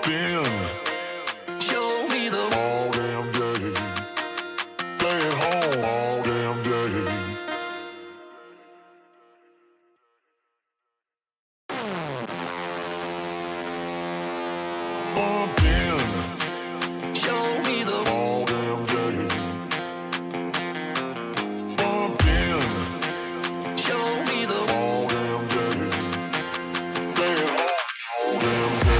in. Show me the all damn day. Stay at home all damn day. Bumped in. Show me the all damn day. Bumped in. Show me the all damn day. Stay at home all damn day.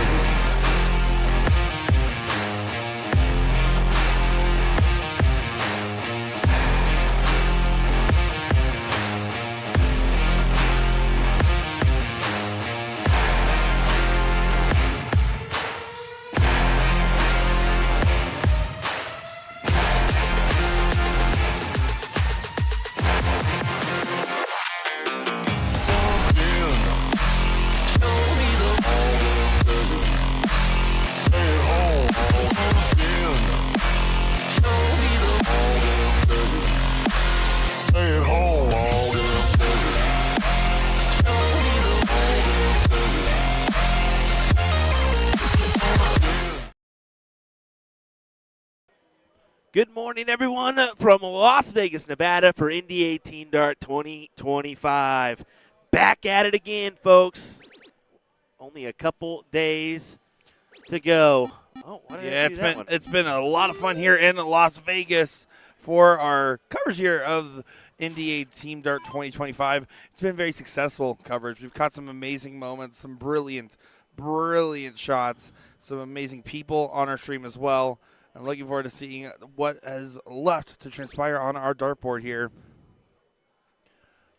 Good morning, everyone, from Las Vegas, Nevada for NDA Team Dart 2025. Back at it again, folks. Only a couple days to go. Oh, why did I do that one? It's been a lot of fun here in Las Vegas for our coverage here of NDA Team Dart 2025. It's been very successful coverage. We've caught some amazing moments, some brilliant shots, some amazing people on our stream as well. I'm looking forward to seeing what is left to transpire on our dartboard here.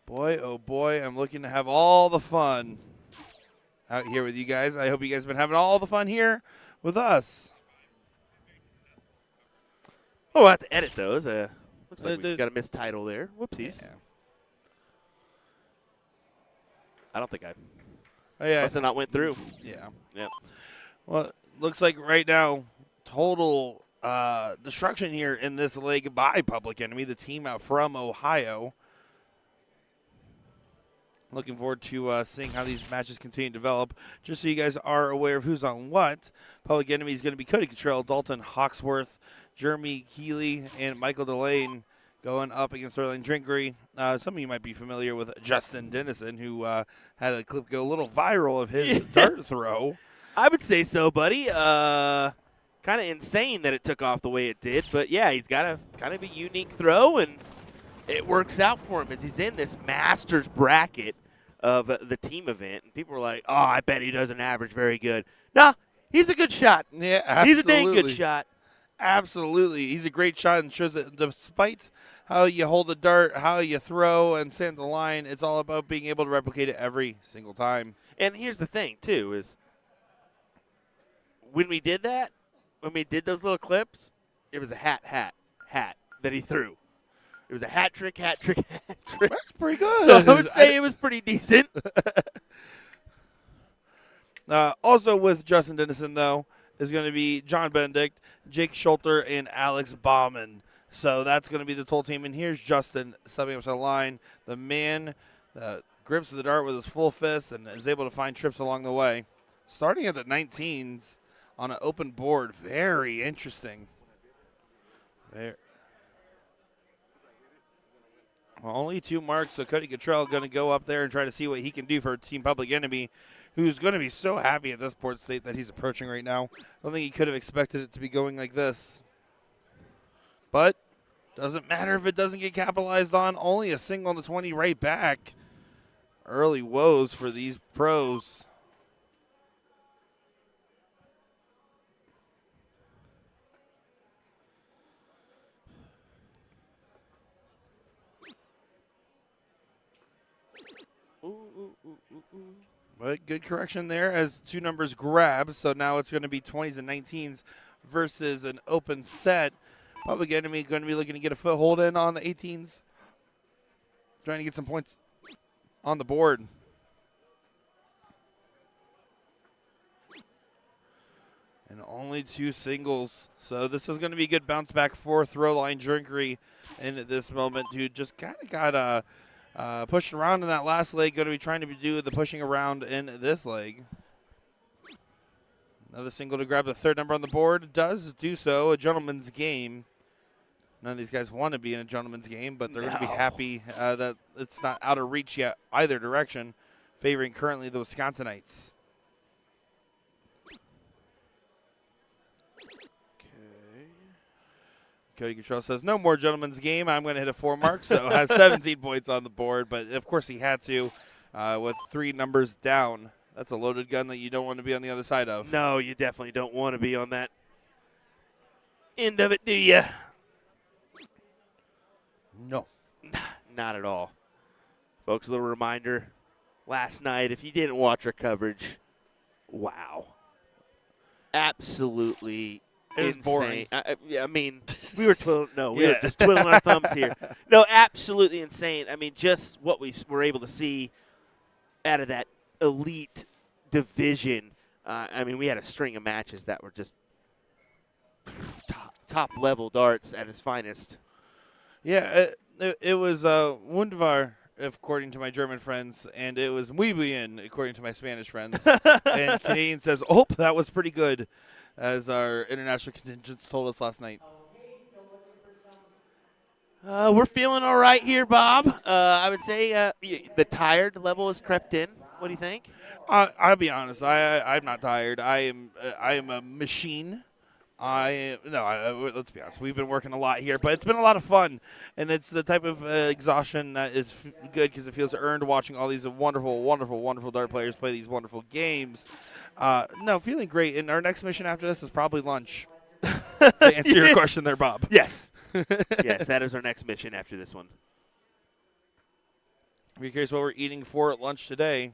Boy, oh boy, I'm looking to have all the fun out here with you guys. I hope you guys have been having all the fun here with us. Oh, we'll have to edit those. Looks like we got a missed title there. Whoopsies. Yeah. I don't think I Oh, must have not went through. Yeah. Yep. Well, looks like right now, total destruction here in this leg by Public Enemy, the team out from Ohio. Looking forward to seeing how these matches continue to develop. Just so you guys are aware of who's on what, Public Enemy is going to be Cody Cottrell, Dalton Hawksworth, Jeremy Keeley, and Michael Delane going up against Sterling Drinkery. Some of you might be familiar with Justin Dennison, who had a clip go a little viral of his dart throw. I would say so, buddy. Kind of insane that it took off the way it did, but yeah, he's got a kind of a unique throw, and it works out for him as he's in this Masters bracket of the team event, and people were like, "Oh, I bet he doesn't average very good." Nah, he's a good shot. Yeah, absolutely. He's a dang good shot. Absolutely, he's a great shot and shows that despite how you hold the dart, how you throw and send the line, it's all about being able to replicate it every single time. And here's the thing, too, is when we did that, when we did those little clips, it was a hat that he threw. It was a hat trick. That's pretty good. So I would say it was pretty decent. Also with Justin Dennison, though, is going to be John Benedict, Jake Schulter, and Alex Bauman. So that's going to be the total team. And here's Justin subbing up to the line. The man grips the dart with his full fist and is able to find trips along the way. Starting at the 19s on an open board. Very interesting. There. Well, only 2 marks, so Cody Cottrell going to go up there and try to see what he can do for Team Public Enemy, who's going to be so happy at this port state that he's approaching right now. I don't think he could have expected it to be going like this. But doesn't matter if it doesn't get capitalized on. Only a single on the 20 right back. Early woes for these pros. But good correction there as 2 numbers grab. So now it's going to be 20s and 19s versus an open set. Public Enemy going to be looking to get a foothold in on the 18s. Trying to get some points on the board. And only 2 singles. So this is going to be a good bounce back for Throwline Drinkery in this moment, who just kind of got pushed around in that last leg. Going to be trying to do the pushing around in this leg. Another single to grab the third number on the board. Does do so. A gentleman's game. None of these guys want to be in a gentleman's game, but they're going to be happy that it's not out of reach yet either direction, favoring currently the Wisconsinites. Okay. Cody Control says, no more gentleman's game. I'm going to hit a 4 mark, so has 17 points on the board, but of course he had to with 3 numbers down. That's a loaded gun that you don't want to be on the other side of. No, you definitely don't want to be on that end of it, do you? No. Not at all. Folks, a little reminder. Last night, if you didn't watch our coverage, wow. Absolutely It was insane. boring. I mean, we were we were just twiddling our thumbs here. No, absolutely insane. I mean, just what we were able to see out of that elite division. I mean, we had a string of matches that were just top level darts at its finest. Yeah, it was wunderbar, according to my German friends, and it was muy bien, according to my Spanish friends. And Canadian says, oh, that was pretty good, as our international contingents told us last night. We're feeling all right here, Bob. I would say the tired level has crept in. What do you think? I'll be honest. I'm not tired. I am a machine. Let's be honest. We've been working a lot here, but it's been a lot of fun, and it's the type of exhaustion that is good because it feels earned watching all these wonderful, wonderful, wonderful dart players play these wonderful games. Feeling great. And our next mission after this is probably lunch. To answer your question there, Bob. Yes. Yes, that is our next mission after this one. Be curious what we're eating for at lunch today.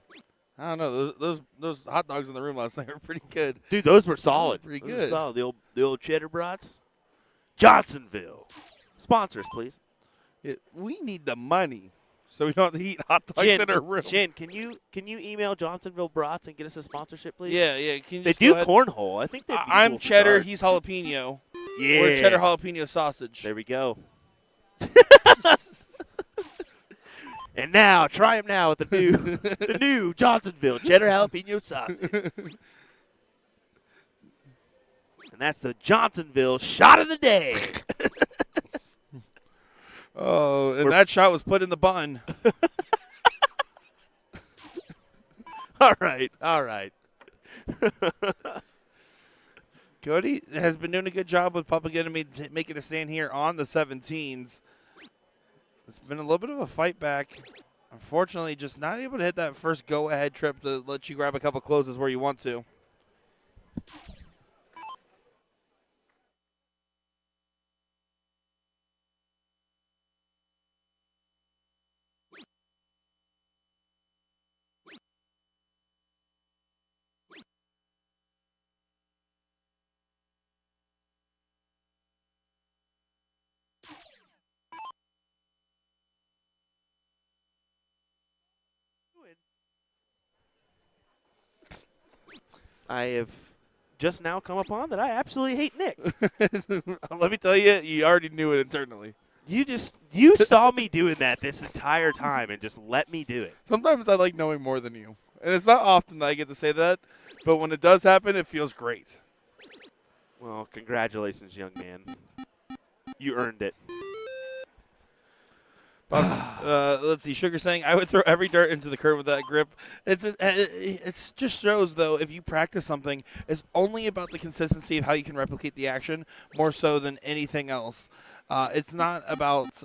I don't know. Those hot dogs in the room last night were pretty good. Dude, those were solid. Pretty Those were good. solid. The old cheddar brats. Johnsonville. Sponsors, please. We need the money, so we don't have to eat hot dogs in our room. Jen, can you email Johnsonville Brats and get us a sponsorship, please? Yeah. Can you They just do go ahead? cornhole. I think they'd be I'm cool for cheddar. darts. He's jalapeno. Yeah. We're cheddar jalapeno sausage. There we go. And now, try him now with the new Johnsonville cheddar jalapeno sausage. And that's the Johnsonville shot of the day. Oh, and that shot was put in the bun. All right. Cody has been doing a good job with Papagena making a stand here on the 17s. It's been a little bit of a fight back. Unfortunately, just not able to hit that first go-ahead trip to let you grab a couple closes where you want to. I have just now come upon that I absolutely hate Nick. Let me tell you, you already knew it internally. You saw me doing that this entire time and just let me do it. Sometimes I like knowing more than you. And it's not often that I get to say that, but when it does happen, it feels great. Well, congratulations, young man. You earned it. Let's see. Sugar saying, I would throw every dart into the curve with that grip. It just shows, though, if you practice something, it's only about the consistency of how you can replicate the action more so than anything else. It's not about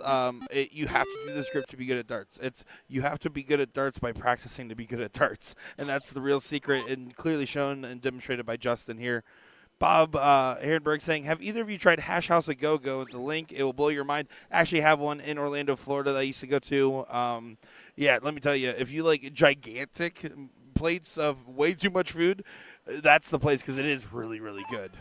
you have to do this grip to be good at darts. It's you have to be good at darts by practicing to be good at darts. And that's the real secret and clearly shown and demonstrated by Justin here. Bob Herrenberg saying, have either of you tried Hash House a Go-Go? The link, it will blow your mind. I actually have one in Orlando, Florida that I used to go to. Yeah, let me tell you, if you like gigantic plates of way too much food, that's the place because it is really, really good.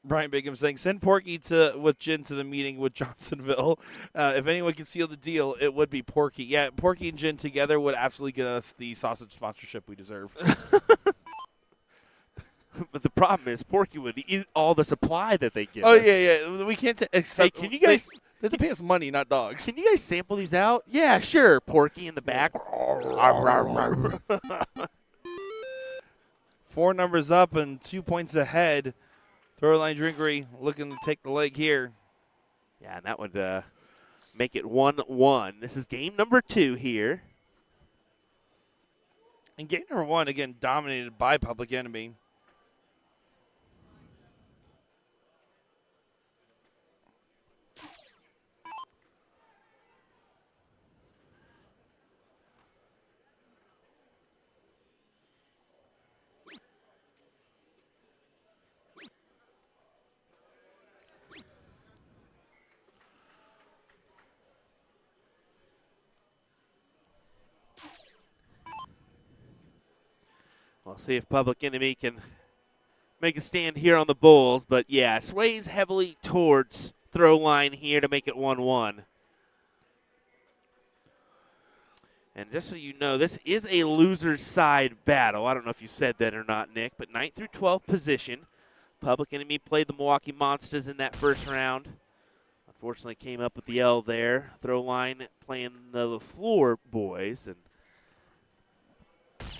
Brian Bigham saying, send Porky with Jen to the meeting with Johnsonville. If anyone can seal the deal, it would be Porky. Yeah, Porky and Jen together would absolutely get us the sausage sponsorship we deserve. But the problem is Porky would eat all the supply that they give Oh, us. yeah. We can't Hey, can you guys They have to pay us money, not dogs. Can you guys sample these out? Yeah, sure. Porky in the back. 4 numbers up and 2 points ahead. Throw line Drinkery looking to take the leg here. Yeah, and that would make it 1-1. This is game number 2 here. And game number 1, again, dominated by Public Enemy. We'll see if Public Enemy can make a stand here on the Bulls. But, yeah, sways heavily towards throw line here to make it 1-1. And just so you know, this is a loser's side battle. I don't know if you said that or not, Nick, but 9th through 12th position. Public Enemy played the Milwaukee Monsters in that first round. Unfortunately, came up with the L there. Throw line playing the LaFleur boys, and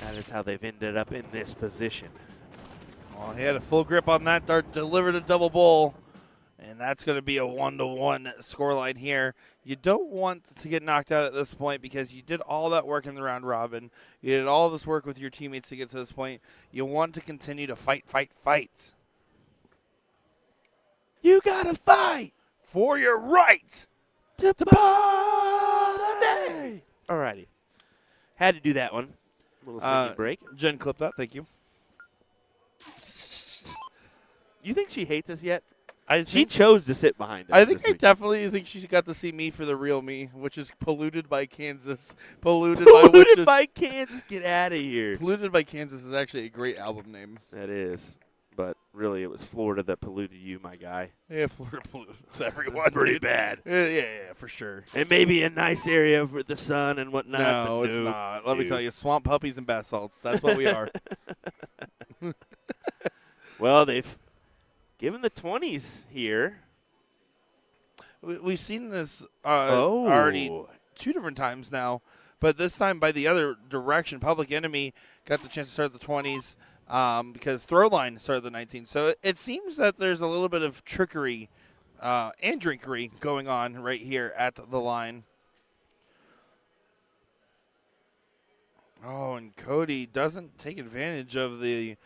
that is how they've ended up in this position. Well, he had a full grip on that dart, delivered a double bowl, and that's going to be a 1-1 scoreline here. You don't want to get knocked out at this point because you did all that work in the round robin. You did all this work with your teammates to get to this point. You want to continue to fight. You gotta fight for your right to party. Alrighty. Had to do that one. Little singing break. Jen clipped that. Thank you. You think she hates us yet? She think, chose to sit behind us. I think this I week. definitely think she got to see me for the real me, which is polluted by Kansas. Polluted by Kansas. Get out of here. Polluted by Kansas is actually a great album name. That is. But really, it was Florida that polluted you, my guy. Yeah, Florida pollutes everyone. It's pretty dude. bad. Yeah, for sure. It may be a nice area for the sun and whatnot. No, it's not. Let me tell you, swamp puppies and bath salts. That's what we are. Well, they've given the 20s here. We've seen this already 2 different times now, but this time by the other direction. Public Enemy got the chance to start the 20s. Because Throwline started the 19th. So it seems that there's a little bit of trickery and drinkery going on right here at the line. Oh, and Cody doesn't take advantage of the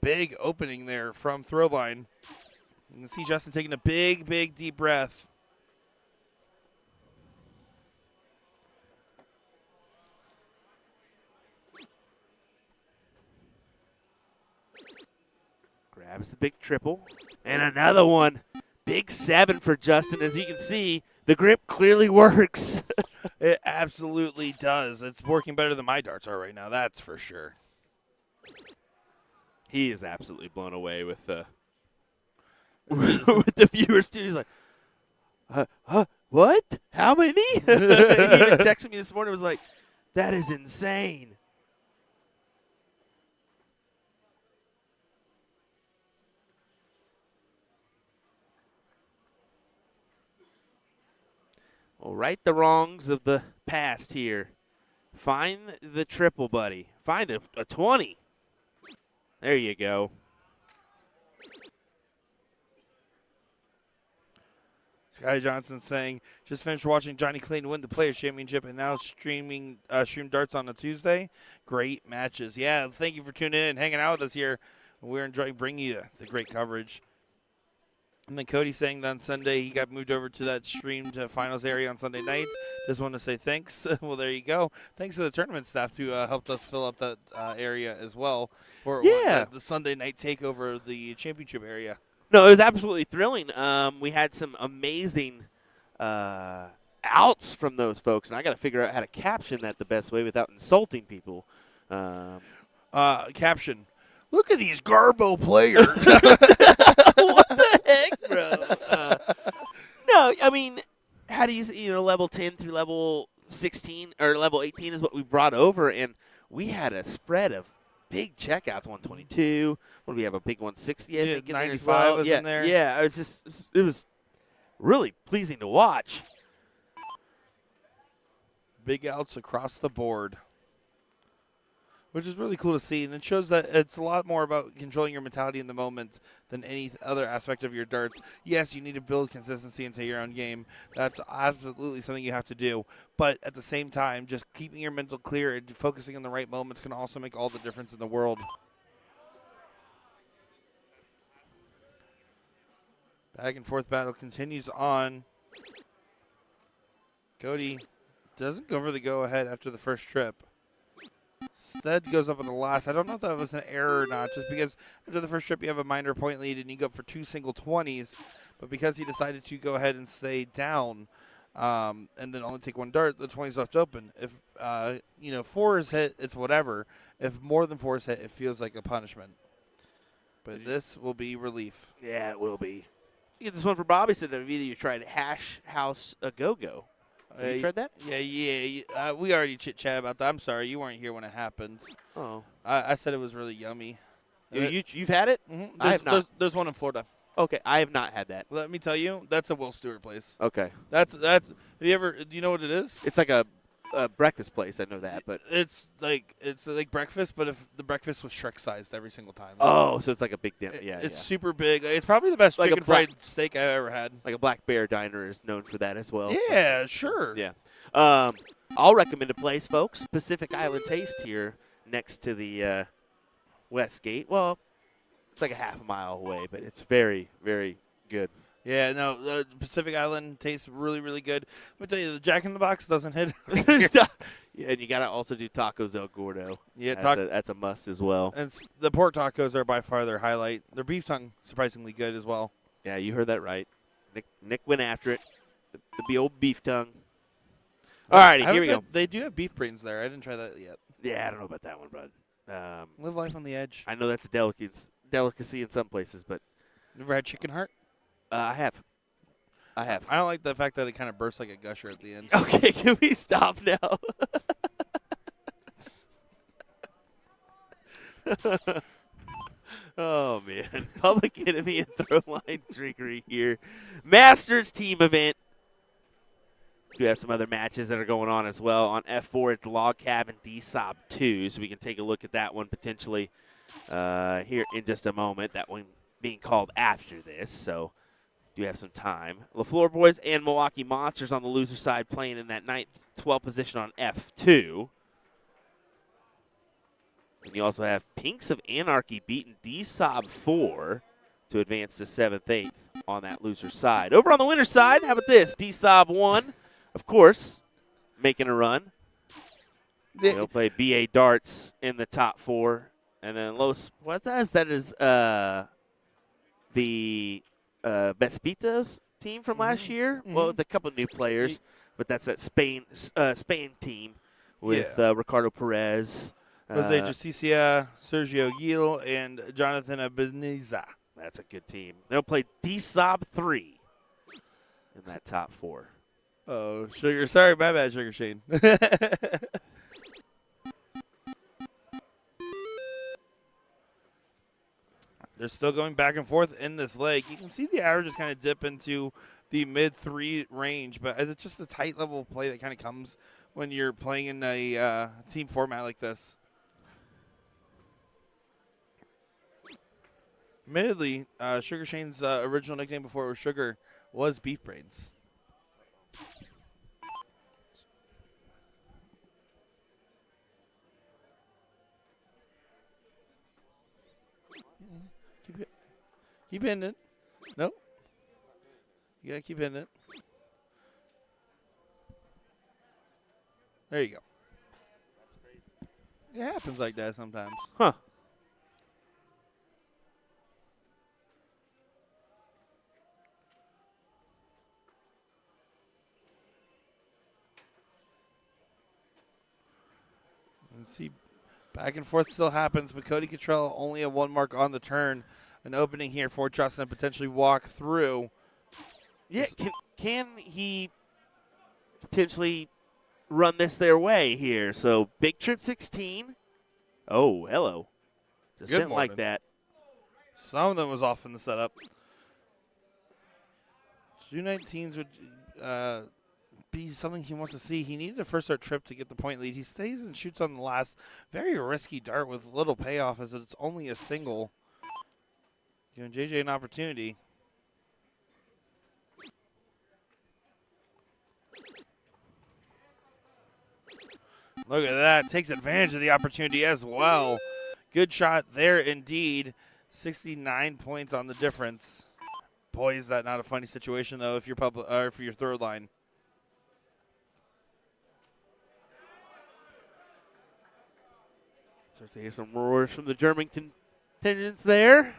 big opening there from Throwline. You can see Justin taking a big, deep breath. Grabs the big triple. And another one. Big 7 for Justin. As you can see, the grip clearly works. It absolutely does. It's working better than my darts are right now, that's for sure. He is absolutely blown away with the with the viewers, too. He's like, what? How many? He even texted me this morning. Was like, that is insane. Well, right the wrongs of the past here. Find the triple, buddy. Find a 20. There you go. Sky Johnson saying, just finished watching Johnny Clayton win the Players Championship and now stream darts on a Tuesday. Great matches. Yeah, thank you for tuning in and hanging out with us here. We're enjoying bringing you the great coverage. And then Cody saying that on Sunday he got moved over to that streamed finals area on Sunday night. Just want to say thanks. Well, there you go. Thanks to the tournament staff who helped us fill up that area as well for the Sunday night takeover of the championship area. No, it was absolutely thrilling. We had some amazing outs from those folks, and I got to figure out how to caption that the best way without insulting people. Caption. Look at these Garbo players. What the heck, bro? No, I mean, how do you level 10 through level 16 or level 18 is what we brought over, and we had a spread of big checkouts. 122. What do we have? A big 160? I think, 95 in there as well. was in there. Yeah, it was really pleasing to watch. Big outs across the board, which is really cool to see. And it shows that it's a lot more about controlling your mentality in the moment than any other aspect of your darts. Yes, you need to build consistency into your own game. That's absolutely something you have to do. But at the same time, just keeping your mental clear and focusing on the right moments can also make all the difference in the world. Back and forth battle continues on. Cody doesn't go for the go-ahead after the first trip. Instead goes up on the last. I don't know if that was an error or not, just because after the first trip you have a minor point lead and you go up for 2 single 20s, but because he decided to go ahead and stay down and then only take 1 dart, the 20's left open. If 4 is hit, it's whatever. If more than 4 is hit, it feels like a punishment. But this will be relief. Yeah, it will be. You get this one for Bobby. Said either you tried Hash House a Go-Go. Have you tried that? Yeah. We already chit-chat about that. I'm sorry. You weren't here when it happened. Oh. I said it was really yummy. You've had it? Mm-hmm. I have not. There's one in Florida. Okay, I have not had that. Let me tell you, that's a Will Stewart place. Okay. That's. Have you ever? Do you know what it is? It's like a breakfast place. I know that, but it's like breakfast, but if the breakfast was Shrek sized every single time. oh, so it's like a big dinner. It's super big. It's probably the best Like a chicken fried steak I've ever had. Like a Black Bear Diner is known for that as well. Yeah, sure. Yeah. I'll recommend a place, folks. Pacific Island Taste here next to the Westgate. Well, it's like a half a mile away, but it's very, very good. Yeah, no, Pacific Island tastes really, really good. Let me tell you, the Jack in the Box doesn't hit. Yeah, and you got to also do Tacos El Gordo. Yeah, that's a must as well. And the pork tacos are by far their highlight. Their beef tongue, surprisingly good as well. Yeah, you heard that right. Nick went after it. The old beef tongue. All righty, here we go. They do have beef brains there. I didn't try that yet. Yeah, I don't know about that one, bud. Live life on the edge. I know that's a delicacy in some places, but You ever had chicken heart? I have. I don't like the fact that it kind of bursts like a gusher at the end. Okay, can we stop now? Oh, man. Public Enemy and Throwline Trickery here. Masters team event. We have some other matches that are going on as well. On F4, it's Log Cabin D-Sob 2, so we can take a look at that one potentially here in just a moment. That one being called after this, so do have some time. LaFleur Boys and Milwaukee Monsters on the loser side playing in that 9th, 12th position on F2. And you also have Pinks of Anarchy beating D-Sob 4 to advance to 7th, 8th on that loser side. Over on the winner side, how about this? D-Sob 1, of course, making a run. They'll play BA Darts in the top 4. And then Los Puertas, that is the Bespitos team from last year. Mm-hmm. Well, with a couple new players, but that's that Spain team with Ricardo Perez. Jose Justicia, Sergio Gil, and Jonathan Abeniza. That's a good team. They'll play D-Sob 3 in that top 4. Oh, Sugar. Sorry, my bad, Sugar Shane. They're still going back and forth in this leg. You can see the averages kind of dip into the mid-3 range, but it's just a tight level of play that kind of comes when you're playing in a team format like this. Admittedly, Sugar Shane's original nickname before it was Sugar was Beef Brains. Keep hitting it. Nope. You gotta keep hitting it. There you go. It happens like that sometimes. Huh. Let's see. Back and forth still happens, but Cody Cottrell only a 1 mark on the turn. An opening here for Justin to potentially walk through. Yeah, can he potentially run this their way here? So Big Trip 16. Oh, hello. Just Good didn't like morning. that. Some of them was off in the setup. Two 19s would be something he wants to see. He needed a first start trip to get the point lead. He stays and shoots on the last. Very risky dart with little payoff as it's only a single. Giving JJ an opportunity. Look at that. Takes advantage of the opportunity as well. Good shot there indeed. 69 points on the difference. Boy, is that not a funny situation, though, if you're for your third line. Start to hear some roars from the German contingents there.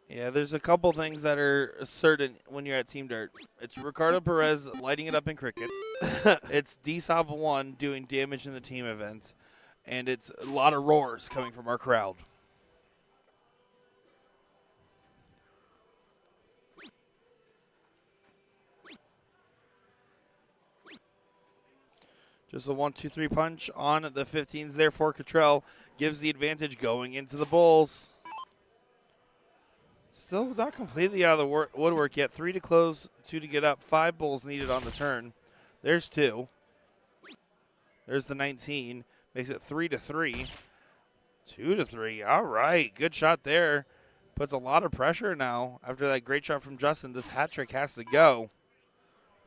Yeah, there's a couple things that are certain when you're at Team Dart. It's Ricardo Perez lighting it up in cricket. It's DSOB 1 doing damage in the team event. And it's a lot of roars coming from our crowd. Just a 1-2-3 punch on the 15s there for Cottrell. Gives the advantage going into the Bulls. Still not completely out of the woodwork yet. 3 to close, 2 to get up. 5 Bulls needed on the turn. There's 2. There's the 19. Makes it 3-3. 2-3. All right. Good shot there. Puts a lot of pressure now. After that great shot from Justin, this hat trick has to go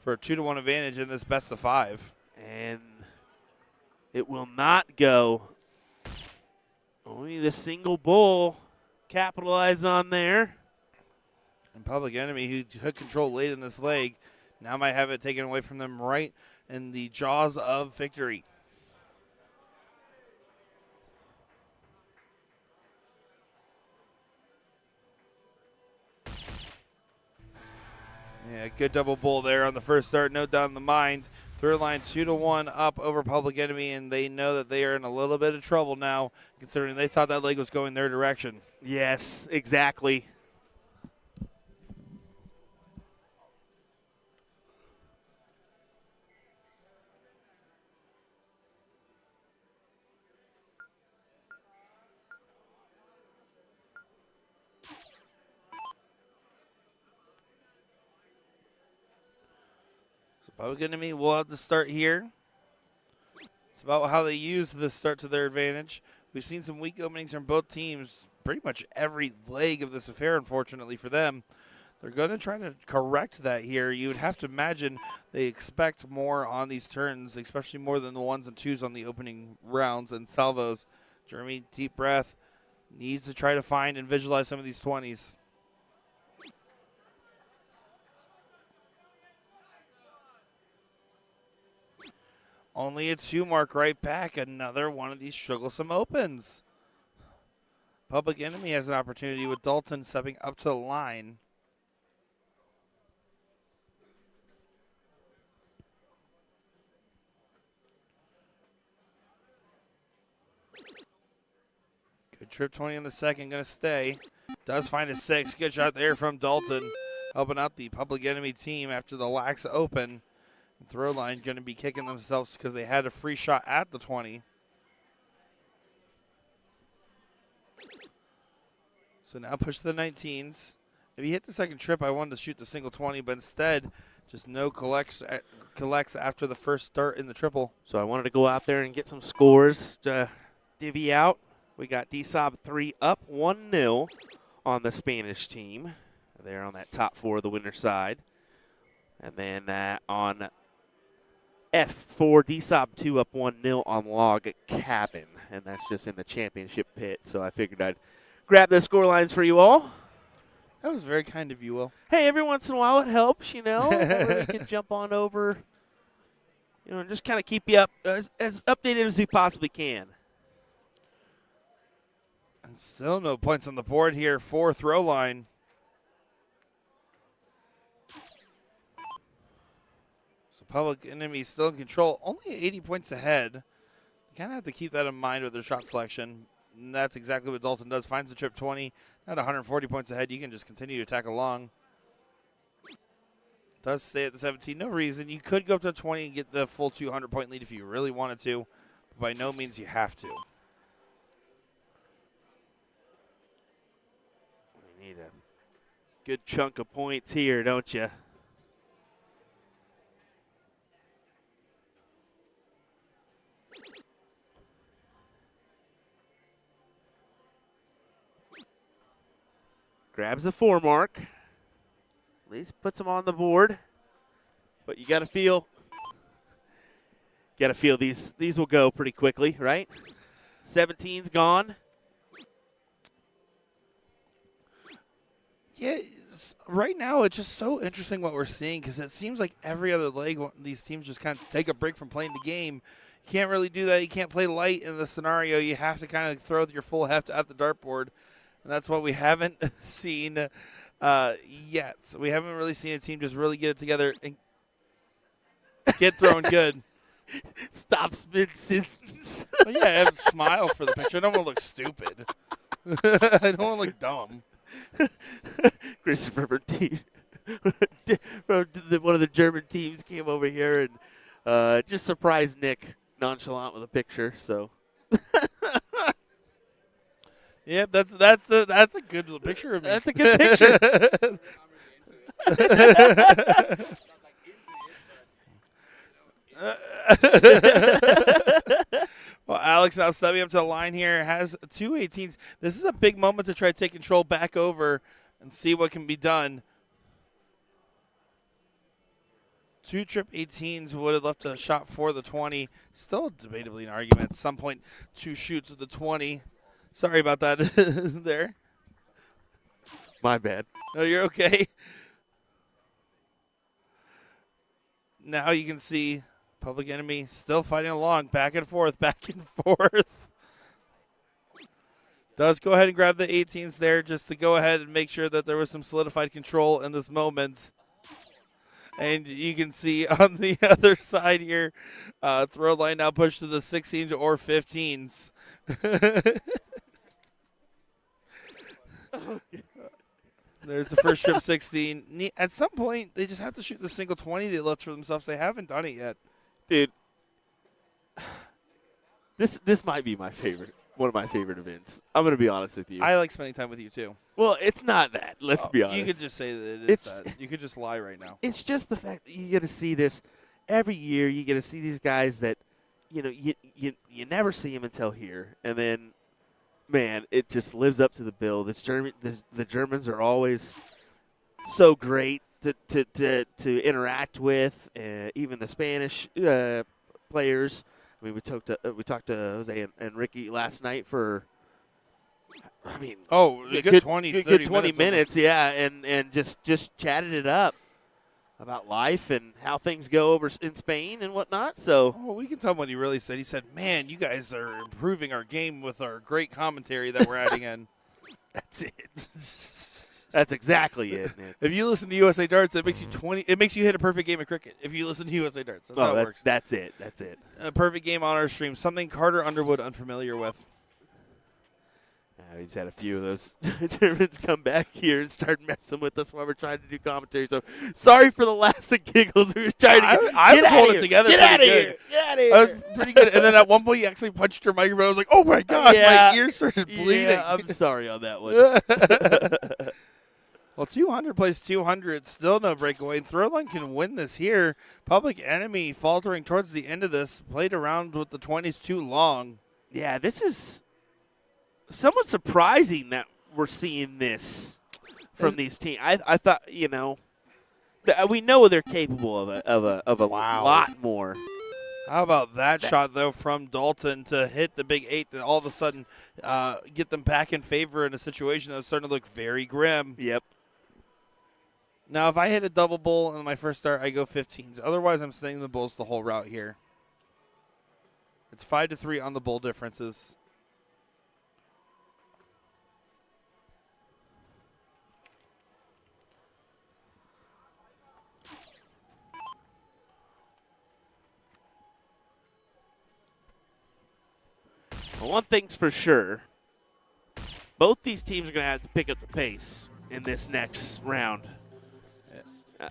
for a 2-1 advantage in this best of 5. And it will not go. Only the single bull capitalized on there. And Public Enemy, who took control late in this leg, now might have it taken away from them right in the jaws of victory. Yeah, good double bull there on the first start. Note down the mind. Third line 2-1 up over Public Enemy, and they know that they are in a little bit of trouble now, considering they thought that leg was going their direction. Yes, exactly. Public Enemy will have to start here. It's about how they use this start to their advantage. We've seen some weak openings from both teams pretty much every leg of this affair, unfortunately for them. They're going to try to correct that here. You would have to imagine they expect more on these turns, especially more than the 1s and 2s on the opening rounds and salvos. Jeremy, deep breath, needs to try to find and visualize some of these 20s. Only a 2 mark right back. Another one of these strugglesome opens. Public Enemy has an opportunity with Dalton stepping up to the line. Good trip 20 in the second. Going to stay. Does find a 6. Good shot there from Dalton. Helping out the Public Enemy team after the lax open. Throw line going to be kicking themselves because they had a free shot at the 20. So now push to the 19s. If he hit the second trip, I wanted to shoot the single 20, but instead, just no collects after the first start in the triple. So I wanted to go out there and get some scores to divvy out. We got DSOB 3 up 1-0 on the Spanish team. They're on that top 4 of the winner's side. And then on F4, DSOB 2 up 1-0 on Log Cabin. And that's just in the championship pit. So I figured I'd grab those score lines for you all. That was very kind of you, Will. Hey, every once in a while it helps, you know. That way we can jump on over, you know, and just kind of keep you up as updated as we possibly can. And still no points on the board here for throw line. So Public Enemy still in control, only 80 points ahead. You kind of have to keep that in mind with their shot selection. And that's exactly what Dalton does. Finds the trip 20, not 140 points ahead. You can just continue to attack along. Does stay at the 17. No reason. You could go up to 20 and get the full 200-point lead if you really wanted to. But by no means you have to. We need Good chunk of points here, don't you? Grabs the 4 mark. At least puts them on the board. But you got to feel these will go pretty quickly, right? 17's gone. Yeah, right now it's just so interesting what we're seeing because it seems like every other leg, these teams just kind of take a break from playing the game. You can't really do that. You can't play light in the scenario. You have to kind of throw your full heft at the dartboard, and that's what we haven't seen yet. So we haven't really seen a team just really get it together and get thrown good. Stops mid-sentence. Well, yeah, I have a smile for the picture. I don't want to look stupid. I don't want to look dumb. Christopher Bertin, one of the German teams, came over here and just surprised Nick nonchalant with a picture. So, yep, that's a good picture of me. That's a good picture. Well, Alex now stepping up to the line here has 2 18s. This is a big moment to try to take control back over and see what can be done. 2 trip 18s would have left a shot for the 20. Still debatably an argument at some point. 2 shoots of the 20. Sorry about that there. My bad. No, you're okay. Now you can see Public Enemy still fighting along, back and forth, back and forth. Does go ahead and grab the 18s there just to go ahead and make sure that there was some solidified control in this moment. And you can see on the other side here, throw line now pushed to the 16s or 15s. There's the first trip 16. At some point, they just have to shoot the single 20 they left for themselves. They haven't done it yet. Dude, this might be my favorite, one of my favorite events. I'm going to be honest with you. I like spending time with you, too. Well, it's not that. Let's be honest. You could just say that it's that. You could just lie right now. It's just the fact that you get to see this every year. You get to see these guys that, you never see them until here. And then, man, it just lives up to the bill. The Germans are always so great to interact with, even the Spanish players. I mean, we talked to Jose and Ricky last night for, I mean, a good 20 minutes, yeah, and just chatted it up about life and how things go over in Spain and whatnot. So, we can tell what he really said. He said, "Man, you guys are improving our game with our great commentary that we're adding in." That's it. That's exactly it, man. If you listen to USA Darts, it makes you 20. It makes you hit a perfect game of cricket. If you listen to USA Darts, that's how it works. That's it. That's it. A perfect game on our stream. Something Carter Underwood unfamiliar with. We just had a few of those Germans come back here and start messing with us while we're trying to do commentary. So sorry for the laughs and giggles. We were trying to I was holding it together. Get out of here. Get out of here. I was pretty good. And then at one point, you actually punched your microphone. I was like, "Oh my gosh, my ears started bleeding." Yeah, I'm sorry on that one. Well, 200 plays 200. Still no breakaway. Throwline can win this here. Public Enemy faltering towards the end of this. Played around with the 20s too long. Yeah, this is somewhat surprising that we're seeing this from these teams. I thought, we know they're capable of a lot more. How about that shot, though, from Dalton to hit the big 8 to all of a sudden get them back in favor in a situation that was starting to look very grim. Yep. Now, if I hit a double bull in my first start, I go 15s. Otherwise, I'm staying the bulls the whole route here. It's 5-3 on the bull differences. Well, one thing's for sure. Both these teams are going to have to pick up the pace in this next round.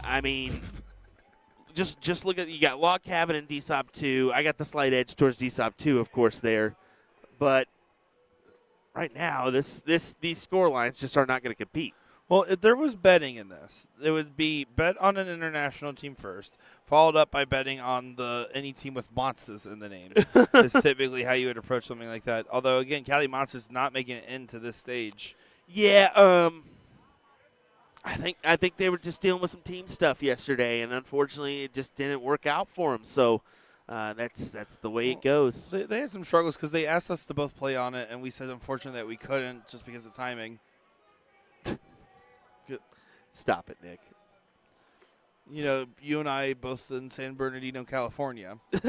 I mean, just look at, you got Log Cabin and DSOP 2. I got the slight edge towards DSOP 2, of course, there. But right now, these score lines just are not going to compete. Well, if there was betting in this, it would be bet on an international team first, followed up by betting on any team with Monsters in the name. Is typically how you would approach something like that. Although, again, Cali Monsters not making it into this stage. Yeah, I think they were just dealing with some team stuff yesterday, and unfortunately, it just didn't work out for them. So that's the way it goes. They had some struggles because they asked us to both play on it, and we said unfortunately that we couldn't just because of timing. Stop it, Nick. You know, you and I both in San Bernardino, California. Do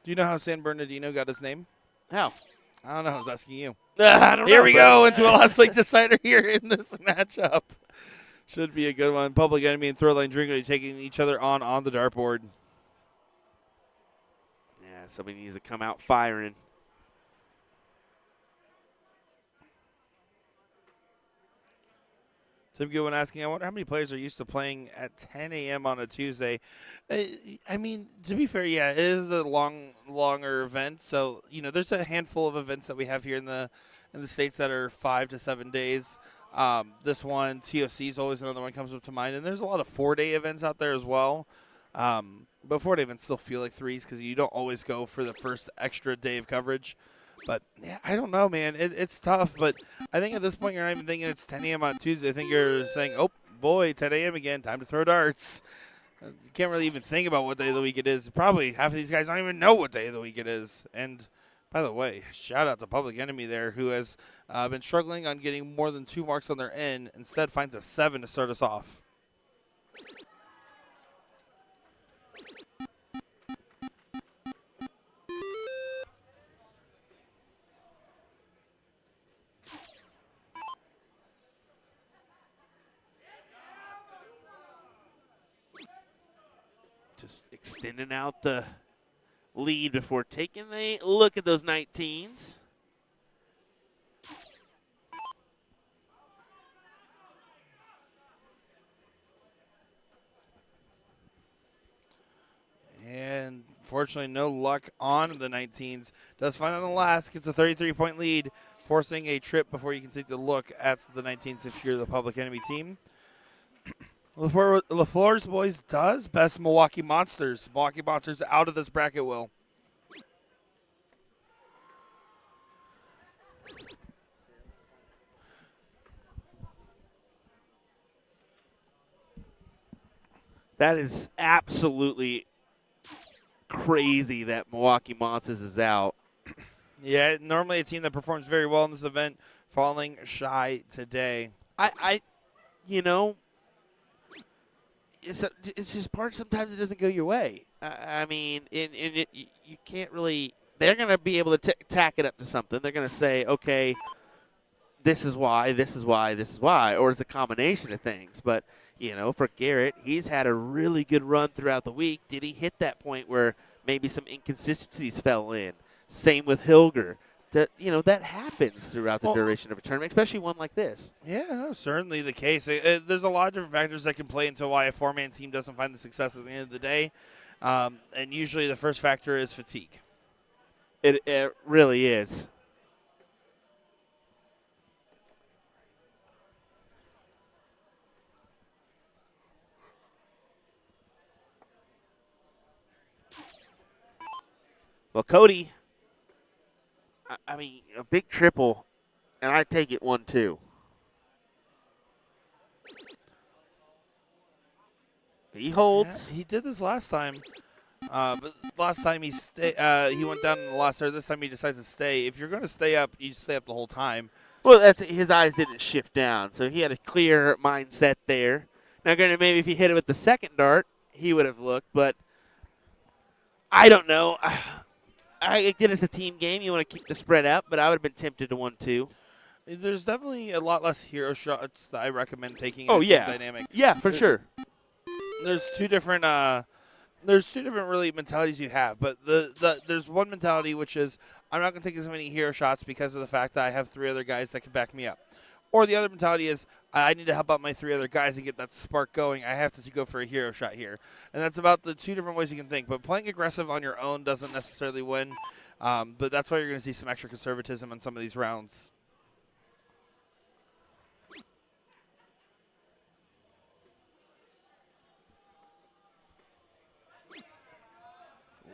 you know how San Bernardino got its name? How? I don't know. I was asking you. I don't know. Here we go into a last lake decider here in this matchup. Should be a good one. Public Enemy and Throw Line Drinker taking each other on the dartboard. Yeah, somebody needs to come out firing. Tim Goodwin asking, I wonder how many players are used to playing at 10 a.m. on a Tuesday. I mean, to be fair, yeah, it is a longer event. So, you know, there's a handful of events that we have here in the States that are 5 to 7 days. This one, TOC is always another one comes up to mind. And there's a lot of 4-day events out there as well. But 4-day events still feel like 3s because you don't always go for the first extra day of coverage. But, yeah, I don't know, man. It's tough. But I think at this point you're not even thinking it's 10 a.m. on Tuesday. I think you're saying, oh, boy, 10 a.m. again, time to throw darts. You can't really even think about what day of the week it is. Probably half of these guys don't even know what day of the week it is. And, by the way, shout out to Public Enemy there who has been struggling on getting more than 2 marks on their end. Instead finds a 7 to start us off. Just extending out the lead before taking a look at those 19s. And fortunately, no luck on the 19s. Does find on the last, gets a 33-point lead, forcing a trip before you can take the look at the 19s if you're the Public Enemy team. LaFleur's boys does best Milwaukee Monsters. Milwaukee Monsters out of this bracket, Will. That is absolutely crazy that Milwaukee Monsters is out. Yeah, normally a team that performs very well in this event, falling shy today. You know, it's just part. Sometimes it doesn't go your way. I mean, you can't really. They're going to be able to tack it up to something. They're going to say, okay, this is why, this is why, this is why, or it's a combination of things. But you know, for Garrett, he's had a really good run throughout the week. Did he hit that point where maybe some inconsistencies fell in? Same with Hilger. That happens throughout the duration of a tournament, especially one like this. Yeah, no, certainly the case. There's a lot of different factors that can play into why a 4-man team doesn't find the success at the end of the day. And usually the first factor is fatigue. It really is. Well, Cody, I mean, a big triple, and I take it 1-2. He holds. Yeah, he did this last time. But last time he went down in the last third. This time he decides to stay. If you're going to stay up, you stay up the whole time. Well, his eyes didn't shift down, so he had a clear mindset there. Now, granted, maybe if he hit it with the second dart, he would have looked, but I don't know. I get it's a team game. You want to keep the spread up, but I would have been tempted to 1-2. There's definitely a lot less hero shots that I recommend taking. Oh, in yeah. Dynamic. Yeah, for sure. There's two different really mentalities you have, but there's one mentality which is I'm not going to take as many hero shots because of the fact that I have 3 other guys that can back me up. Or the other mentality is I need to help out my 3 other guys and get that spark going. I have to go for a hero shot here. And that's about the 2 different ways you can think. But playing aggressive on your own doesn't necessarily win. But that's why you're going to see some extra conservatism in some of these rounds.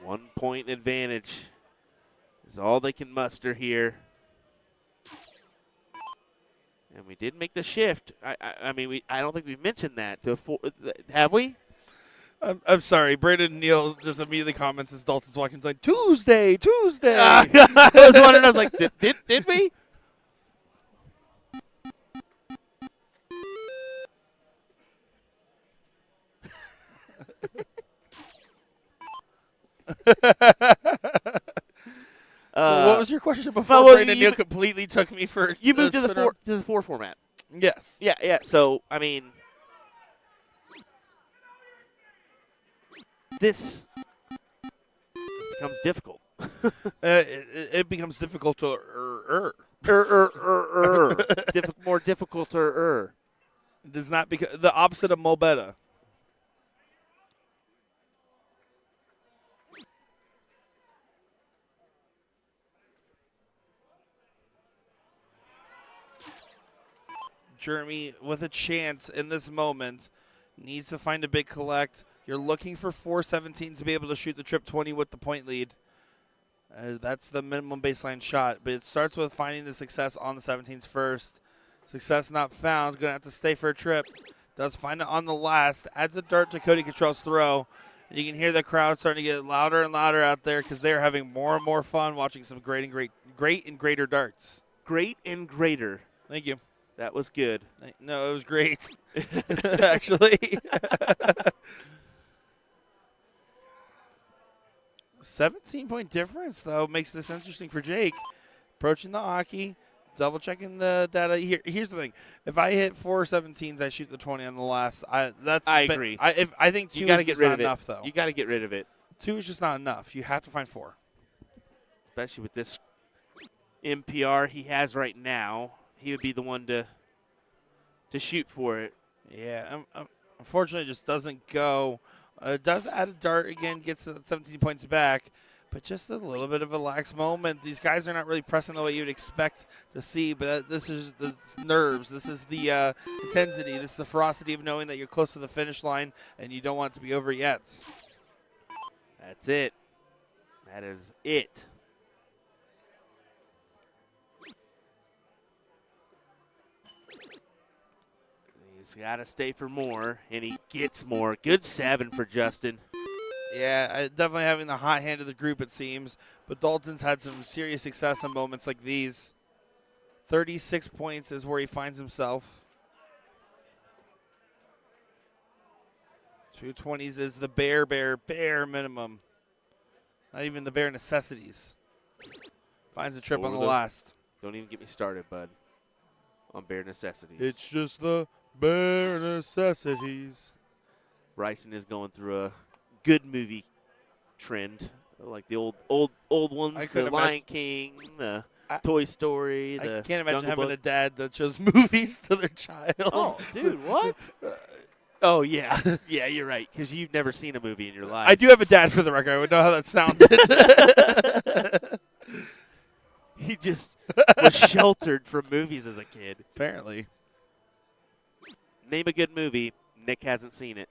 1 point advantage is all they can muster here. And we did make the shift. I mean, I don't think we've mentioned that. Have we? I'm sorry. Brandon Neal just immediately comments as Dalton's walking. He's like, Tuesday. I was wondering. I was like, did we? What was your question before? well, Brandon Neal completely took me for. You moved to the 4 format. Yes. Yeah. So I mean, this becomes difficult. It becomes difficult to More difficult. Does not become the opposite of Mobetta. Jeremy, with a chance in this moment, needs to find a big collect. You're looking for 417s to be able to shoot the trip 20 with the point lead. That's the minimum baseline shot. But it starts with finding the success on the 17s first. Success not found. Going to have to stay for a trip. Does find it on the last. Adds a dart to Cody Cottrell's throw. You can hear the crowd starting to get louder and louder out there because they're having more and more fun watching some great and greater darts. Great and greater. Thank you. That was good. No, it was great. Actually. 17-point difference, though, makes this interesting for Jake. Approaching the hockey, double-checking the data. Here's the thing. If I hit 417s, I shoot the 20 on the last. I agree. I think 2 is just not enough, though. You got to get rid of it. 2 is just not enough. You have to find 4. Especially with this MPR he has right now. He would be the one to shoot for it. Yeah, unfortunately, it just doesn't go. Does add a dart again, gets 17 points back, but just a little bit of a lax moment. These guys are not really pressing the way you'd expect to see, but this is the nerves. This is the intensity. This is the ferocity of knowing that you're close to the finish line and you don't want it to be over yet. That's it. That is it. He's got to stay for more, and he gets more. Good 7 for Justin. Yeah, definitely having the hot hand of the group, it seems. But Dalton's had some serious success in moments like these. 36 points is where he finds himself. 220s is the bare minimum. Not even the bare necessities. Finds a trip on the last. Don't even get me started, bud, on bare necessities. It's just the bare necessities. Bryson is going through a good movie trend, like the old ones, the Lion King, the Toy Story. I can't imagine having a dad that shows movies to their child. Oh, dude, what? Oh, yeah. Yeah, you're right, because you've never seen a movie in your life. I do have a dad, for the record. I would know how that sounded. He just was sheltered from movies as a kid. Apparently. Name a good movie. Nick hasn't seen it.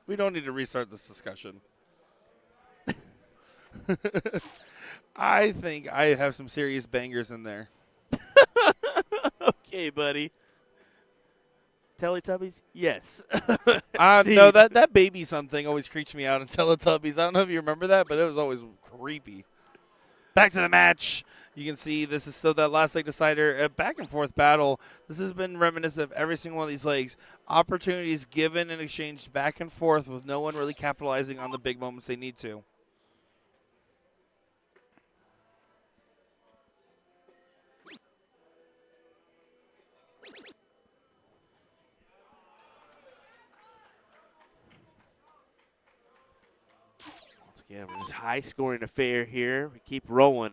We don't need to restart this discussion. I think I have some serious bangers in there. Okay, buddy. Teletubbies? Yes. No, that baby son thing always creeps me out in Teletubbies. I don't know if you remember that, but it was always creepy. Back to the match. You can see this is still that last leg decider. A back and forth battle. This has been reminiscent of every single one of these legs. Opportunities given and exchanged back and forth with no one really capitalizing on the big moments they need to. Once again, we're just high-scoring affair here. We keep rolling.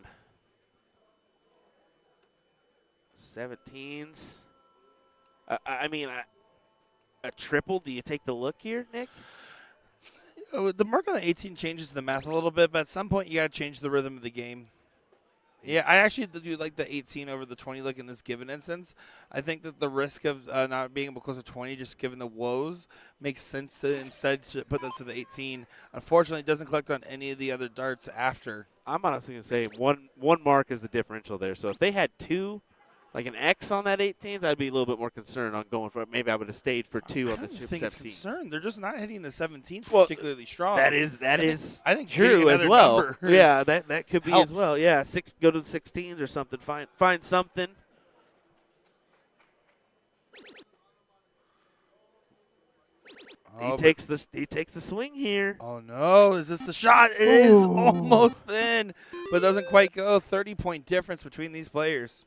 17s. I mean, a triple. Do you take the look here, Nick? The mark on the 18 changes the math a little bit, but at some point you got to change the rhythm of the game. Yeah, I actually do like the 18 over the 20 look in this given instance. I think that the risk of not being able to close to 20, just given the woes, makes sense to instead put that to the 18. Unfortunately, it doesn't collect on any of the other darts after. I'm honestly going to say one mark is the differential there. So if they had two, like an X on that 18s, I'd be a little bit more concerned on going for it. Maybe I would have stayed for two on the I don't think it's 17s. concerned. They're just not hitting the 17s Well, particularly strong. That is I think true getting as another well. number Yeah, that could be helps. as well. Yeah, go to the 16s or something. Find something. Oh, He takes the swing here. Oh, no. Is this the shot? It is almost in, but doesn't quite go. 30-point difference between these players.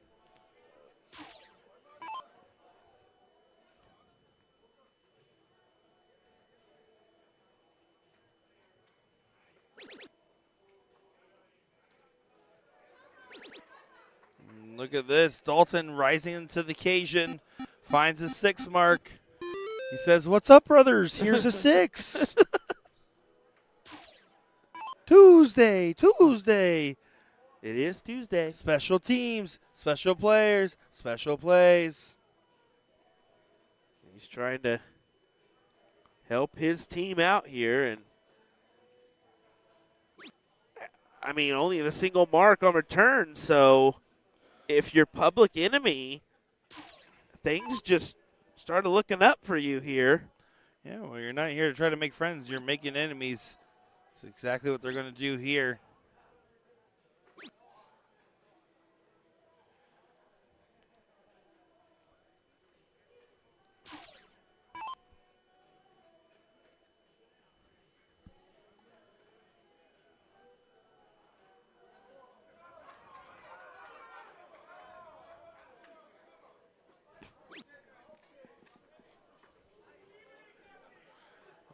Look at this. Dalton rising to the occasion. Finds his 6 mark. He says, "What's up, brothers? Here's a 6. Tuesday. It is Tuesday. Special teams, special players, special plays." He's trying to help his team out here, and I mean, only the single mark on return. So if you're public enemy, things just started looking up for you here. Yeah, well, you're not here to try to make friends. You're making enemies. That's exactly what they're going to do here.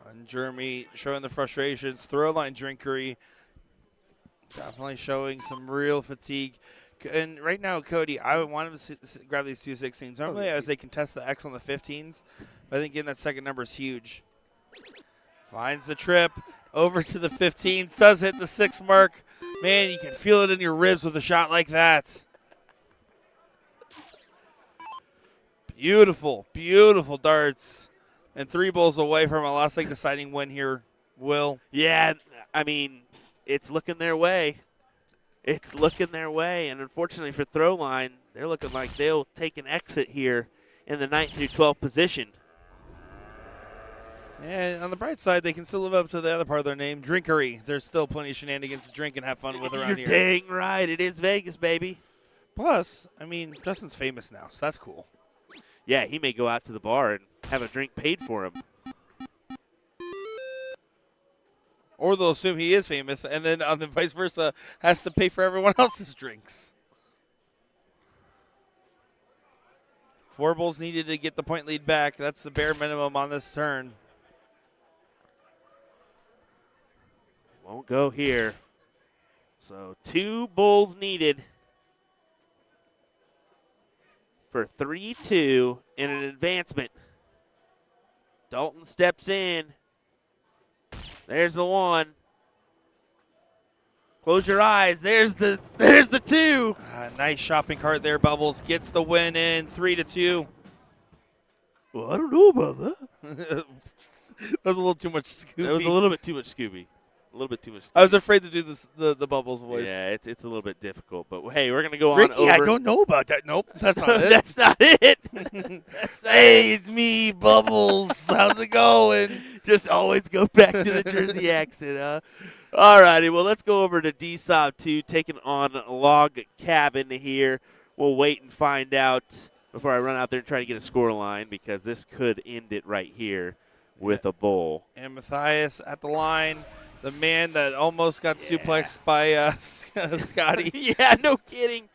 And Jeremy showing the frustrations. Throw line drinkery. Definitely showing some real fatigue. And right now, Cody, I would want him to grab these 2 16s. Normally, as they contest the X on the 15s, but I think getting that second number is huge. Finds the trip over to the 15s. Does hit the 6 mark. Man, you can feel it in your ribs with a shot like that. Beautiful, beautiful darts. And 3 bowls away from a last leg deciding win here, Will. Yeah, I mean, it's looking their way. It's looking their way, and unfortunately for Throwline, they're looking like they'll take an exit here in the 9th through 12th position. And on the bright side, they can still live up to the other part of their name, drinkery. There's still plenty of shenanigans to drink and have fun with around You're here. dang right. It is Vegas, baby. Plus, I mean, Justin's famous now, so that's cool. Yeah, he may go out to the bar and have a drink paid for him. Or they'll assume he is famous, and then on the vice versa, has to pay for everyone else's drinks. 4 bowls needed to get the point lead back. That's the bare minimum on this turn. Won't go here. So 2 bulls needed for 3-2 in an advancement. Dalton steps in. There's the 1. Close your eyes. There's the 2. Nice shopping cart there, Bubbles. Gets the win in 3-2. Well, I don't know about that. That was a little too much Scooby. That was a little bit too much Scooby. A little bit too much Scooby. I was afraid to do this, the Bubbles voice. Yeah, it's a little bit difficult. But, hey, we're going to go Ricky, on over. I don't know about that. Nope, that's not it. That's not it. Hey, it's me, Bubbles. How's it going? Just always go back to the Jersey accent, huh? All righty, well, let's go over to DSOB 2, taking on Log Cabin here. We'll wait and find out before I run out there and try to get a score line, because this could end it right here with a bowl. And Matthias at the line, the man that almost got suplexed by Scotty. Yeah, no kidding.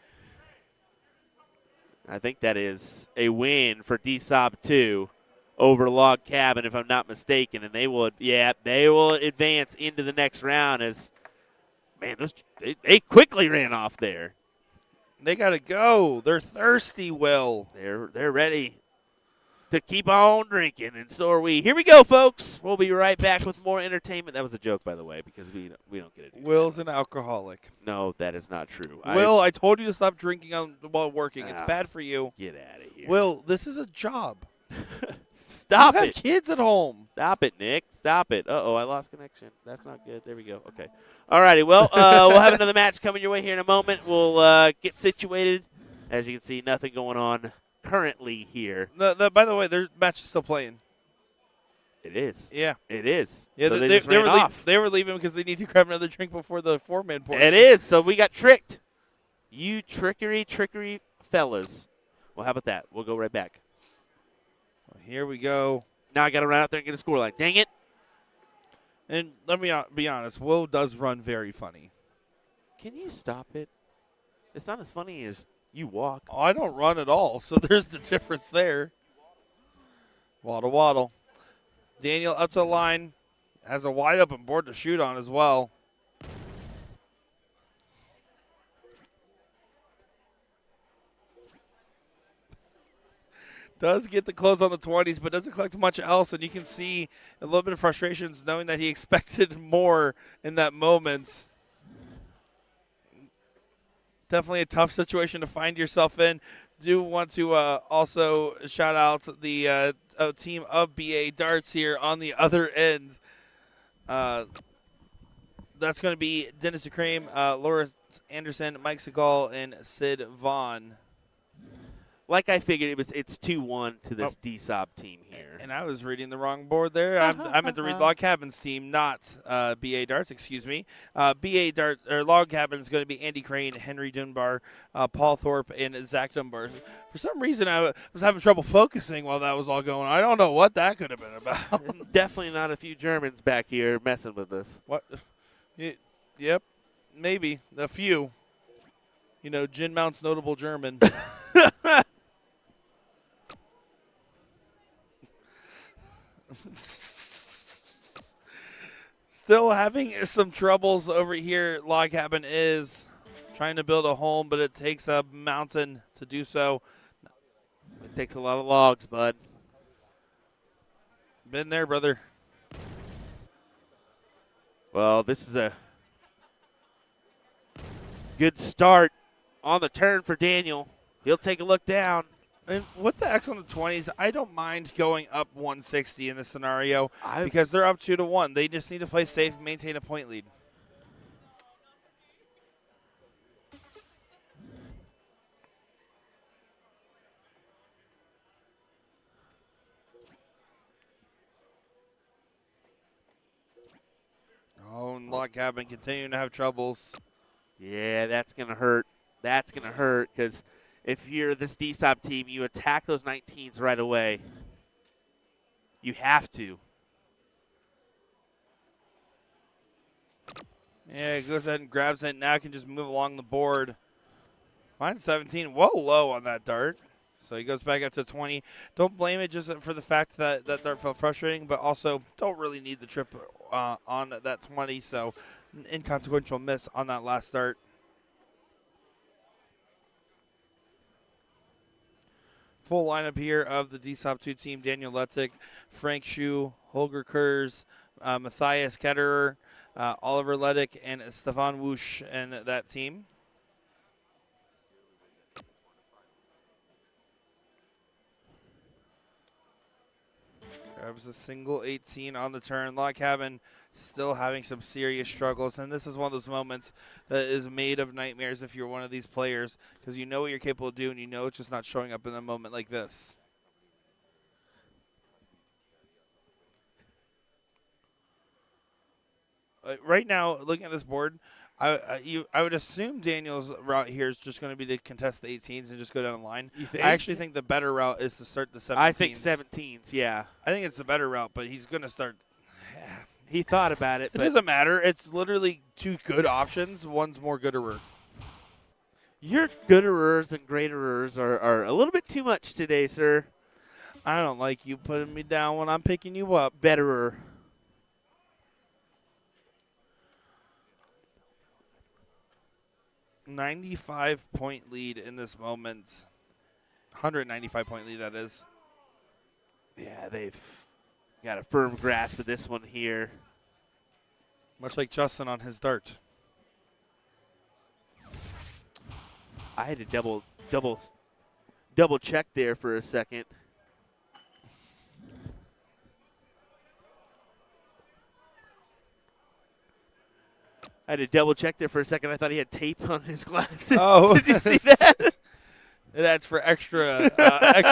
I think that is a win for DSOB 2 over Log Cabin, if I'm not mistaken, and they will advance into the next round. As man, they quickly ran off there. They gotta go. They're thirsty, Will. They're ready. to keep on drinking, and so are we. Here we go, folks. We'll be right back with more entertainment. That was a joke, by the way, because we don't get it. Will's an alcoholic. No, that is not true. Will, I told you to stop drinking while working. It's Ah, bad for you. Get out of here. Will, this is a job. Stop You have it. kids at home. Stop it, Nick. Stop it. Uh-oh, I lost connection. That's not good. There we go. Okay. All righty. Well, we'll have another match coming your way here in a moment. We'll get situated. As you can see, nothing going on currently here. By the way, their match is still playing. It is. Yeah. It is. Yeah, so they just ran were off. they were leaving because they need to grab another drink before the four-man portion. It is. So we got tricked. You trickery fellas. Well, how about that? We'll go right back. Here we go. Now I got to run out there and get a scoreline. Dang it. And let me be honest, Will does run very funny. Can you stop it? It's not as funny as you walk. Oh, I don't run at all, so there's the difference there. Waddle. Daniel up to the line. Has a wide open board to shoot on as well. Does get the close on the 20s, but doesn't collect much else, and you can see a little bit of frustrations knowing that he expected more in that moment. Definitely a tough situation to find yourself in. Do want to also shout out the team of BA Darts here on the other end. That's going to be Dennis DeCrame, Lawrence Anderson, Mike Segal, and Sid Vaughn. Like I figured, it's 2-1 to this DSOB team here. And I was reading the wrong board there. I meant to read Log Cabin's team, not BA Darts, excuse me. BA Dart or Log Cabin is going to be Andy Crane, Henry Dunbar, Paul Thorpe, and Zach Dunbar. For some reason, I was having trouble focusing while that was all going on. I don't know what that could have been about. Definitely not a few Germans back here messing with us. What? Yep, maybe a few. You know, Jin Mount's notable German. Still having some troubles over here. Log Cabin is trying to build a home, but it takes a mountain to do so. It takes a lot of logs, bud. Been there, brother. Well, this is a good start on the turn for Daniel. He'll take a look down. And with the X on the 20s, I don't mind going up 160 in this scenario because they're up 2-1. They just need to play safe and maintain a point lead. Oh, and Log Cabin continuing to have troubles. Yeah, that's going to hurt. That's going to hurt because if you're this DSOP team, you attack those 19s right away. You have to. Yeah, he goes ahead and grabs it. Now can just move along the board. Finds 17. Whoa, low on that dart. So he goes back up to 20. Don't blame it just for the fact that that dart felt frustrating, but also don't really need the trip on that 20. So inconsequential miss on that last dart. Full lineup here of the DSOP 2 team: Daniel Lettick, Frank Schuh, Holger Kurz, Matthias Ketterer, Oliver Lettick, and Stefan Wusch and that team. Grabs a single 18 on the turn. Log Cabin still having some serious struggles, and this is one of those moments that is made of nightmares if you're one of these players, because you know what you're capable of doing, you know it's just not showing up in a moment like this. Right now, looking at this board, I would assume Daniel's route here is just going to be to contest the 18s and just go down the line. You think? I actually think the better route is to start the 17s. I think 17s, yeah. I think it's the better route, but he's going to start. He thought about it. It But doesn't matter. It's literally two good options. One's more gooderer. your gooderers and greaterers are a little bit too much today, sir. I don't like you putting me down when I'm picking you up. Betterer. .95 point lead in this moment. 195-point lead, that is. Yeah, they've got a firm grasp of this one here. Much like Justin on his dart. I had to double check there for a second. I had to double check there for a second. I thought he had tape on his glasses. Oh. Did you see that? That's for extra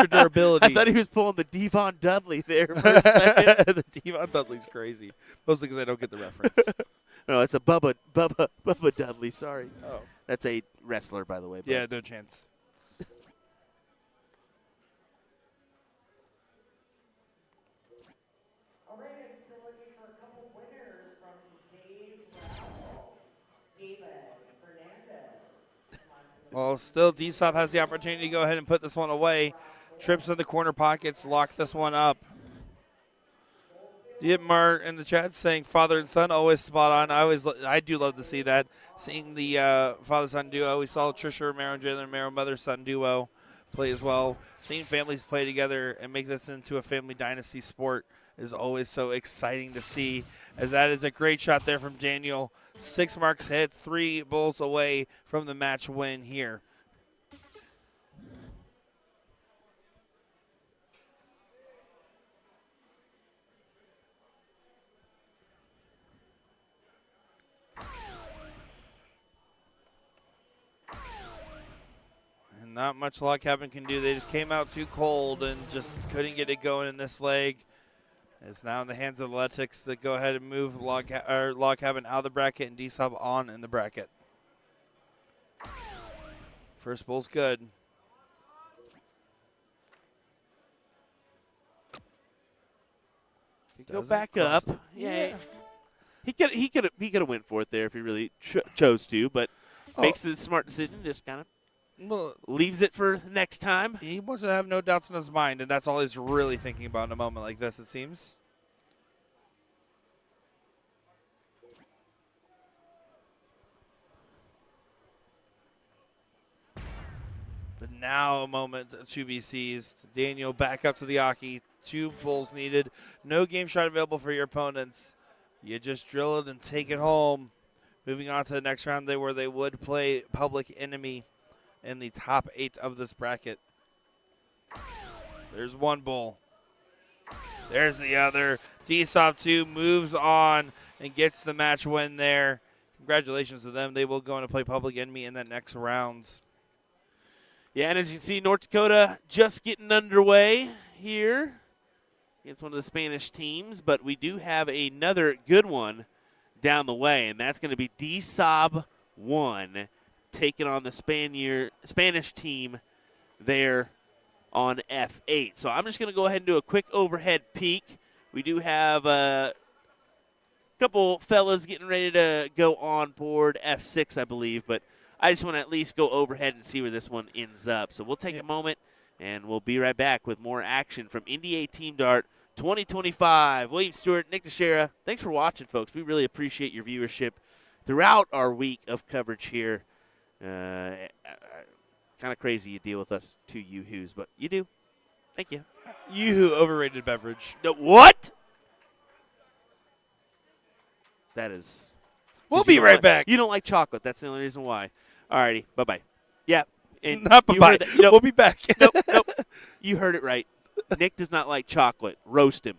durability. I thought he was pulling the Devon Dudley there for a second. The Devon Dudley's crazy. Mostly because I don't get the reference. No, it's a Bubba Dudley. Sorry. Oh. That's a wrestler, by the way. Yeah, no chance. All right, I'm still looking for a couple winners from today's raffle. David Fernandez. Well, still, DSOP has the opportunity to go ahead and put this one away. Trips in the corner pockets, lock this one up. Dietmar in the chat saying father and son always spot on. I do love to see that. Seeing the father-son duo. We saw Trisha Romero and Jalen Romero, mother-son duo, play as well. Seeing families play together and make this into a family dynasty sport is always so exciting to see. As that is a great shot there from Daniel. 6 marks hit, 3 bowls away from the match win here. And not much Log Cabin can do. They just came out too cold and just couldn't get it going in this leg. It's now in the hands of the Athletics to go ahead and move Log Cabin out of the bracket and D-Sub on in the bracket. First bowl's good. Go back up. Yeah. He could have went for it there if he really chose to, but makes the smart decision. Just kind of leaves it for next time. He wants to have no doubts in his mind, and that's all he's really thinking about in a moment like this, it seems. But now a moment to be seized. Daniel back up to the Aki. 2 pulls needed. No game shot available for your opponents. You just drill it and take it home. Moving on to the next round, where they would play Public Enemy in the top 8 of this bracket. There's one bull. There's the other. DSOP 2 moves on and gets the match win there. Congratulations to them. They will go on to play Public Enemy in that next round. Yeah, and as you see, North Dakota just getting underway here against one of the Spanish teams, but we do have another good one down the way, and that's going to be DSOB 1 taking on the Spanish team there on F8. So I'm just going to go ahead and do a quick overhead peek. We do have a couple fellas getting ready to go on board F6, I believe, but I just want to at least go overhead and see where this one ends up. So we'll take a moment, and we'll be right back with more action from NDA Team Dart 2025. William Stewart, Nick Teixeira, thanks for watching, folks. We really appreciate your viewership throughout our week of coverage here. Kind of crazy you deal with us two yoo-hoos, but you do. Thank you. Yoo-hoo, overrated beverage. No, what? That is. We'll be right back. You don't like chocolate. That's the only reason why. Alrighty, bye-bye. Yeah. And not bye-bye. We'll be back. Nope. You heard it right. Nick does not like chocolate. Roast him.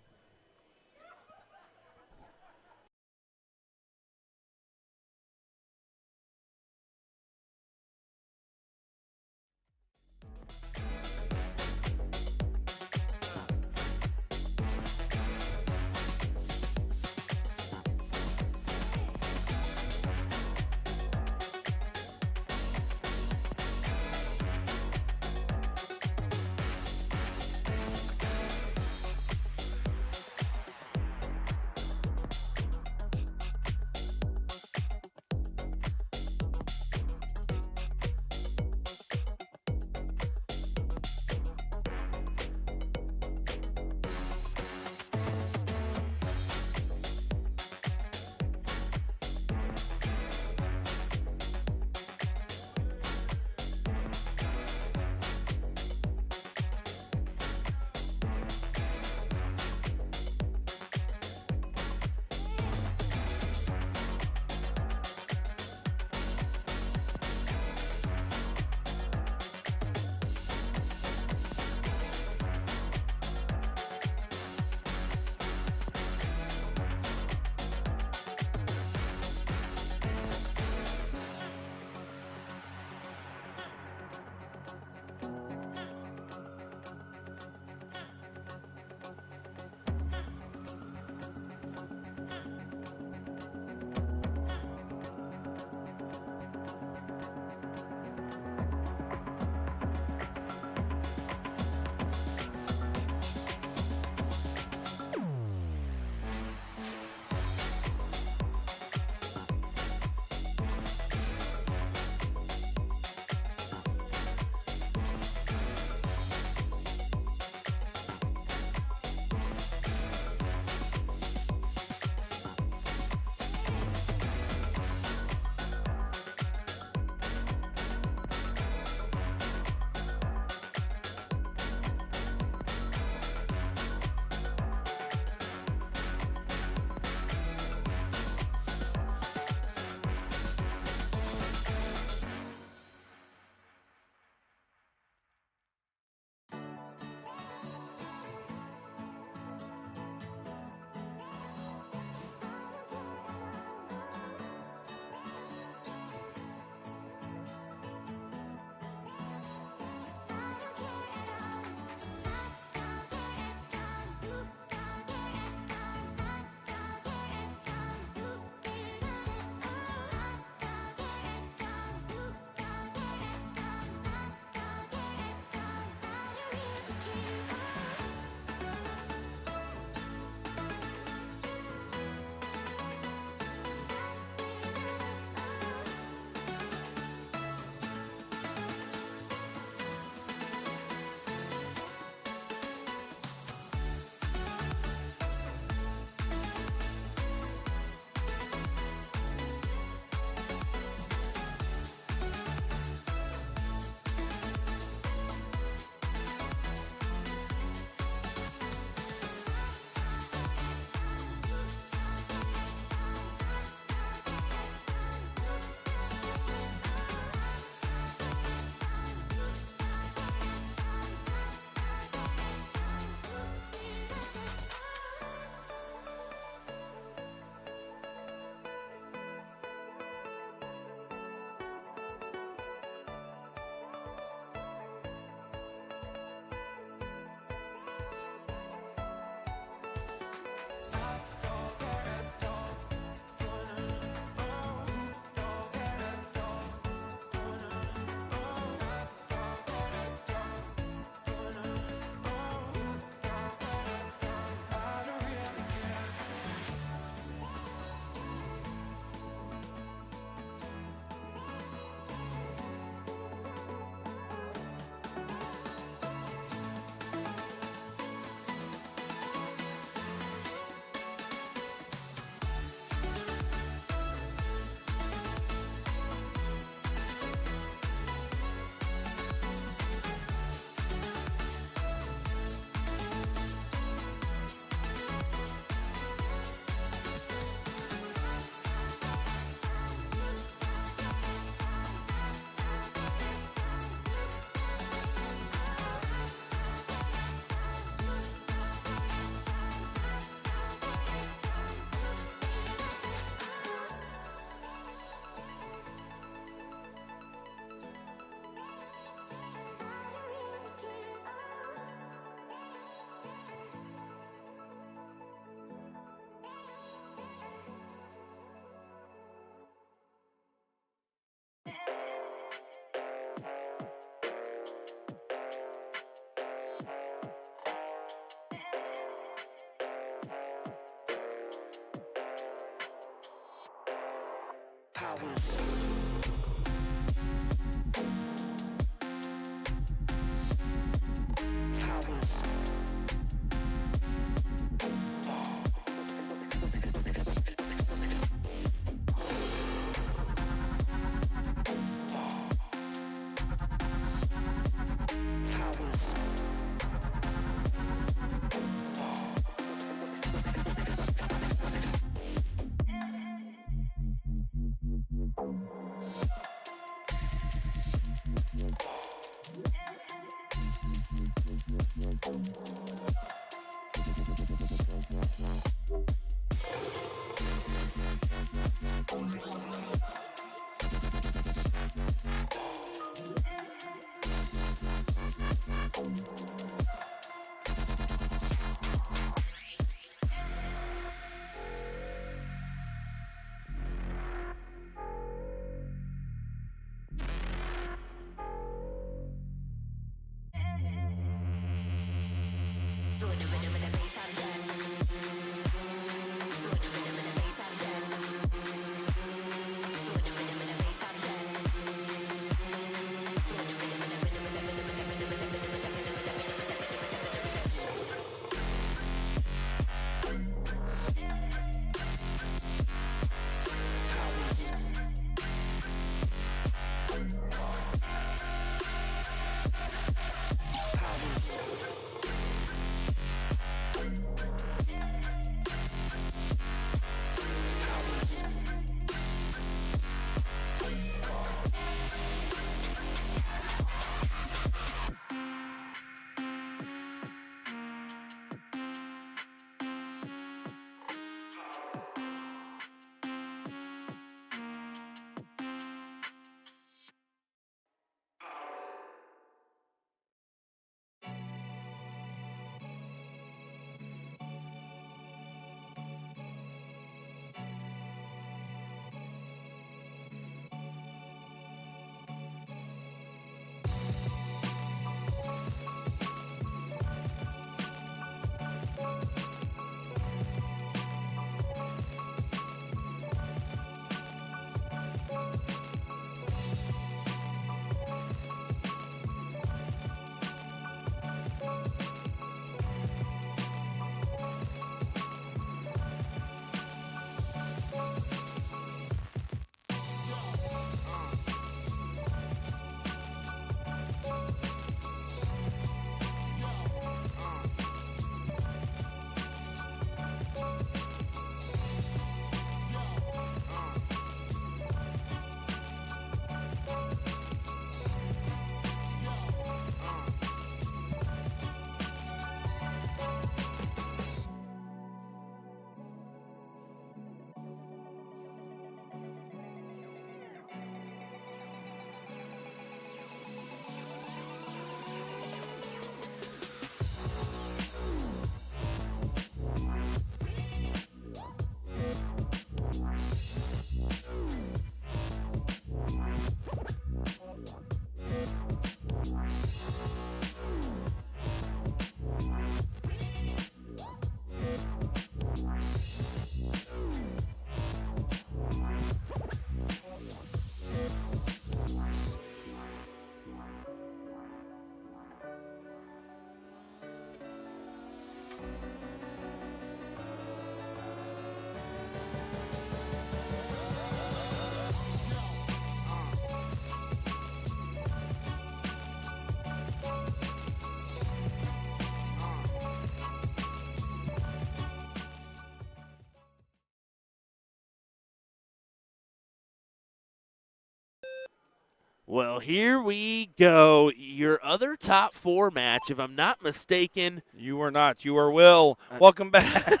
Well, here we go. Your other top 4 match, if I'm not mistaken. You are not. You are Will. Welcome back.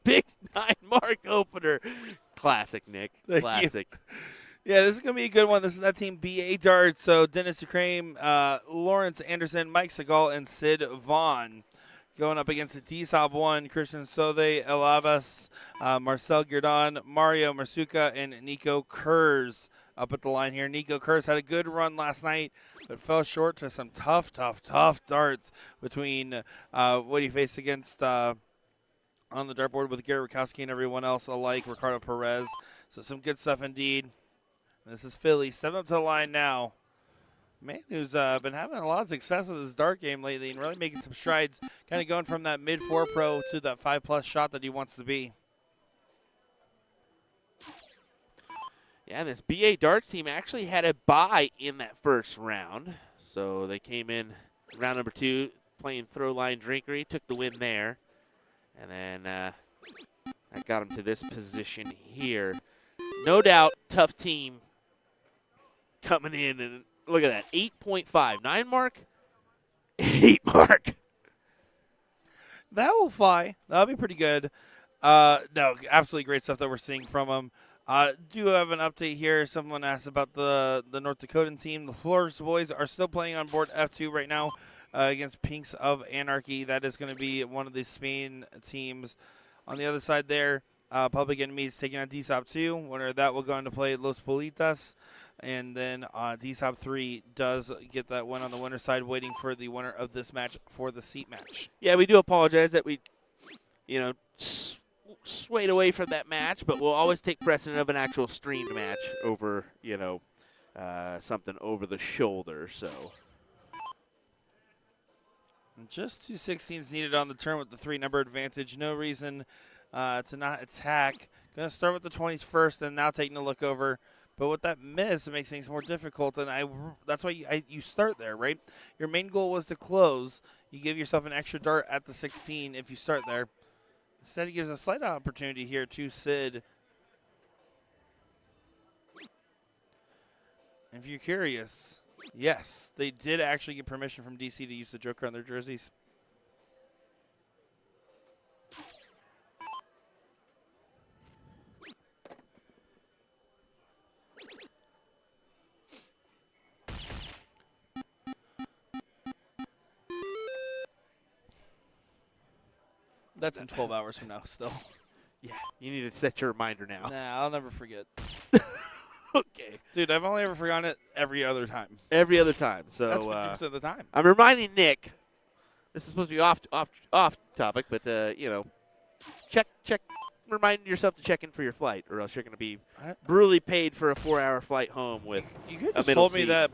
Big 9 mark opener. Classic, Nick. Thank you. Classic. Yeah, this is going to be a good one. This is that team NDA Dart. So Dennis Ducrame, Lawrence Anderson, Mike Segal, and Sid Vaughn. Going up against the T-Sob 1, Christian Sode, Elavas, Marcel Girdon, Mario Marsuka, and Nico Kurz up at the line here. Nico Kurz had a good run last night, but fell short to some tough darts between what he faced against on the dartboard with Garrett Rakowski and everyone else alike, Ricardo Perez. So some good stuff indeed. And this is Philly stepping up to the line now. Man who's been having a lot of success with his dart game lately and really making some strides, kind of going from that mid-4 pro to that 5+ shot that he wants to be. Yeah, this BA darts team actually had a bye in that first round. So they came in round number 2 playing throw line drinkery, took the win there. And then that got him to this position here. No doubt, tough team coming in. And look at that, 8.5. 9 mark, 8 mark. That will fly. That'll be pretty good. No, absolutely great stuff that we're seeing from him. Do have an update here. Someone asked about the North Dakotan team. The Flores boys are still playing on board F2 right now against Pinks of Anarchy. That is going to be one of the Spain teams. On the other side there, Public Enemies taking on DSOP 2. Winner of that will go into play Los Politas. And then DSOP 3 does get that win on the winner's side, waiting for the winner of this match for the seat match. Yeah, we do apologize that we, swayed away from that match, but we'll always take precedent of an actual streamed match over, something over the shoulder. So just 2 16s needed on the turn with the 3-number advantage. No reason to not attack. Going to start with the 20s first and now taking a look over. But with that miss, it makes things more difficult, and that's why you start there, right? Your main goal was to close. You give yourself an extra dart at the 16 if you start there. Instead, he gives a slight opportunity here to Sid. And if you're curious, yes, they did actually get permission from DC to use the Joker on their jerseys. That's in 12 hours from now still. yeah, you need to set your reminder now. Nah, I'll never forget. Okay. Dude, I've only ever forgotten it every other time. Every other time. So That's 50% of the time. I'm reminding Nick. This is supposed to be off topic, but check. Remind yourself to check in for your flight, or else you're going to be brutally paid for a 4-hour flight home with You could a just middle told me seat. that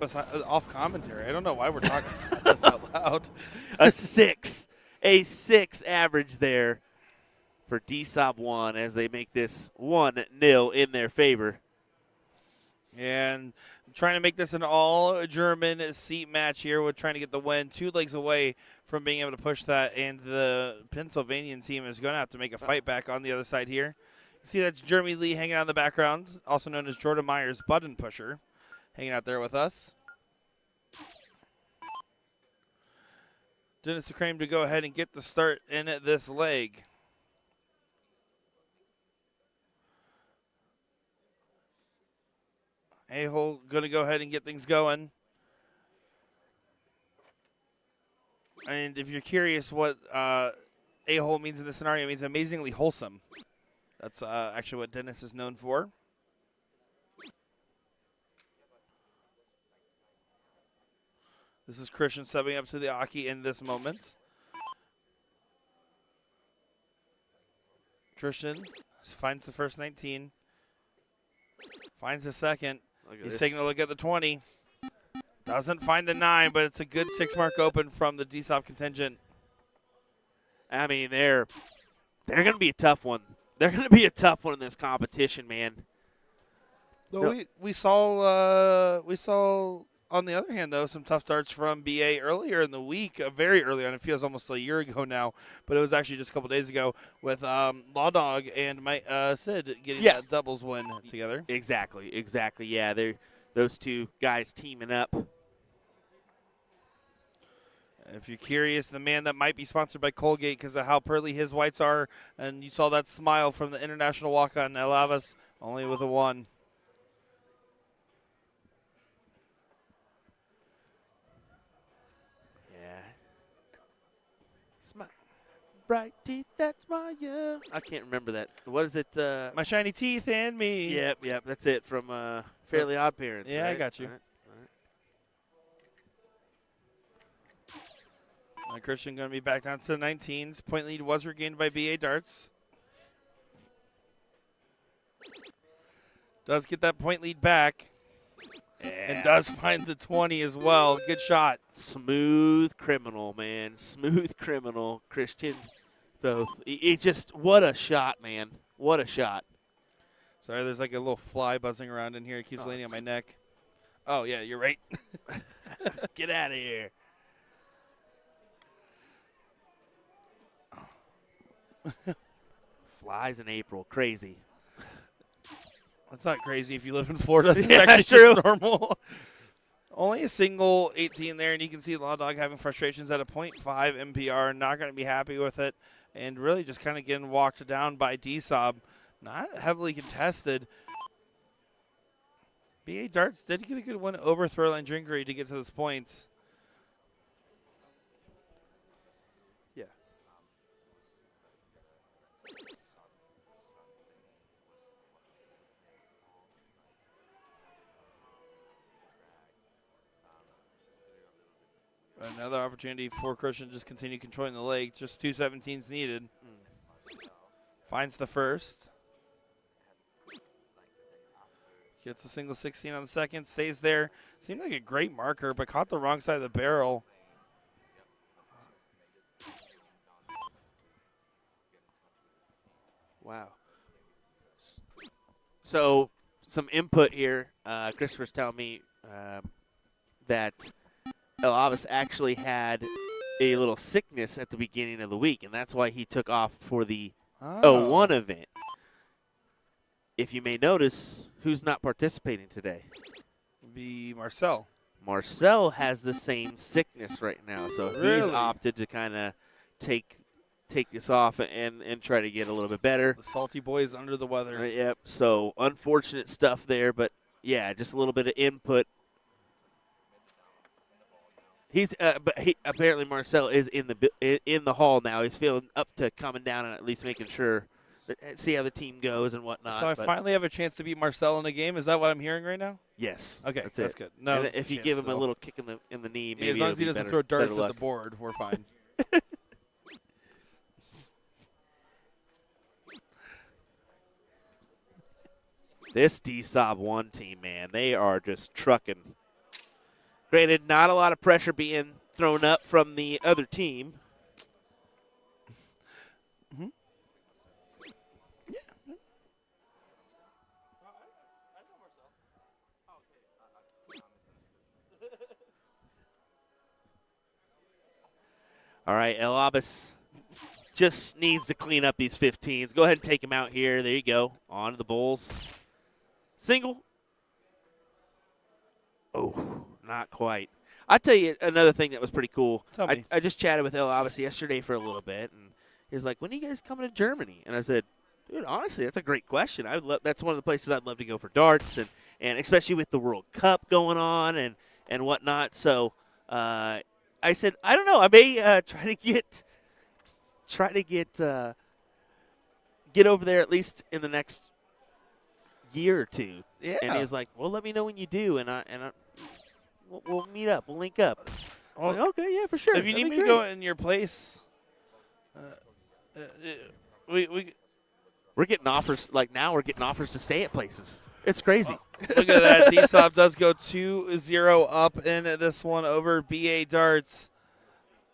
off commentary. I don't know why we're talking about this out loud. a 6 average there for DSOP 1 as they make this 1-0 in their favor. And trying to make this an all-German seat match here. We're trying to get the win 2 legs away from being able to push that. And the Pennsylvanian team is going to have to make a fight back on the other side here. You see that's Jeremy Lee hanging out in the background, also known as Jordan Myers, button pusher, hanging out there with us. Dennis Crane to go ahead and get the start in this leg. A-hole going to go ahead and get things going. And if you're curious what A-hole means in this scenario, it means amazingly wholesome. That's actually what Dennis is known for. This is Christian subbing up to the Aki in this moment. Christian finds the first 19. Finds the second. He's taking a look at the 20. Doesn't find the 9, but it's a good 6-mark open from the DSOP contingent. I mean, they're going to be a tough one. They're going to be a tough one in this competition, man. No. We saw on the other hand, though, some tough starts from BA earlier in the week, very early on. It feels almost a year ago now, but it was actually just a couple days ago with Law Dog and Sid getting that doubles win together. Exactly. Yeah, they're those two guys teaming up. If you're curious, the man that might be sponsored by Colgate because of how pearly his whites are, and you saw that smile from the international walk-on El Avas, only with a 1. Bright teeth, that's my I can't remember that. What is it? My shiny teeth and me. Yep. That's it from Fairly Odd Parents. Yeah, right? I got you. All right. Christian going to be back down to the 19s. Point lead was regained by BA Darts. Does get that point lead back. And does find the 20 as well. Good shot. Smooth criminal, man. Smooth criminal, Christian Thoth. It just, what a shot, man. What a shot. Sorry, there's like a little fly buzzing around in here. It keeps landing on my neck. Oh, yeah, you're right. Get out of here. Flies in April. Crazy. That's not crazy if you live in Florida. It's Yeah, actually true. just normal. Only a single 18 there, and you can see Law Dog having frustrations at a .5 MPR. Not going to be happy with it, and really just kind of getting walked down by D-Sob. Not heavily contested. BA Darts did get a good one over Throwline Drinkery to get to this point. Yeah. Another opportunity for Christian to just continue controlling the lake. Just 2 17s needed. Finds the first. Gets a single 16 on the second. Stays there. Seemed like a great marker, but caught the wrong side of the barrel. Wow. So, some input here. Christopher's telling me that El Abbas actually had a little sickness at the beginning of the week, and that's why he took off for the 01 event. If you may notice, who's not participating today? Be Marcel. Marcel has the same sickness right now, so he's Really? opted to kind of take this off and try to get a little bit better. The salty boy is under the weather. Yep. So unfortunate stuff there, but yeah, just a little bit of input. But apparently Marcel is in the hall now. He's feeling up to coming down and at least making sure, see how the team goes and whatnot. So I finally have a chance to beat Marcel in a game. Is that what I'm hearing right now? Yes. Okay, that's that's it. good. No, And if you give him a little kick in the knee, maybe as long as he it'll be doesn't better- throw darts better at luck. the board, we're fine. This D-Sob 1 team, man, they are just trucking. Granted, not a lot of pressure being thrown up from the other team. All right, El Abbas just needs to clean up these 15s. Go ahead and take him out here. There you go. On to the Bulls. Single. Oh, not quite. I'll tell you another thing that was pretty cool. Tell me. I just chatted with El Abbas yesterday for a little bit, and he was like, when are you guys coming to Germany? And I said, dude, honestly, that's a great question. That's one of the places I'd love to go for darts, and especially with the World Cup going on and whatnot. So I said, I don't know. I may try to get over there at least in the next year or two. Yeah. And he was like, well, let me know when you do, and we'll meet up. We'll link up. Well, I'm like, okay, yeah, for sure. if you That'd need be me to great. go in your place, We're getting offers. Like now, we're getting offers to stay at places. It's crazy. look at that. D-Sob does go 2-0 up in this one over BA Darts.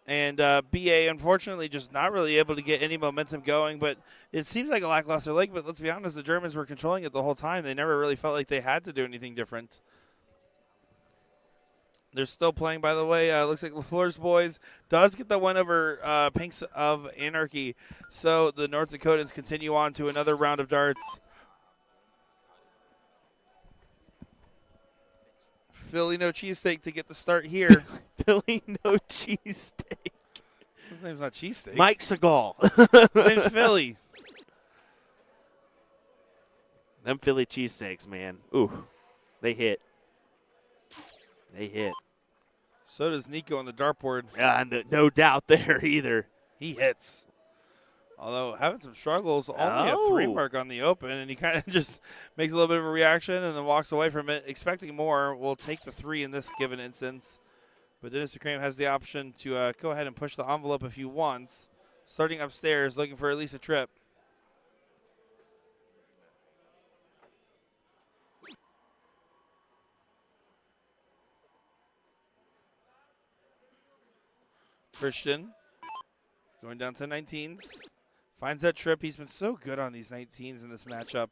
And BA, unfortunately, just not really able to get any momentum going. But it seems like a lackluster leg. But let's be honest, the Germans were controlling it the whole time. They never really felt like they had to do anything different. They're still playing, by the way. Looks like LaFleur's boys does get the win over Pinks of Anarchy. So the North Dakotans continue on to another round of darts. Philly no cheesesteak to get the start here. Philly no cheesesteak. His name's not cheesesteak. Mike Segal. His name's Philly. Them Philly cheesesteaks, man. Ooh, they hit. They hit. So does Nico on the dartboard. No doubt there either. He hits. Although having some struggles, only a 3 mark on the open, and he kind of just makes a little bit of a reaction and then walks away from it, expecting more. Will take the 3 in this given instance. But Dennis Ukraine has the option to go ahead and push the envelope if he wants. Starting upstairs, looking for at least a trip. Christian going down to 19s. Finds that trip. He's been so good on these 19s in this matchup.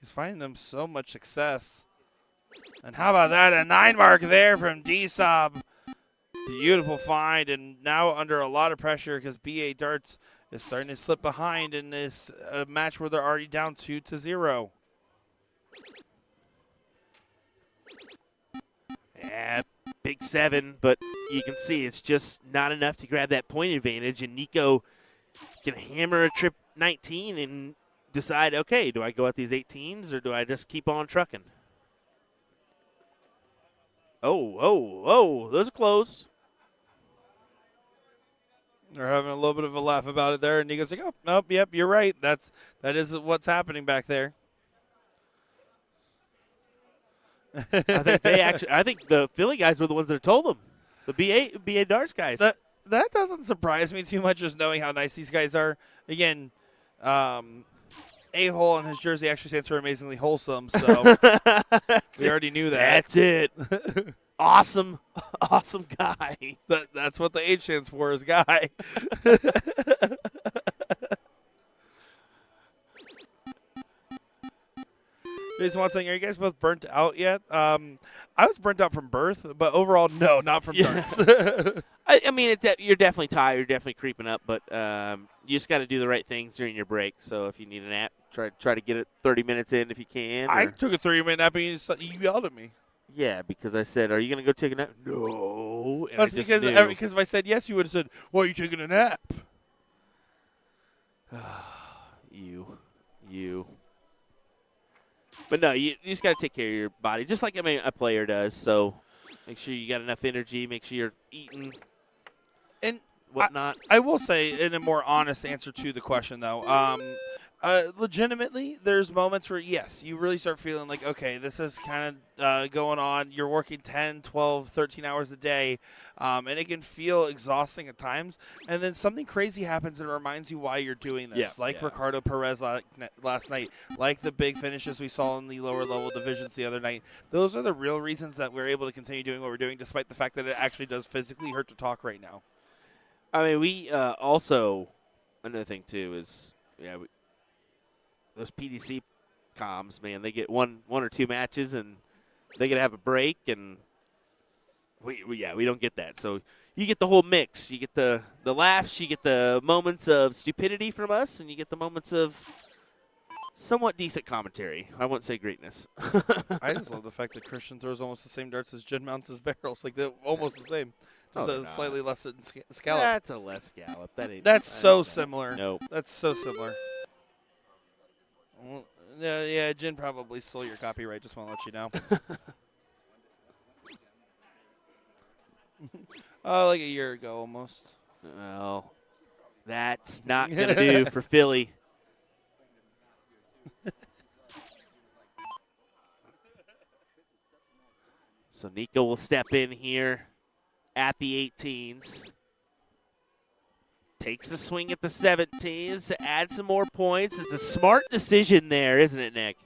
He's finding them so much success. And how about that? A 9 mark there from D-Sob. Beautiful find, and now under a lot of pressure because BA Darts is starting to slip behind in this match where they're already down 2-0. Yeah, big 7, but you can see it's just not enough to grab that point advantage, and Nico can hammer a trip 19 and decide, okay, do I go at these 18s or do I just keep on trucking? Oh, those are close. They're having a little bit of a laugh about it there, and Nico's like, oh, nope, yep, you're right. That is what's happening back there. I think the Philly guys were the ones that told them. The BA Darts guys. That doesn't surprise me too much, just knowing how nice these guys are. Again, A-hole in his jersey actually stands for amazingly wholesome, so we already knew that. That's it. Awesome guy. That's what the H stands for, is guy. Jason Watson saying, are you guys both burnt out yet? I was burnt out from birth, but overall, no, not from darts. I mean, you're definitely tired. You're definitely creeping up, but you just got to do the right things during your break. So if you need a nap, try to get it 30 minutes in if you can. I took a 30-minute nap and you yelled at me. Yeah, because I said, are you going to go take a nap? No. And That's because if I said yes, you would have said, well, are you taking a nap? You. But no, you just got to take care of your body, just like a player does. So make sure you got enough energy. Make sure you're eating and whatnot. I will say, in a more honest answer to the question, though, legitimately, there's moments where, yes, you really start feeling like, okay, this is kind of going on. You're working 10, 12, 13 hours a day, and it can feel exhausting at times. And then something crazy happens and reminds you why you're doing this, Ricardo Perez last night, like the big finishes we saw in the lower-level divisions the other night. Those are the real reasons that we're able to continue doing what we're doing, despite the fact that it actually does physically hurt to talk right now. I mean, we also, another thing, too, is, those PDC comms, man, they get one or two matches and they get to have a break, and we don't get that. So you get the whole mix. You get the laughs, you get the moments of stupidity from us, and you get the moments of somewhat decent commentary. I wouldn't say greatness. I just love the fact that Christian throws almost the same darts as Jen mounts his barrels. Like, they're almost the same. Just slightly less than scallop. That's a less scallop. That's so similar. Nope. That's so similar. Well, yeah, Jen probably stole your copyright. Just want to let you know. Like a year ago almost. Well, that's not going to do for Philly. So Nico will step in here at the 18s. Takes the swing at the 17s to add some more points. It's a smart decision there, isn't it, Nick?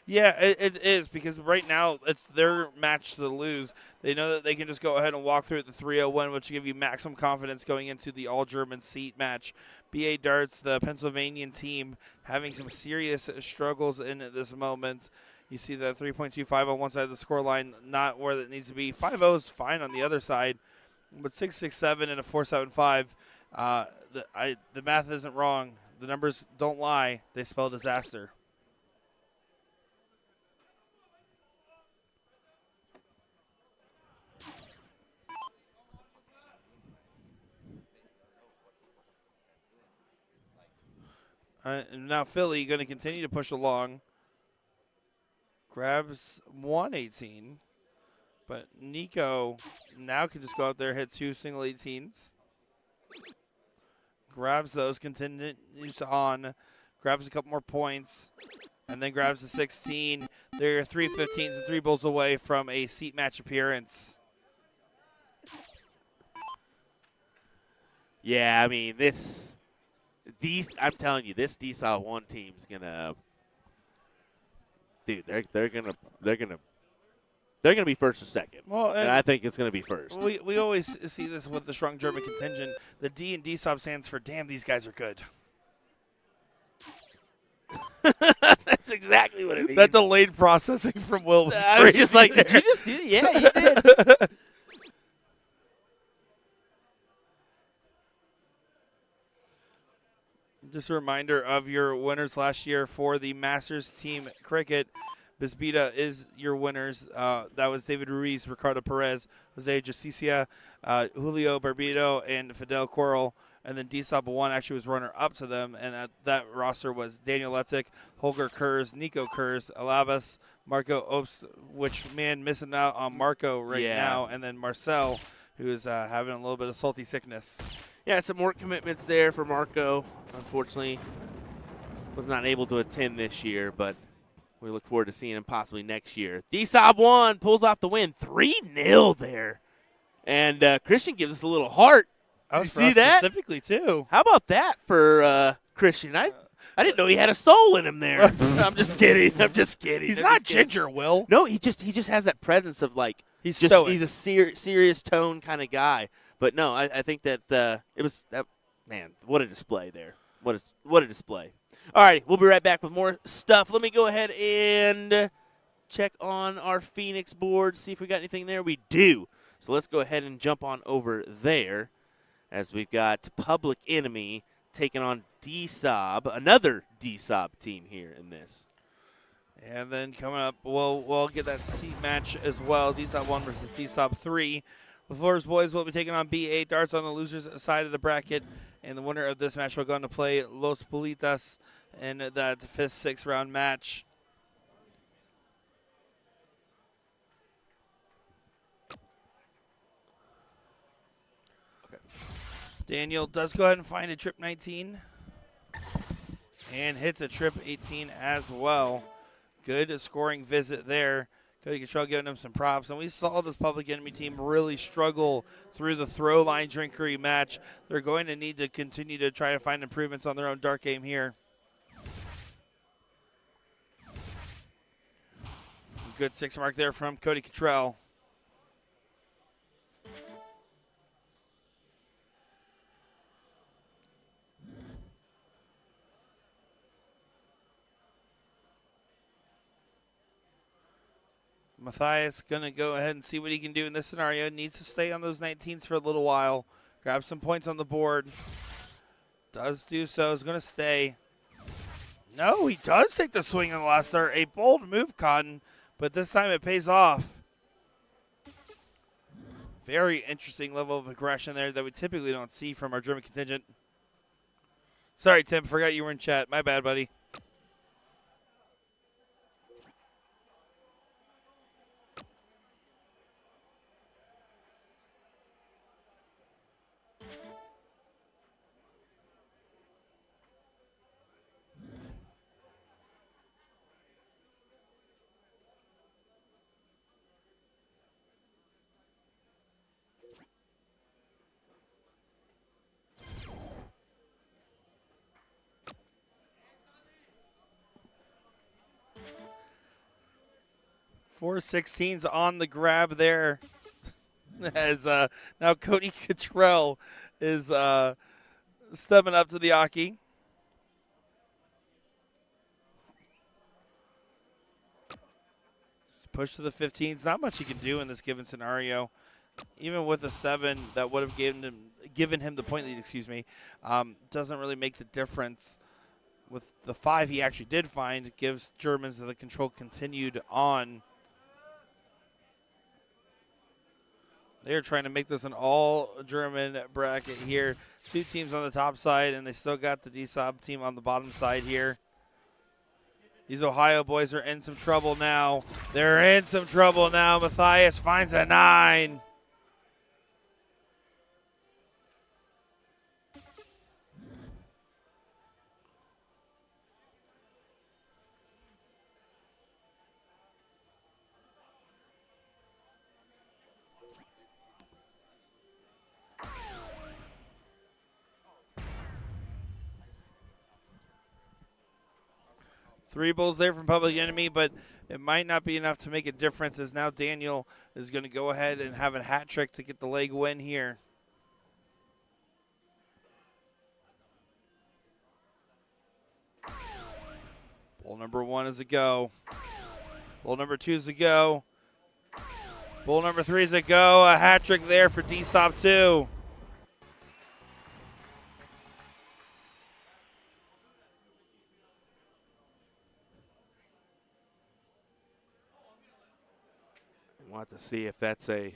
Yeah, it is, because right now it's their match to lose. They know that they can just go ahead and walk through at the 301, which will give you maximum confidence going into the all-German seat match. BA Darts, the Pennsylvanian team, having some serious struggles in this moment. You see the 3.25 on one side of the scoreline, not where it needs to be. 5-0 is fine on the other side, but 6.67 and a 4.75. The math isn't wrong. The numbers don't lie. They spell disaster. And now Philly going to continue to push along. Grabs 118. But Nico now can just go out there, hit two single 18s. Grabs those, continues on. Grabs a couple more points. And then grabs the 16. They're 3 15s and 3 bulls away from a seat match appearance. Yeah, I mean, I'm telling you, this D-South 1 team's gonna, dude, they're gonna They're going to be first or second. Well, And I think it's going to be first. we always see this with the strong German contingent. The D in DSOB stands for damn, these guys are good. That's exactly what it means. That delayed processing from Will was I was just like, crazy did you just do that? Yeah, you did. Just a reminder of your winners last year for the Masters Team Cricket. Bisbita is your winners. That was David Ruiz, Ricardo Perez, Jose Justicia, Julio Barbito, and Fidel Coral. And then DSOB 1 actually was runner-up to them, and that roster was Daniel Lettick, Holger Kurz, Nico Kurz, Alabas, Marco Obst, which, man, missing out on Marco right now, and then Marcel, who's having a little bit of salty sickness. Yeah, some more commitments there for Marco. Unfortunately, was not able to attend this year, but we look forward to seeing him possibly next year. DSOB 1 pulls off the win, 3-0 there. And Christian gives us a little heart. I was see that? Specifically, too. How about that for Christian? I didn't know he had a soul in him there. I'm just kidding. I'm just kidding. He's not ginger, Will. No, he just has that presence of like He's just stoic. he's a serious tone kind of guy. But no, I think that it was that man. What a display there. What a display. All right, we'll be right back with more stuff. Let me go ahead and check on our Phoenix board, see if we got anything there. We do. So let's go ahead and jump on over there as we've got Public Enemy taking on DSOB, another DSOB team here in this. And then coming up, we'll get that seed match as well. DSOB 1 versus DSOB 3. The Flores boys will be taking on BA Darts on the losers side of the bracket. And the winner of this match will go on to play Los Politas in that 5th, 6th round match. Daniel does go ahead and find a trip 19 and hits a trip 18 as well. Good scoring visit there. Cody Cottrell giving him some props. And we saw this Public Enemy team really struggle through the throw line drinkery match. They're going to need to continue to try to find improvements on their own dart game here. Good 6 mark there from Cody Cottrell. Matthias going to go ahead and see what he can do in this scenario. Needs to stay on those 19s for a little while. Grab some points on the board. Does do so. Is going to stay. No, he does take the swing on the last start. A bold move, Cotton, but this time it pays off. Very interesting level of aggression there that we typically don't see from our German contingent. Sorry, Tim. Forgot you were in chat. My bad, buddy. Four 16s on the grab there. As now Cody Cottrell is stepping up to the Aki. Push to the 15s. Not much he can do in this given scenario. Even with a 7 that would have given him the point lead, doesn't really make the difference. With the 5 he actually did find, gives Germans the control continued on. They're trying to make this an all-German bracket here. 2 teams on the top side, and they still got the DSOB team on the bottom side here. These Ohio boys are in some trouble now. They're in some trouble now. Matthias finds a 9. Three bulls there from Public Enemy, but it might not be enough to make a difference, as now Daniel is going to go ahead and have a hat trick to get the leg win here. Bull number 1 is a go. Bull number 2 is a go. Bull number 3 is a go. A hat trick there for DSOP 2. We'll have to see if that's a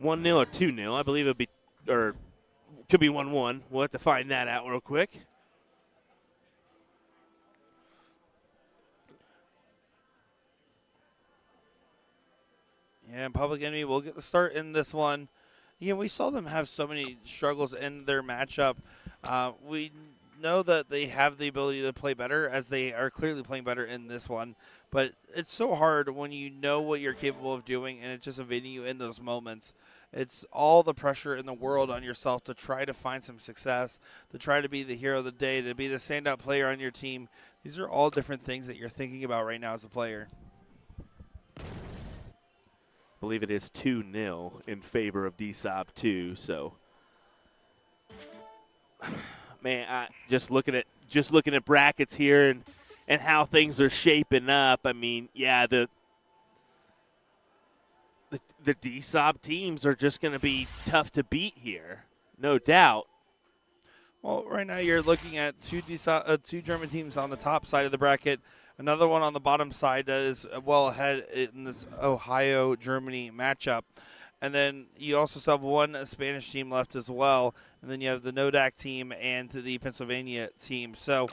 1-0 or 2-0. I believe it'll be, or could be 1-1. We'll have to find that out real quick. Yeah, and Public Enemy will get the start in this one. Yeah, we saw them have so many struggles in their matchup. We know that they have the ability to play better, as they are clearly playing better in this one. But it's so hard when you know what you're capable of doing, and it's just evading you in those moments. It's all the pressure in the world on yourself to try to find some success, to try to be the hero of the day, to be the standout player on your team. These are all different things that you're thinking about right now as a player. I believe it is 2-0 in favor of DSOP 2. So, man, just looking at brackets here and how things are shaping up. I mean, yeah, the DSOP teams are just going to be tough to beat here, no doubt. Well, right now you're looking at two German teams on the top side of the bracket, another one on the bottom side that is well ahead in this Ohio-Germany matchup. And then you also still have one Spanish team left as well. And then you have the NODAC team and the Pennsylvania team. So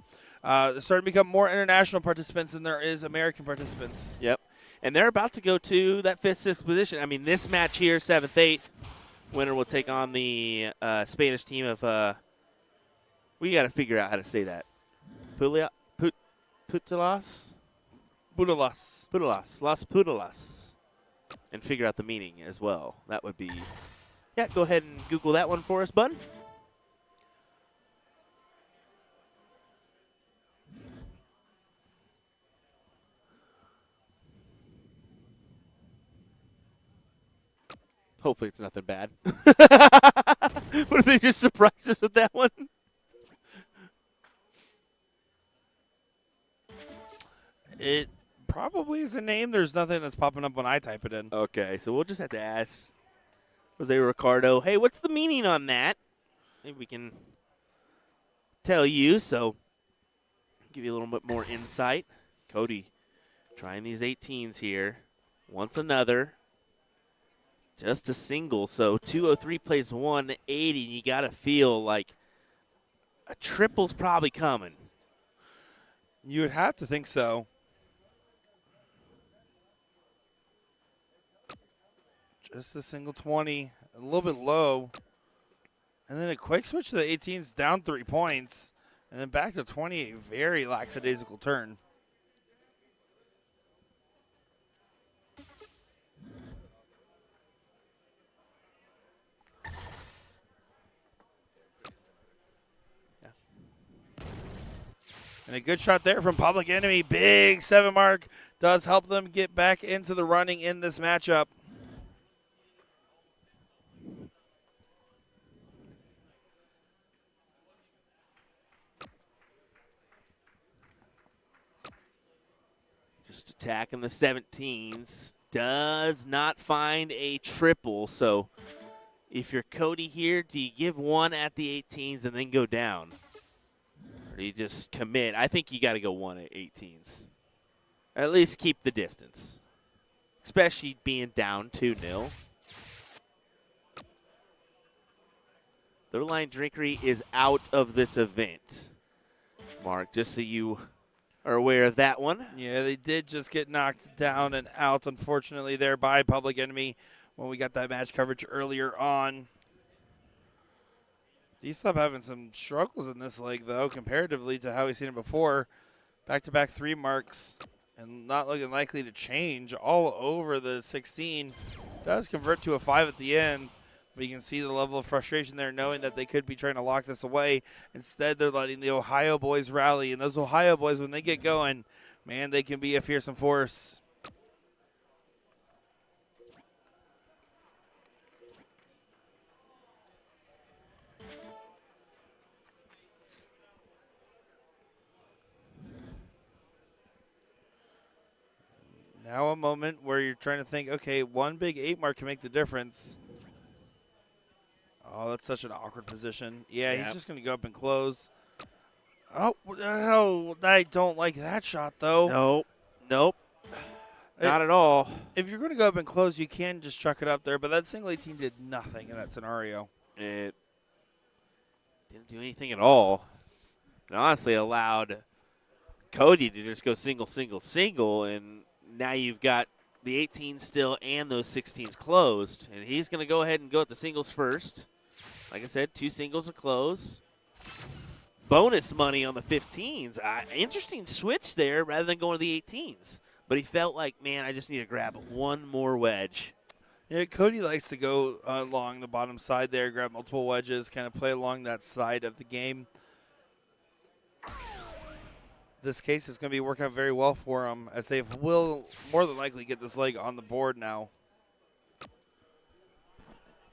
it's starting to become more international participants than there is American participants. Yep. And they're about to go to that 5th, 6th position. I mean, this match here, 7th, 8th, winner will take on the Spanish team of we got to figure out how to say that. Putulas? Putulas. Las Putulas. And figure out the meaning as well. That would be, yeah, go ahead and Google that one for us, bud. Hopefully it's nothing bad. What if they just surprise us with that one? It probably is a name. There's nothing that's popping up when I type it in. Okay, so we'll just have to ask Jose Ricardo, hey, what's the meaning on that? Maybe we can tell you, so give you a little bit more insight. Cody trying these 18s here. Wants another. Just a single, so 203 plays 180. You got to feel like a triple's probably coming. You would have to think so. Just a single 20, a little bit low. And then a quick switch to the 18s, down 3 points. And then back to 20, a very lackadaisical turn. And a good shot there from Public Enemy. Big 7 mark does help them get back into the running in this matchup. Just attacking the 17s. Does not find a triple. So if you're Cody here, do you give one at the 18s and then go down? Or do you just commit? I think you got to go one at 18s. At least keep the distance. Especially being down 2-0. Third Line Drinkery is out of this event. Mark, just so you are aware of that one. Yeah, they did just get knocked down and out, unfortunately, there by Public Enemy when we got that match coverage earlier on. D-Sub having some struggles in this leg, though, comparatively to how we've seen it before. Back-to-back 3 marks and not looking likely to change all over the 16. Does convert to a 5 at the end, but you can see the level of frustration there, knowing that they could be trying to lock this away. Instead, they're letting the Ohio boys rally, and those Ohio boys, when they get going, Man, they can be a fearsome force. Now a moment where you're trying to think, okay, one big 8 mark can make the difference. Oh, that's such an awkward position. Yeah, he's Yep. just going to go up and close. Oh, what the hell? I don't like that shot, though. Nope. Not at all. If you're going to go up and close, you can just chuck it up there, but that single 18 did nothing in that scenario. It didn't do anything at all. It honestly allowed Cody to just go single, single, single, and now you've got the 18s still and those 16s closed. And he's going to go ahead and go at the singles first. Like I said, 2 singles to close. Bonus money on the 15s. Interesting switch there rather than going to the 18s. But he felt like, man, I just need to grab one more wedge. Yeah, Cody likes to go along the bottom side there, grab multiple wedges, kind of play along that side of the game. This case is going to be working out very well for him, as they will more than likely get this leg on the board now.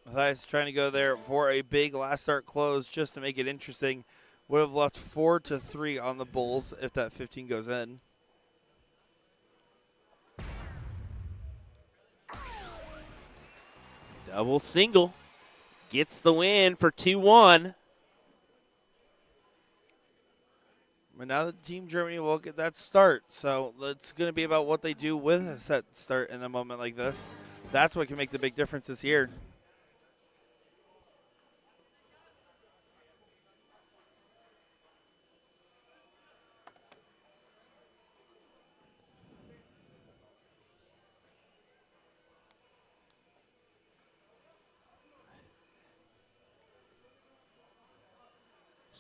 Matthias trying to go there for a big last start close just to make it interesting. Would have left 4-3 on the Bulls if that 15 goes in. Double single. Gets the win for 2-1. But now the Team Germany will get that start. So it's going to be about what they do with a set start in a moment like this. That's what can make the big differences here.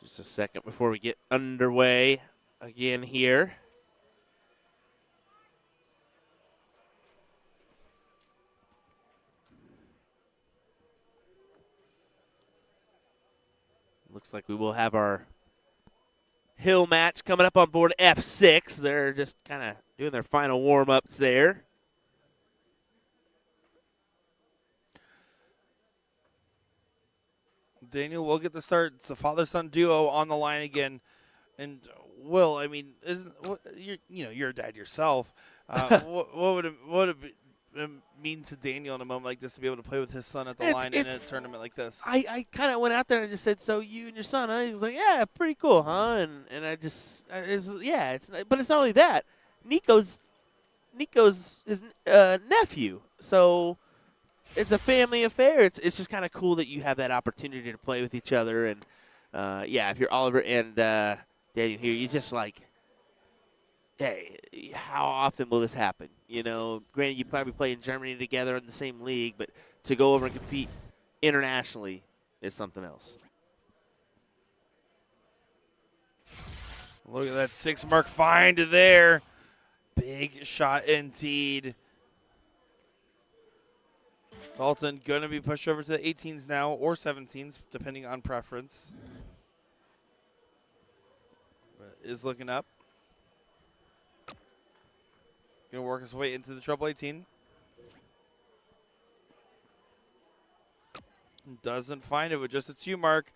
Just a second before we get underway again here. Looks like we will have our hill match coming up on board F6. They're just kind of doing their final warm-ups there. Daniel will get the start. It's the father-son duo on the line again. And Will, I mean, you're a dad yourself. What would it mean to Daniel in a moment like this to be able to play with his son at the line in a tournament like this? I kind of went out there and I just said, "So you and your son?" Huh? He was like, "Yeah, pretty cool, huh?" And but it's not only that. Nico's his nephew, so it's a family affair. It's just kind of cool that you have that opportunity to play with each other. And if you're Oliver and Daniel here, you just like, hey, how often will this happen? You know, granted, you probably play in Germany together in the same league, but to go over and compete internationally is something else. Look at that 6 mark find there. Big shot indeed. Dalton going to be pushed over to the 18s now, or 17s, depending on preference. But is looking up. Going to work his way into the treble 18. Doesn't find it with just a 2 mark.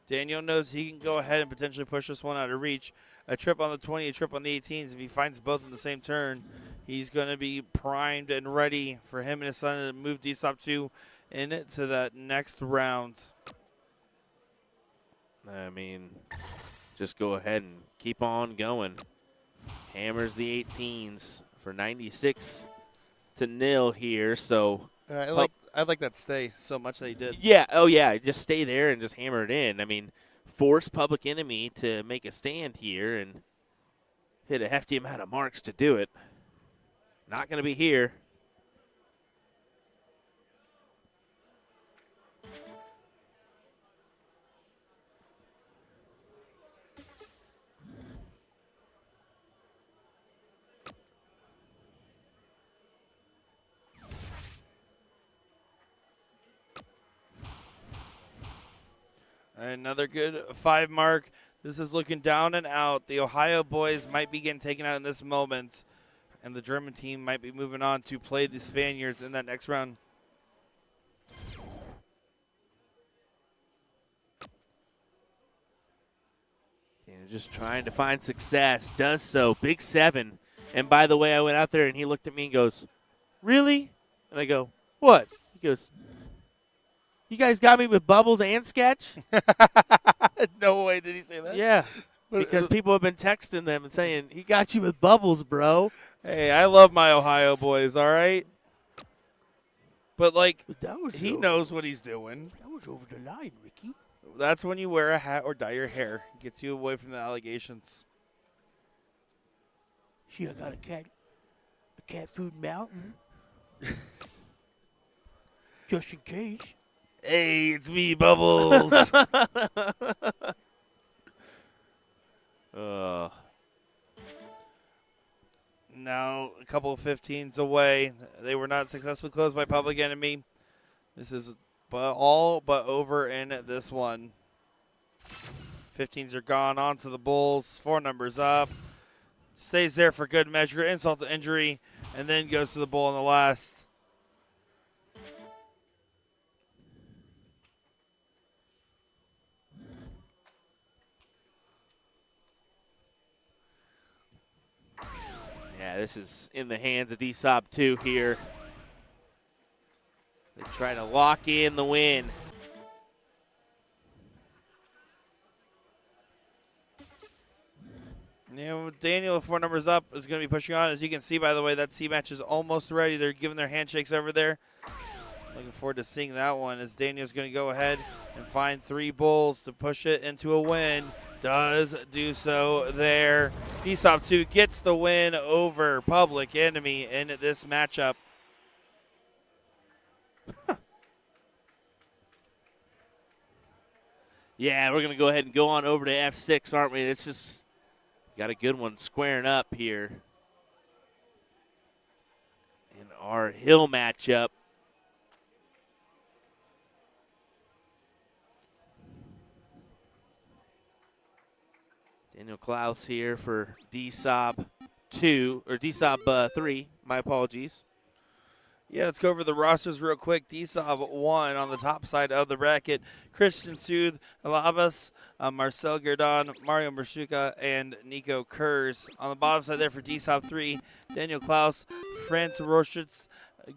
Daniel knows he can go ahead and potentially push this one out of reach. A trip on the 20, a trip on the 18s. If he finds both in the same turn, he's going to be primed and ready for him and his son to move D-Stop 2 into that next round. I mean, just go ahead and keep on going. Hammers the 18s for 96-0 here. So I like that stay so much that he did. yeah, oh yeah, just stay there and just hammer it in. I mean, force Public Enemy to make a stand here and hit a hefty amount of marks to do it. Not going to be here. Another good 5 mark. This is looking down and out. The Ohio boys might be getting taken out in this moment, and the German team might be moving on to play the Spaniards in that next round. Just trying to find success. Does so. Big 7. And by the way, I went out there and he looked at me and goes, "Really?" And I go, "What?" He goes, "You guys got me with bubbles and sketch?" No way did he say that. Yeah. Because people have been texting them and saying, "He got you with bubbles, bro." Hey, I love my Ohio boys, all right? But, like, That was he knows what he's doing. That was over the line, Ricky. That's when you wear a hat or dye your hair. Gets you away from the allegations. See, I got a cat food mountain. Just in case. Hey, it's me, Bubbles. Now, a couple of 15s away. They were not successfully closed by Public Enemy. This is all but over in this one. 15s are gone on to the Bulls. 4 numbers up. Stays there for good measure. Insult to injury. And then goes to the Bull in the last. Yeah, this is in the hands of DSOB 2 here. They try to lock in the win. Daniel, 4 numbers up, is going to be pushing on. As you can see, by the way, that C match is almost ready. They're giving their handshakes over there. Looking forward to seeing that one as Daniel's going to go ahead and find 3 Bulls to push it into a win. Does do so there. DSOP 2 gets the win over Public Enemy in this matchup. Yeah, we're going to go ahead and go on over to F6, aren't we? It's just got a good one squaring up here in our Hill matchup. Daniel Klaus here for DSOB 2, or DSOB 3, my apologies. Yeah, let's go over the rosters real quick. DSOB 1 on the top side of the bracket. Christian Sood, Alabas, Marcel Gerdon, Mario Mershuka, and Nico Kurz. On the bottom side there for DSOB 3, Daniel Klaus, Franz Roschitz,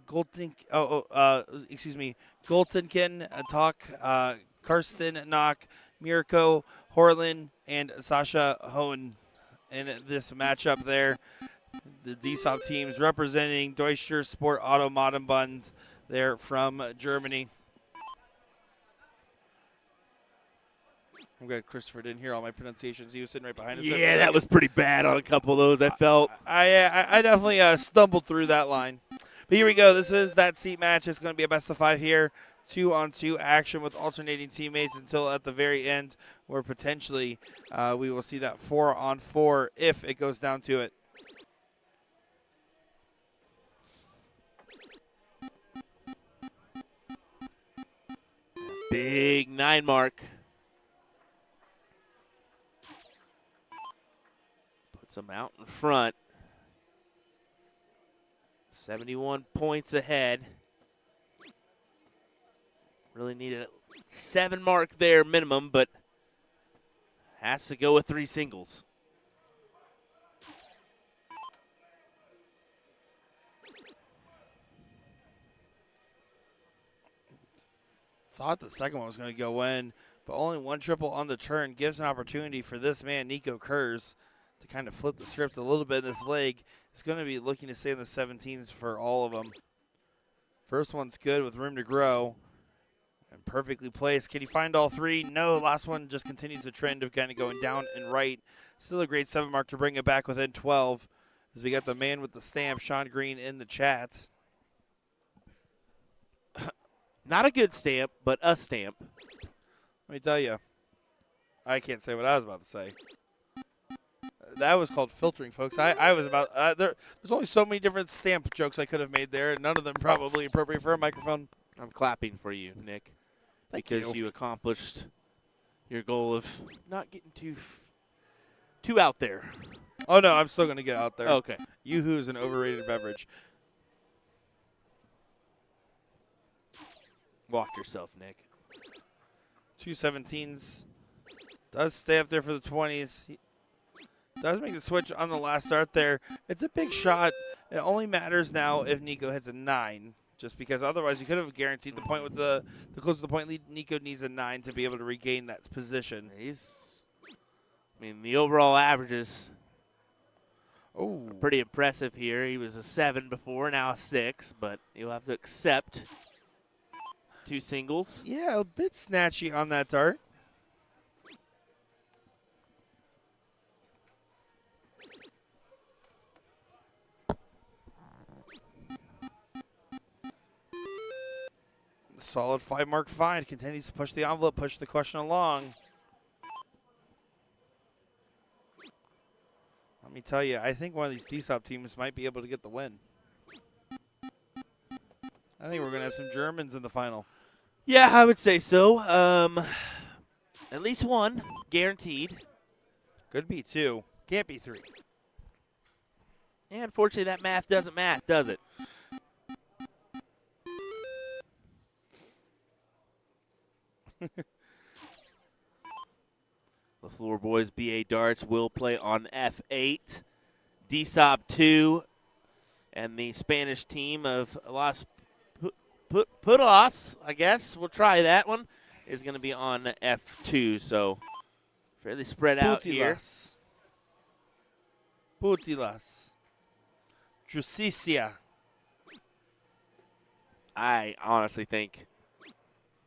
Goltenkin, Talk, Karsten Knock, Mirko Horlin, and Sasha Hohn in this matchup there. The DSOP teams representing Deutscher Sport Auto Modenbund there from Germany. I'm glad Christopher didn't hear all my pronunciations. He was sitting right behind us. Yeah, that was pretty bad on a couple of those, I felt. I definitely stumbled through that line. But here we go. This is that seat match. It's going to be a best of 5 here. 2-on-2 action with alternating teammates until at the very end, where potentially we will see that 4-on-4 if it goes down to it. Big 9 mark. Puts them out in front. 71 points ahead. Really need a 7 mark there minimum, but has to go with 3 singles. Thought the second one was going to go in, but only 1 triple on the turn gives an opportunity for this man, Nico Kurz, to kind of flip the script a little bit in this leg. He's going to be looking to stay in the 17s for all of them. First one's good with room to grow and perfectly placed. Can he find all 3? No, last one just continues the trend of kind of going down and right. Still a great 7 mark to bring it back within 12 as we got the man with the stamp, Sean Green, in the chat. Not a good stamp, but a stamp. Let me tell you, I can't say what I was about to say. That was called filtering, folks. I was about there's only so many different stamp jokes I could have made there, and none of them probably appropriate for a microphone. I'm clapping for you, Nick, because you accomplished your goal of not getting too out there. Oh, no, I'm still going to get out there. Okay. Yoo-hoo is an overrated beverage. Watch yourself, Nick. 217s. Does stay up there for the 20s. He does make the switch on the last start there. It's a big shot. It only matters now if Nico hits a 9, just because otherwise you could have guaranteed the point with the closer the point lead. Nico needs a 9 to be able to regain that position. The overall averages Oh, are pretty impressive here. He was a 7 before, now a 6, but you'll have to accept 2 singles. yeah, a bit snatchy on that dart. Solid 5-mark find. Continues to push the envelope, push the question along. Let me tell you, I think one of these DSOP teams might be able to get the win. I think we're going to have some Germans in the final. Yeah, I would say so. At least one, guaranteed. Could be 2. Can't be 3. And unfortunately, that math doesn't math, does it? The Floor Boys BA Darts will play on F8. DSOB 2 and the Spanish team of Las Putas, I guess, we'll try that one, is going to be on F2. So fairly spread out here. Putilas. Justicia. I honestly think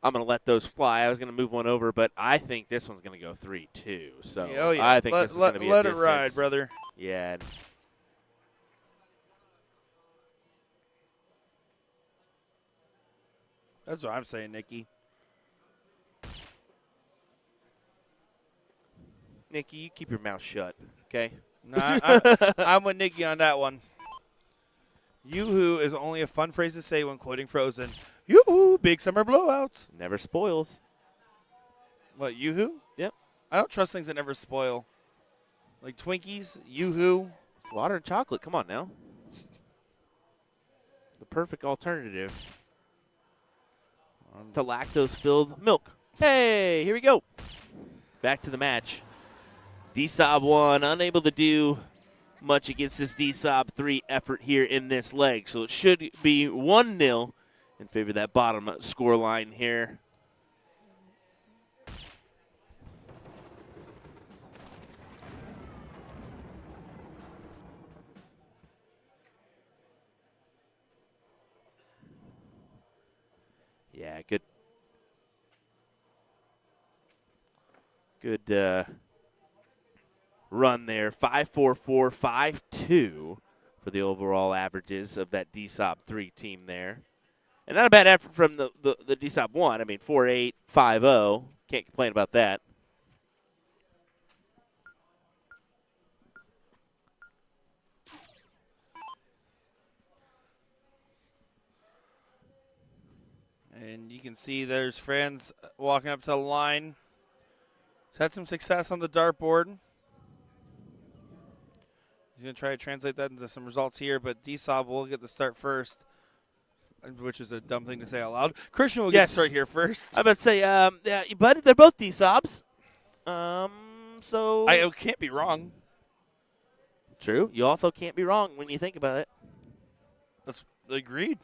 I'm going to let those fly. I was going to move one over, but I think this one's going to go 3-2. So Oh, yeah. I think this is going to be a let it distance. ride, brother. Yeah. That's what I'm saying, Nikki. Nikki, you keep your mouth shut, okay? No, I'm with Nikki on that one. Yoo-hoo is only a fun phrase to say when quoting Frozen. Yoo-hoo, big summer blowouts. Never spoils. What, Yoo-hoo? Yep. I don't trust things that never spoil. Like Twinkies, Yoo-hoo. It's water and chocolate. Come on now. The perfect alternative to lactose-filled milk. Hey, here we go. Back to the match. DSOB 1 unable to do much against this DSOB 3 effort here in this leg. So it should be 1-0 in favor of that bottom score line here. Yeah, good run there. 5-4-4, 5-2 for the overall averages of that DSOB 3 team there. And not a bad effort from the DSOB 1. I mean, 4-8, 5-0. Can't complain about that. And you can see there's Franz walking up to the line. He's had some success on the dartboard. He's going to try to translate that into some results here, but DSOB will get the start first, which is a dumb thing to say out loud. Christian will get the start here first. I'm about to say, yeah, but they're both DSOBs. So I can't be wrong. True. You also can't be wrong when you think about it. That's agreed.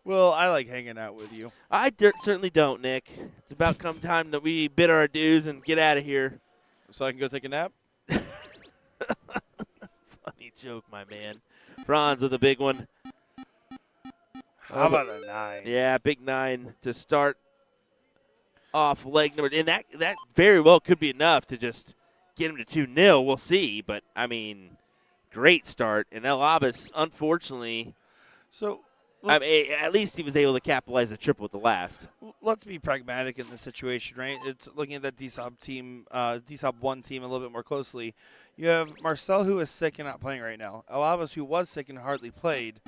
Well, I like hanging out with you. I certainly don't, Nick. It's about come time that we bid our dues and get out of here. So I can go take a nap? Funny joke, my man. Franz with a big one. How about a 9? Yeah, big 9 to start off leg number. And that very well could be enough to just get him to 2-0. We'll see. But, I mean, great start. And El Abbas, unfortunately, at least he was able to capitalize the triple with the last. Let's be pragmatic in this situation, right? It's looking at that DSOB team, DSOB 1 team a little bit more closely. You have Marcel, who is sick and not playing right now. El Abbas, who was sick and hardly played.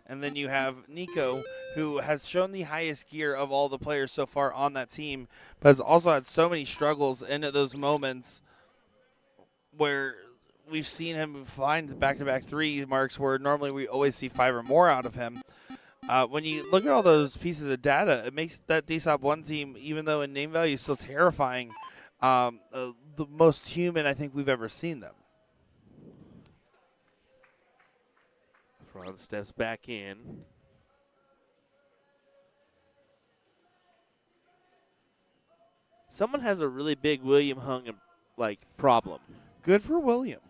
And then you have Nico, who has shown the highest gear of all the players so far on that team, but has also had so many struggles into those moments where we've seen him find back-to-back 3 marks where normally we always see 5 or more out of him. When you look at all those pieces of data, it makes that DSOP 1 team, even though in name value, still terrifying, the most human I think we've ever seen them. Franz steps back in. Someone has a really big William Hung problem. Good for William.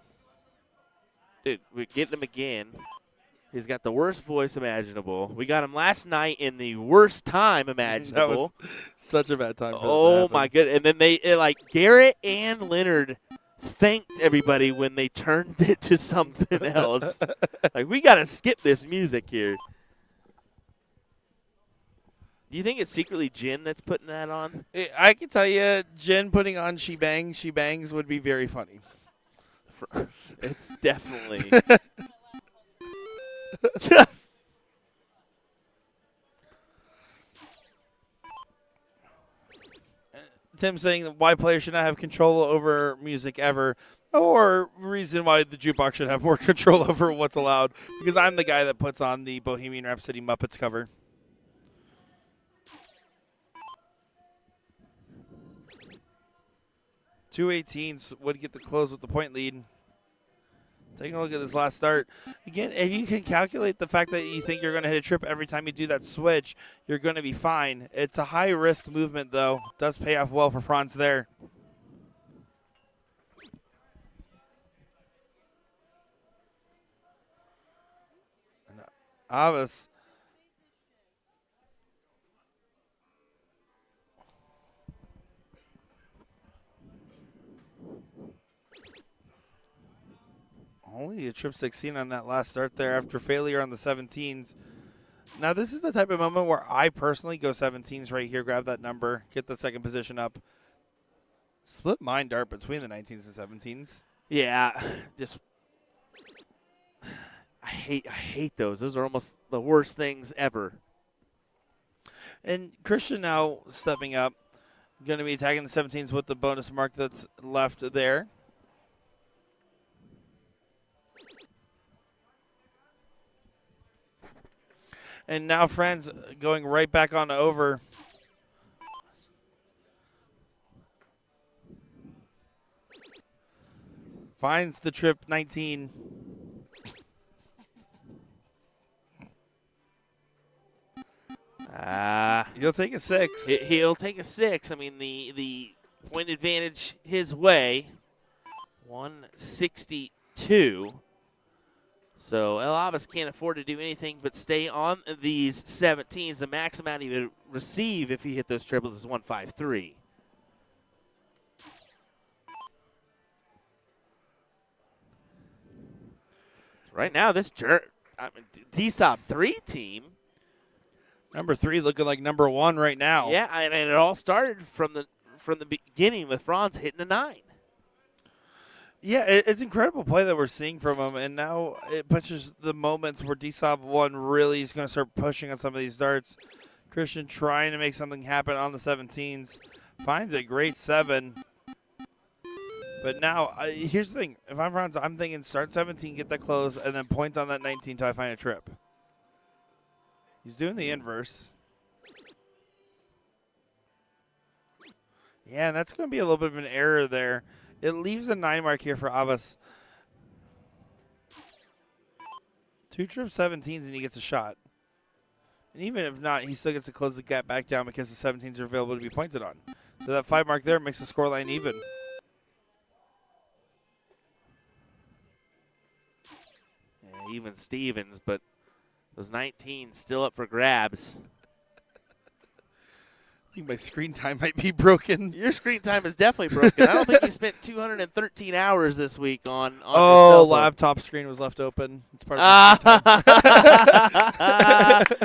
Dude, we're getting him again. He's got the worst voice imaginable. We got him last night in the worst time imaginable. That was such a bad time for Oh, my goodness. And then Garrett and Leonard thanked everybody when they turned it to something else. We got to skip this music here. Do you think it's secretly Jin that's putting that on? I can tell you, Jen putting on She Bangs, She Bangs would be very funny. It's definitely. Tim saying why players should not have control over music ever, or reason why the jukebox should have more control over what's allowed, because I'm the guy that puts on the Bohemian Rhapsody Muppets cover. .218s would get the close with the point lead. Taking a look at this last start. Again, if you can calculate the fact that you think you're going to hit a trip every time you do that switch, you're going to be fine. It's a high-risk movement, though. It does pay off well for Franz there. And Abbas. Only a trip 16 on that last start there after failure on the 17s. Now, this is the type of moment where I personally go 17s right here, grab that number, get the second position up. Split mind dart between the 19s and 17s. Yeah, just I hate those. Those are almost the worst things ever. And Christian now stepping up, going to be attacking the 17s with the bonus mark that's left there. And now Franz going right back on over. Finds the trip 19. He'll take a 6. He'll take a 6. I mean, the point advantage his way. 162. So El Abbas can't afford to do anything but stay on these 17s. The max amount he would receive if he hit those triples is 153. Right now, this DSOP 3 team. Number 3 looking like number 1 right now. Yeah, and it all started from the beginning with Franz hitting a 9. Yeah, it's incredible play that we're seeing from him, and now it pushes the moments where DSOP 1 really is going to start pushing on some of these darts. Christian trying to make something happen on the 17s. Finds a great 7. But now, here's the thing. If I'm Franz, I'm thinking start 17, get that close, and then point on that 19 until I find a trip. He's doing the inverse. Yeah, and that's going to be a little bit of an error there. It leaves a 9 mark here for Abbas. 2 trip 17s and he gets a shot. And even if not, he still gets to close the gap back down because the 17s are available to be pointed on. So that 5 mark there makes the scoreline even. Yeah, even Stevens, but those 19s still up for grabs. I think my screen time might be broken. Your screen time is definitely broken. I don't think you spent 213 hours this week on your Oh, cell phone. laptop screen was left open. It's part of my screen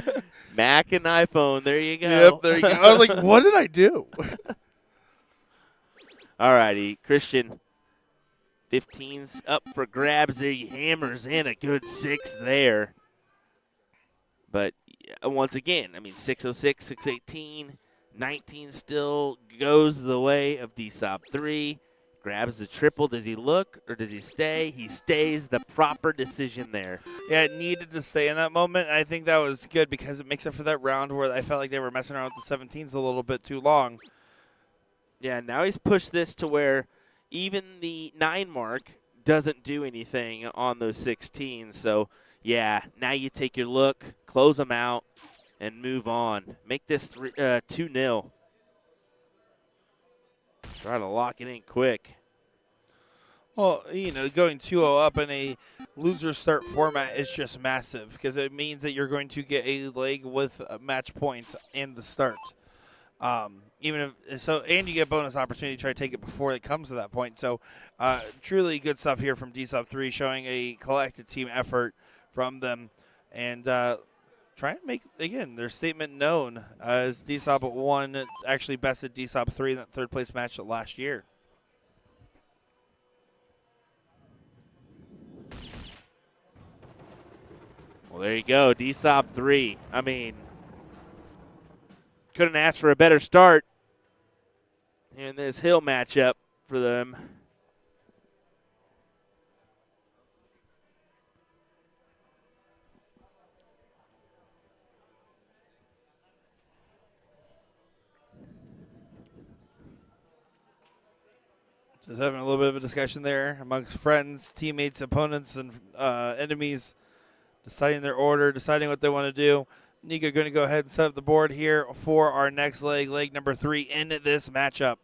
time. Mac and iPhone. There you go. Yep, there you go. I was like, what did I do? All righty, Christian. 15's up for grabs there. He hammers in a good 6 there. But once again, I mean, 606, 618, 19 still goes the way of DSOP 3. Grabs the triple. Does he look or does he stay? He stays. The proper decision there. Yeah, it needed to stay in that moment, and I think that was good because it makes up for that round where I felt like they were messing around with the 17s a little bit too long. Yeah, now he's pushed this to where even the 9 mark doesn't do anything on those 16s. So, yeah, now you take your look, close them out, and move on. Make this 2-0. Try to lock it in quick. Well, going 2-0 up in a loser start format is just massive because it means that you're going to get a leg with match points in the start. And you get bonus opportunity to try to take it before it comes to that point. So, truly good stuff here from DSOP 3, showing a collective team effort from them, and trying to make again their statement known as DSOP 1 actually bested DSOP 3 in that third place match last year. Well, there you go, DSOP 3. I mean, couldn't ask for a better start in this hill matchup for them. Just having a little bit of a discussion there amongst friends, teammates, opponents, and enemies, deciding their order, deciding what they want to do. Nico going to go ahead and set up the board here for our next leg number 3 in this matchup.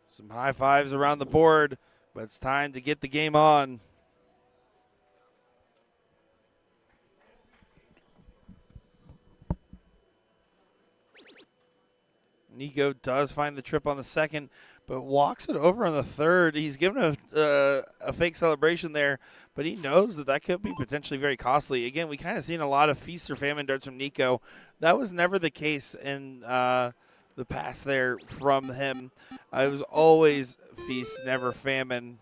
Some high fives around the board, but it's time to get the game on. Nico does find the trip on the second, but walks it over on the third. He's given a fake celebration there, but he knows that could be potentially very costly. Again, we kind of seen a lot of feast or famine darts from Nico. That was never the case in the past there from him. It was always feast, never famine.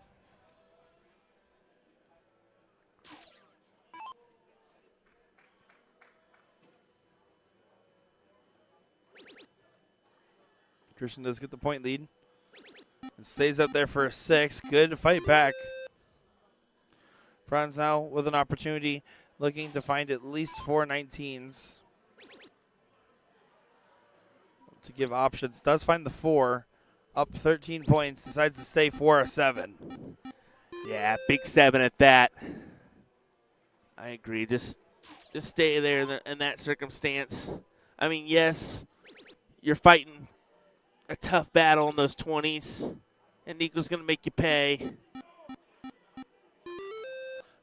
Christian does get the point lead. And stays up there for a 6. Good fight back. Franz now with an opportunity, looking to find at least 4 19s to give options. Does find the 4. Up 13 points. Decides to stay 4 or 7. Yeah, big 7 at that. I agree. Just stay there in that circumstance. I mean, yes, you're fighting a tough battle in those 20s, and Nico's going to make you pay.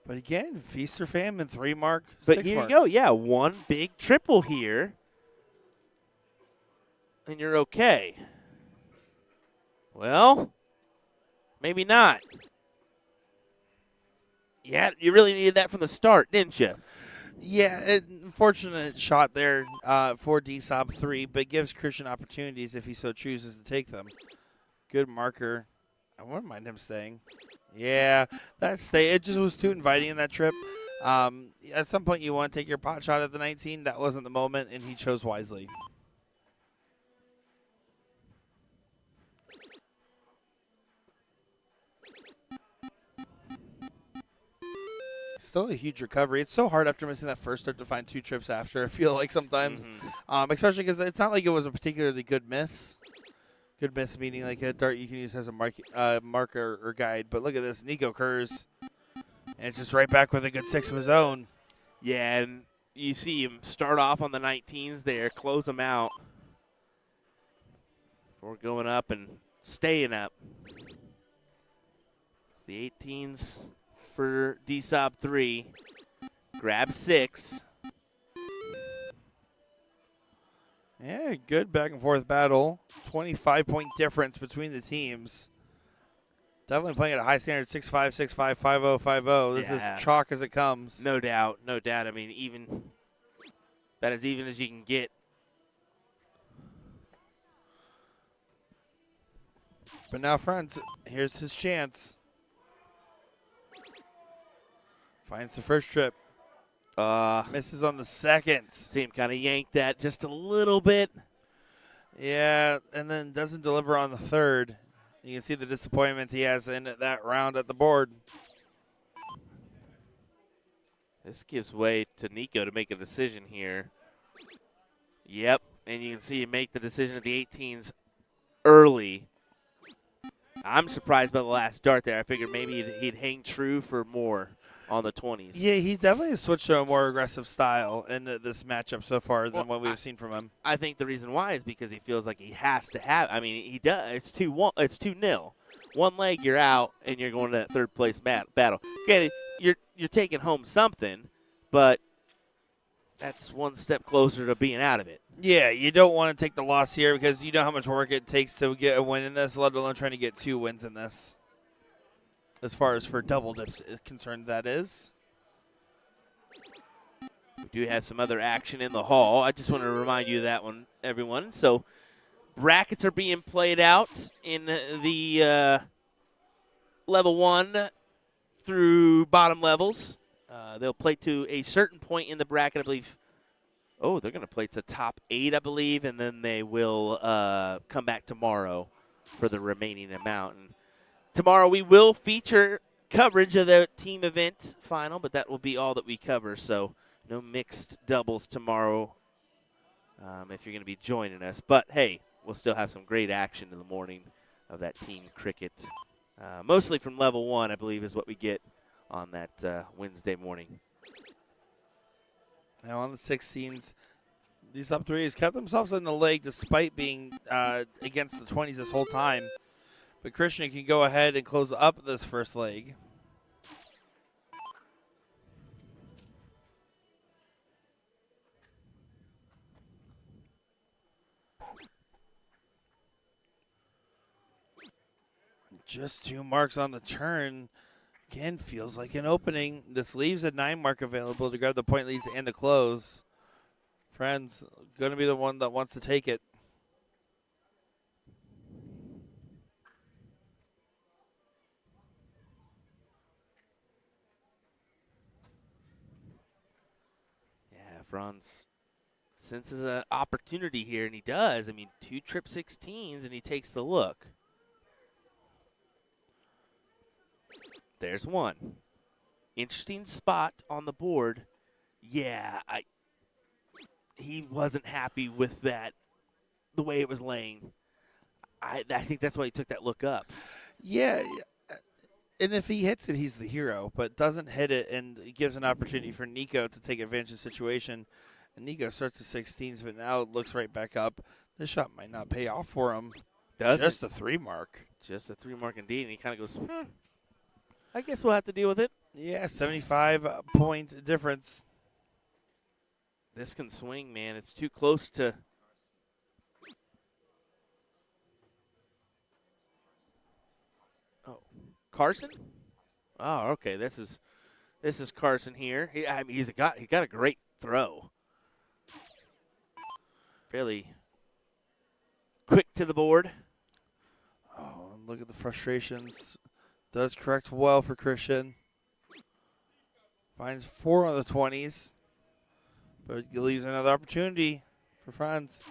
But again, feast or famine, 3 mark, but 6 here mark. you go. Yeah, 1 big triple here, and you're okay. Well, maybe not. Yeah, you really needed that from the start, didn't you? Yeah, unfortunate shot there for DSOP 3, but gives Christian opportunities if he so chooses to take them. Good marker. I wouldn't mind him staying. Yeah, it just was too inviting in that trip. At some point you want to take your pot shot at the 19. That wasn't the moment, and he chose wisely. Still a huge recovery. It's so hard after missing that first start to find 2 trips after, I feel like sometimes. Especially because it's not like it was a particularly good miss. Good miss meaning like a dart you can use as a marker or guide. But look at this. Nico Kurz. And it's just right back with a good 6 of his own. Yeah, and you see him start off on the 19s there, close them out before going up and staying up. It's the 18s for DSOP 3. Grab 6. Yeah, good back and forth battle. 25-point difference between the teams. Definitely playing at a high standard, 6-5, 6-5, 5-0, 5-0. This is chalk as it comes. No doubt, no doubt. I mean, even that is even as you can get. But now, friends, here's his chance. Finds the first trip. Misses on the second. See him kind of yank that just a little bit. Yeah, and then doesn't deliver on the third. You can see the disappointment he has in that round at the board. This gives way to Nico to make a decision here. Yep, and you can see him make the decision at the 18s early. I'm surprised by the last dart there. I figured maybe he'd hang true for more on the 20s. Yeah, he definitely has switched to a more aggressive style in this matchup so far than what we've seen from him. I think the reason why is because he feels like he has to have. I mean, he does. It's 2-1. It's 2-0. One leg, you're out, and you're going to that third place battle. Okay, you're taking home something, but that's one step closer to being out of it. Yeah, you don't want to take the loss here because you know how much work it takes to get a win in this, let alone trying to get 2 wins in this. As far as for double dips is concerned, that is. We do have some other action in the hall. I just want to remind you of that one, everyone. So brackets are being played out in the level 1 through bottom levels. They'll play to a certain point in the bracket, I believe. Oh, they're going to play to top 8, I believe, and then they will come back tomorrow for the remaining amount. And tomorrow we will feature coverage of the team event final, but that will be all that we cover. So no mixed doubles tomorrow if you're going to be joining us. But, hey, we'll still have some great action in the morning of that team cricket. Mostly from level 1, I believe, is what we get on that Wednesday morning. Now on the 16s, these up threes kept themselves in the leg despite being against the 20s this whole time. But Christian can go ahead and close up this first leg. Just 2 marks on the turn. Again, feels like an opening. This leaves a 9 mark available to grab the point leads and the close. Friends, going to be the one that wants to take it. Yeah, Franz senses an opportunity here, and he does. I mean, 2 trip 16s, and he takes the look. There's one. Interesting spot on the board. Yeah, he wasn't happy with that, the way it was laying. I think that's why he took that look up. Yeah, and if he hits it, he's the hero, but doesn't hit it, and it gives an opportunity for Nico to take advantage of the situation. And Nico starts the 16s, but now it looks right back up. This shot might not pay off for him. Just a 3 mark. Just a 3 mark indeed, and he kind of goes, I guess we'll have to deal with it. Yeah, 75-point difference. This can swing, man. It's too close to. Oh, Carson? Oh, okay. This is Carson here. I mean, he got a great throw. Fairly quick to the board. Oh, look at the frustrations. Does correct well for Christian. Finds 4 on the 20s. But leaves another opportunity for Franz.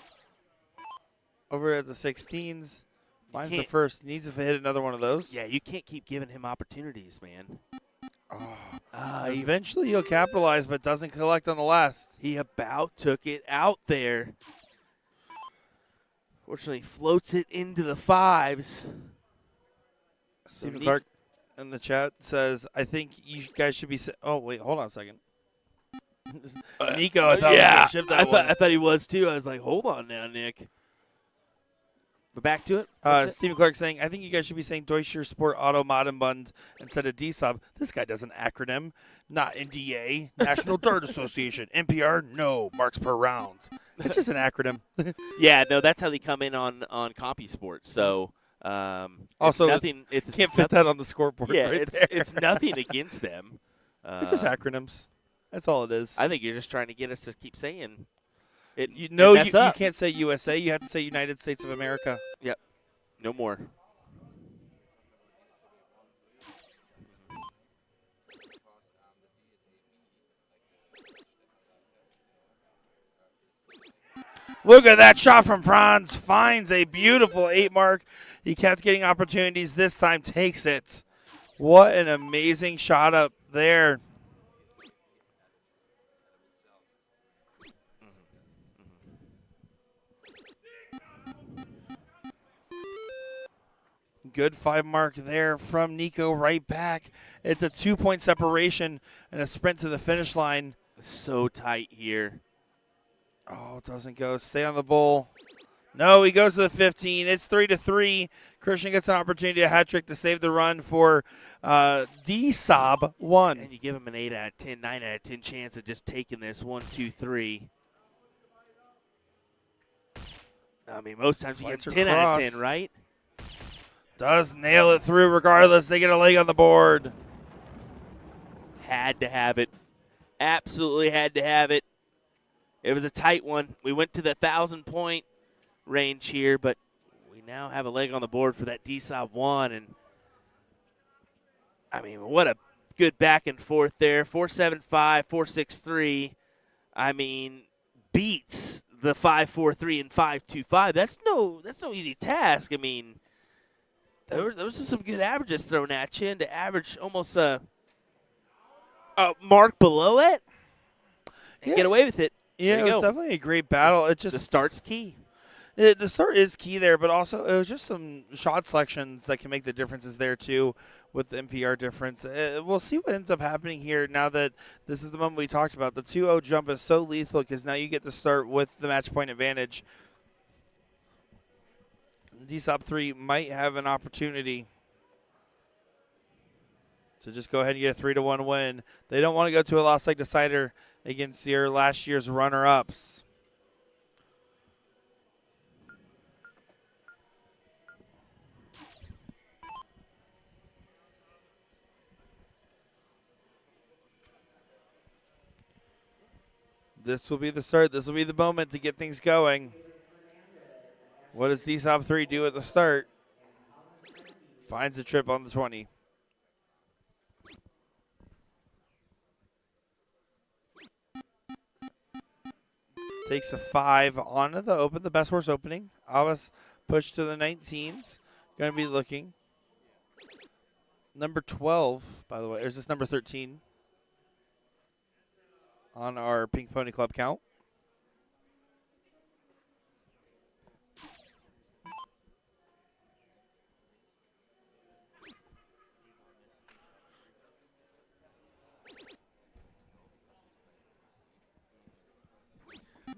Over at the 16s. Finds the first. Needs to hit another one of those. Yeah, you can't keep giving him opportunities, man. Eventually he'll capitalize, but doesn't collect on the last. He about took it out there. Fortunately, floats it into the 5s. Stephen Clark in the chat says, I think you guys should be oh, wait, hold on a second. Nico, I thought yeah, was that I thought he was too. I was like, hold on now, Nick. But back to it. Stephen Clark saying, I think you guys should be saying Deutscher Sport Auto Modernbund instead of DSOB. This guy does an acronym. Not NDA, National Dart Association. NPR, no, marks per round. It's just an acronym. Yeah, no, that's how they come in on CompuSports. So also, nothing. Can't fit that on the scoreboard. Yeah, right it's nothing against them. They're just acronyms. That's all it is. I think you're just trying to get us to keep saying it. You can't say USA. You have to say United States of America. Yep. No more. Look at that shot from Franz. Finds a beautiful 8 mark. He kept getting opportunities. This time takes it. What an amazing shot up there. Good 5 mark there from Nico right back. It's a 2-point separation and a sprint to the finish line. So tight here. Oh, it doesn't go. Stay on the bull. No, he goes to the 15. It's 3-3. Christian gets an opportunity, a hat trick to save the run for D-Sob 1. And you give him an 8 out of 10, 9 out of 10 chance of just taking this 1, 2, 3. I mean, most times you get 10 out of 10, right? Does nail it through regardless. They get a leg on the board. Had to have it. Absolutely had to have it. It was a tight one. We went to the 1,000-point range here, but we now have a leg on the board for that D-Sob 1. And, I mean, what a good back and forth there. 4-7-5, 4-6-3. I mean, beats the 5-4-3 and 5-2-5. That's no easy task. I mean, there was some good averages thrown at you, and to average almost a mark below it and get away with it. Yeah, it was definitely a great battle. It just the start's key. The start is key there, but also it was just some shot selections that can make the differences there too with the NPR difference. We'll see what ends up happening here now that this is the moment we talked about. The 2-0 jump is so lethal because now you get to start with the match point advantage. D-Sob 3 might have an opportunity to just go ahead and get a 3-1 win. They don't want to go to a lost leg decider against your last year's runner-ups. This will be the start. This will be the moment to get things going. What does D-Sob 3 do at the start? Finds a trip on the 20. Takes a 5 on the best horse opening. Abbas pushed to the 19s. Going to be looking. Number 12, by the way. Or is this number 13? On our Pink Pony Club count.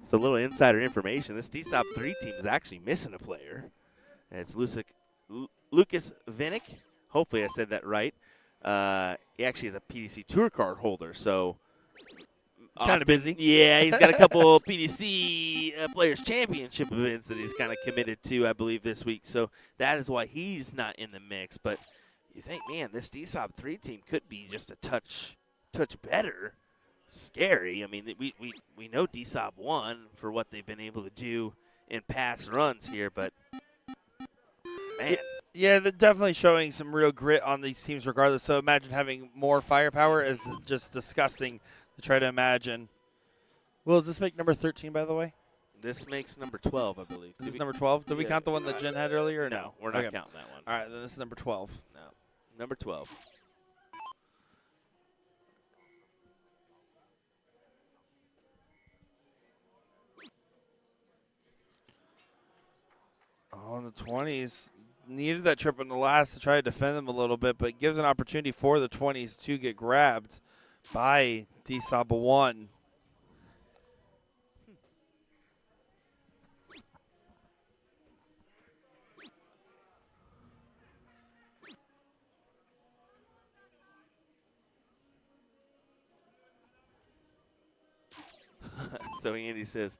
So a little insider information. This D-Sob 3 team is actually missing a player. And it's Lucas Vinnick. Hopefully I said that right. He actually is a PDC Tour card holder, so kind of busy. Yeah, he's got a couple PDC Players Championship events that he's kind of committed to, I believe, this week. So that is why he's not in the mix. But you think, man, this D-Sob 3 team could be just a touch better. Scary. I mean, we know D-Sob 1 for what they've been able to do in past runs here, but man. Yeah, they're definitely showing some real grit on these teams regardless. So imagine having more firepower is just disgusting to try to imagine. Will, does this make number 13, by the way? This makes number 12, I believe. This is number 12? Did we count the one that Jen had earlier? Or no, we're not counting that one. All right, then this is number 12. No, number 12. Oh, in the 20s. Needed that trip in the last to try to defend them a little bit, but gives an opportunity for the 20s to get grabbed by D-Sob 1. So Andy says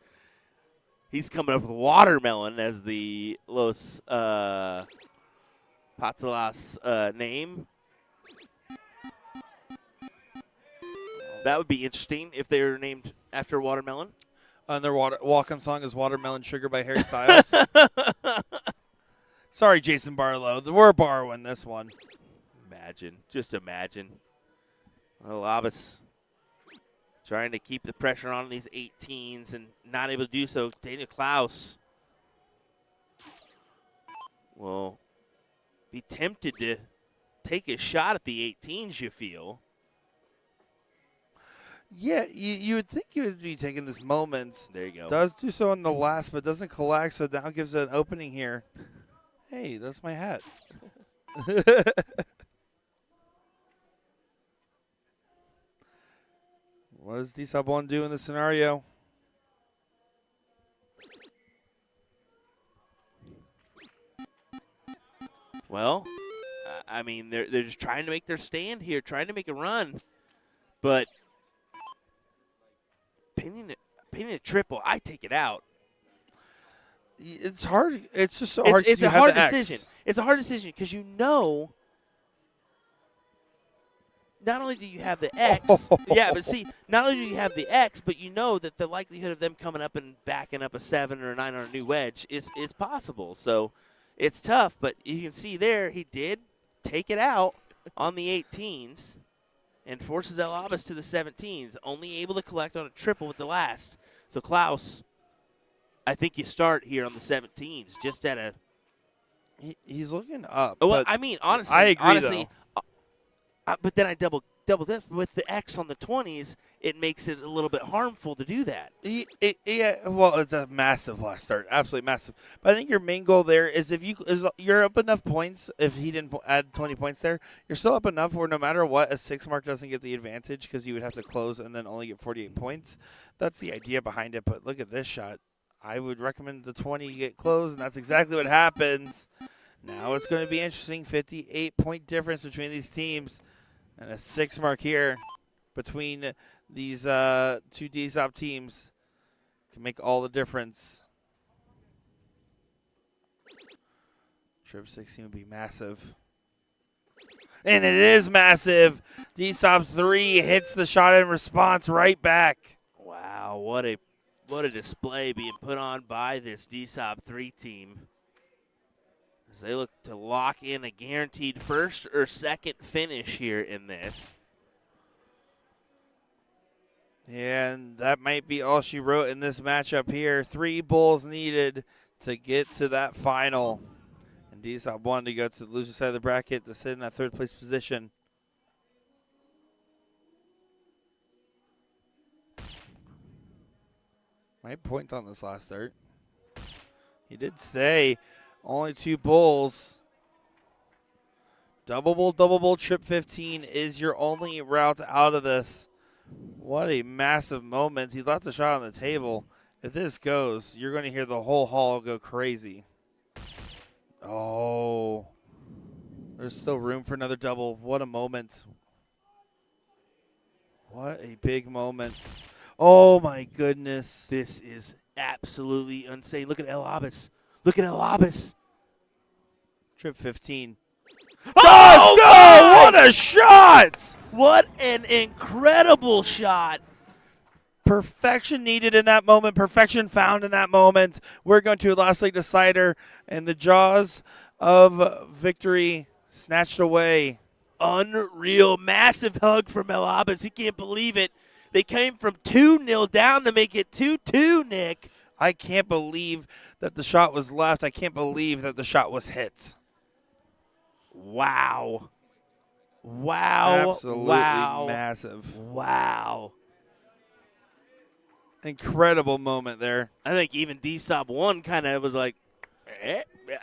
he's coming up with watermelon as the Los Patalas name. That would be interesting if they were named after watermelon. And their walk-on song is Watermelon Sugar by Harry Styles. Sorry, Jason Barlow. We're borrowing this one. Imagine. Just imagine. Well, Abbas trying to keep the pressure on these 18s and not able to do so. Daniel Klaus will be tempted to take a shot at the 18s, you feel. Yeah, you would think you would be taking this moment. There you go. Does do so in the last, but doesn't collect, so now gives it an opening here. Hey, that's my hat. What does D-Sub 1 do in this scenario? Well, I mean, they're just trying to make their stand here, trying to make a run. But pinning a triple, I take it out. It's hard. It's just so hard. It's you a have hard the X. decision. It's a hard decision because you know not only do you have the X, yeah, but see, not only do you have the X, but you know that the likelihood of them coming up and backing up a 7 or a 9 on a new wedge is possible. So it's tough, but you can see there he did take it out on the 18s and forces El Abbas to the 17s, only able to collect on a triple with the last. So Klaus, I think you start here on the 17s, just at a. He's looking up. Well, but I mean, honestly, I agree, but then I double this with the X on the 20s. It makes it a little bit harmful to do that. Yeah, well, it's a massive last start, absolutely massive. But I think your main goal there is you're up enough points. If he didn't add 20 points there, you're still up enough where no matter what, a 6 mark doesn't get the advantage because you would have to close and then only get 48 points. That's the idea behind it. But look at this shot. I would recommend the 20 get closed, and that's exactly what happens. Now it's going to be interesting. 58-point difference between these teams, and a 6 mark here between these two D-Sop teams can make all the difference. Trip 16 would be massive. And it is massive. D-Sop 3 hits the shot in response right back. Wow, what a display being put on by this D-Sop 3 team. As they look to lock in a guaranteed first or second finish here in this. And that might be all she wrote in this matchup here. 3 bulls needed to get to that final. And D-Sop 1 to go to the loser side of the bracket to sit in that 3rd place position. Might point on this last start. He did say only 2 bulls. Double bull, trip 15 is your only route out of this. What a massive moment. He left a shot on the table. If this goes, you're going to hear the whole hall go crazy. Oh. There's still room for another double. What a moment. What a big moment. Oh, my goodness. This is absolutely insane. Look at El Abbas. Look at El Abbas. Trip 15. Oh, go! What a shot! What an incredible shot. Perfection needed in that moment. Perfection found in that moment. We're going to a last leg decider, and the jaws of victory snatched away. Unreal. Massive hug from El Abbas. He can't believe it. They came from 2-0 down to make it 2-2, Nick. I can't believe that the shot was left. I can't believe that the shot was hit. Wow. Wow. Absolutely wow. massive. Wow. Incredible moment there. I think even D-Sop 1 kind of was like,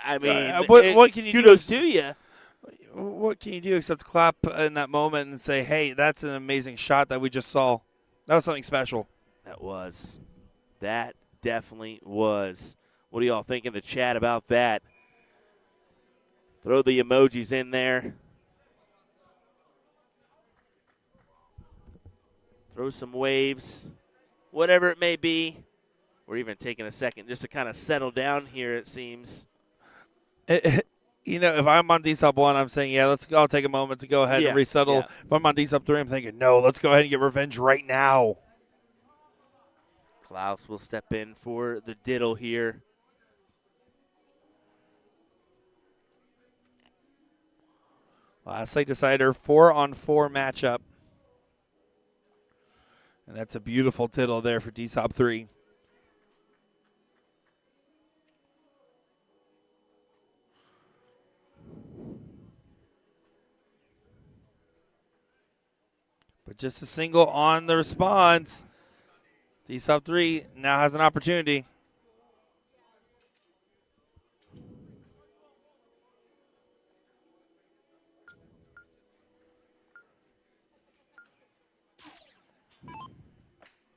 I mean, what can you do? Kudos to you. What can you do except clap in that moment and say, hey, that's an amazing shot that we just saw. That was something special. That definitely was. What do y'all think in the chat about that? Throw the emojis in there. Throw some waves. Whatever it may be. We're even taking a second just to kind of settle down here, it seems. You know, if I'm on D-Sub 1, I'm saying, yeah, I'll take a moment to go ahead and resettle. Yeah. If I'm on D-Sub 3, I'm thinking, no, let's go ahead and get revenge right now. Klaus will step in for the diddle here. Last leg decider, 4-on-4 matchup. And that's a beautiful tittle there for DSOP 3. But just a single on the response. DSOP 3 now has an opportunity.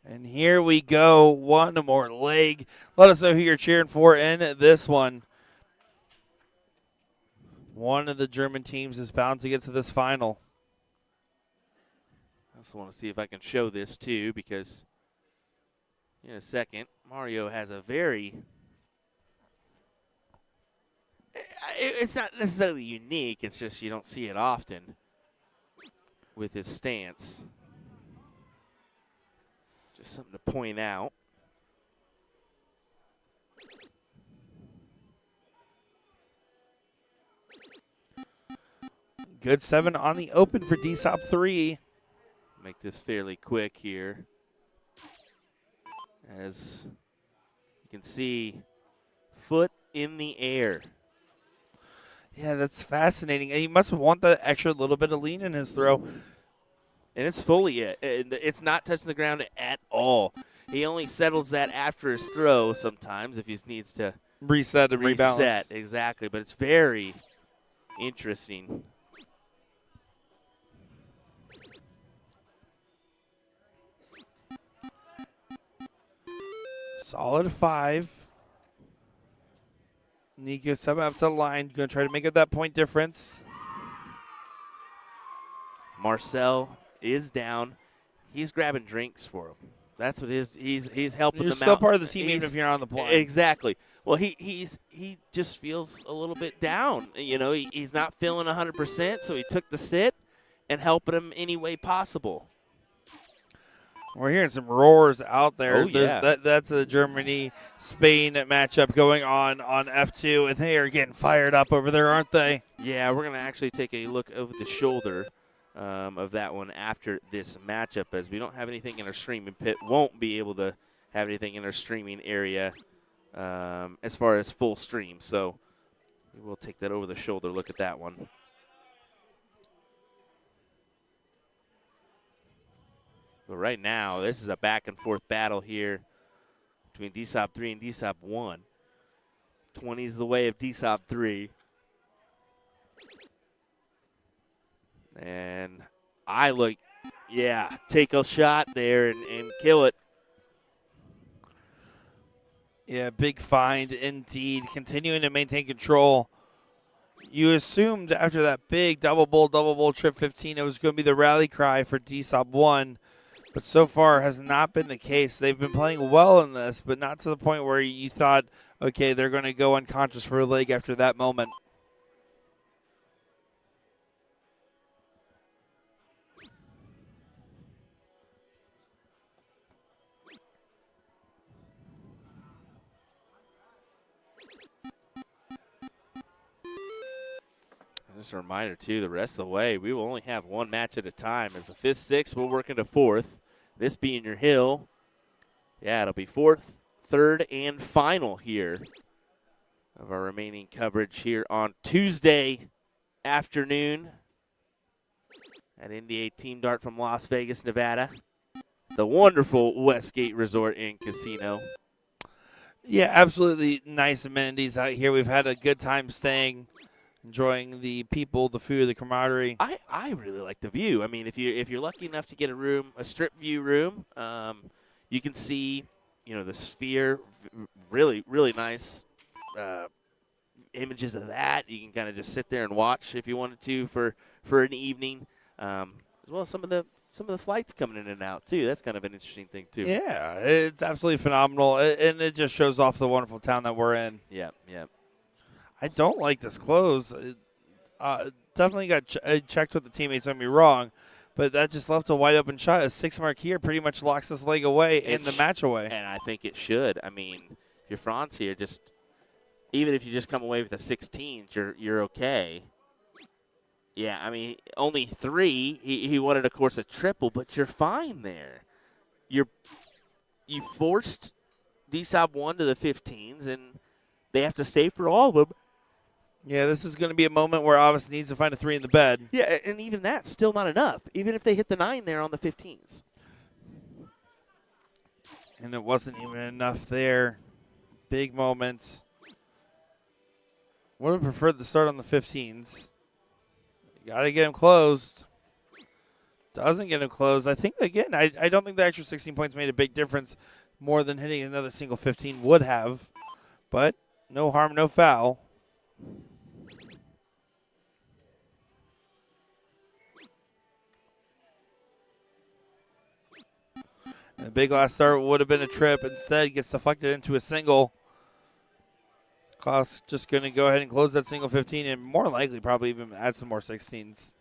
And here we go. One more leg. Let us know who you're cheering for in this one. One of the German teams is bound to get to this final. I also want to see if I can show this too, because in a second, Mario has a very. It's not necessarily unique. It's just you don't see it often with his stance. Just something to point out. Good 7 on the open for DSOP 3. Make this fairly quick here. As you can see, foot in the air. Yeah, that's fascinating. And he must want that extra little bit of lean in his throw. And it's fully it. It's not touching the ground at all. He only settles that after his throw sometimes if he needs to Reset and rebalance. Exactly, but it's very interesting. Solid 5. Nico 7 up to the line. Going to try to make up that point difference. Marcel is down. He's grabbing drinks for him. That's what it is. He's helping You're them still out. part of the team even if you're on the plane. Exactly. Well, he just feels a little bit down. You know, he's not feeling 100%, so he took the sit and helping him any way possible. We're hearing some roars out there. Oh, yeah. That's a Germany-Spain matchup going on F2, and they are getting fired up over there, aren't they? Yeah, we're going to actually take a look over the shoulder of that one after this matchup, as we don't have anything in our streaming pit, won't be able to have anything in our streaming area as far as full stream. So we'll take that over the shoulder look at that one. But right now, this is a back-and-forth battle here between DSOP 3 and DSOP 1. 20 is the way of DSOP 3. And I look, yeah, take a shot there and kill it. Yeah, big find indeed. Continuing to maintain control. You assumed after that big double bowl trip 15, it was going to be the rally cry for DSOP 1. But so far has not been the case. They've been playing well in this, but not to the point where you thought, okay, they're going to go unconscious for a leg after that moment. Just a reminder, too, the rest of the way, we will only have one match at a time. As the 5th, 6th, we'll work into 4th. This being your hill, yeah, it'll be 4th, 3rd, and final here of our remaining coverage here on Tuesday afternoon at NDA Team Dart from Las Vegas, Nevada. The wonderful Westgate Resort and Casino. Yeah, absolutely nice amenities out here. We've had a good time staying, enjoying the people, the food, the camaraderie. I really like the view. I mean, if you're lucky enough to get a room, a strip view room, you can see, you know, the sphere. Really, really nice images of that. You can kind of just sit there and watch if you wanted to for an evening, as well as some of the flights coming in and out too. That's kind of an interesting thing too. Yeah, it's absolutely phenomenal, and it just shows off the wonderful town that we're in. Yeah, yeah. I don't like this close. Definitely got checked with the teammates. Don't be wrong, but that just left a wide open shot. A 6 mark here pretty much locks this leg away and the match away. And I think it should. I mean, if you're Franz here, even if you just come away with a 16, you're okay. Yeah, I mean, only 3. He wanted, of course, a triple, but you're fine there. you forced DSOB 1 to the 15s, and they have to stay for all of them. Yeah, this is going to be a moment where Avis needs to find a 3 in the bed. Yeah, and even that's still not enough, even if they hit the 9 there on the 15s. And it wasn't even enough there. Big moment. Would have preferred the start on the 15s. You got to get him closed. Doesn't get him closed. I think, again, I don't think the extra 16 points made a big difference more than hitting another single 15 would have. But no harm, no foul. And the big last start would have been a trip. Instead, gets deflected into a single. Klaus just going to go ahead and close that single 15 and more likely probably even add some more 16s.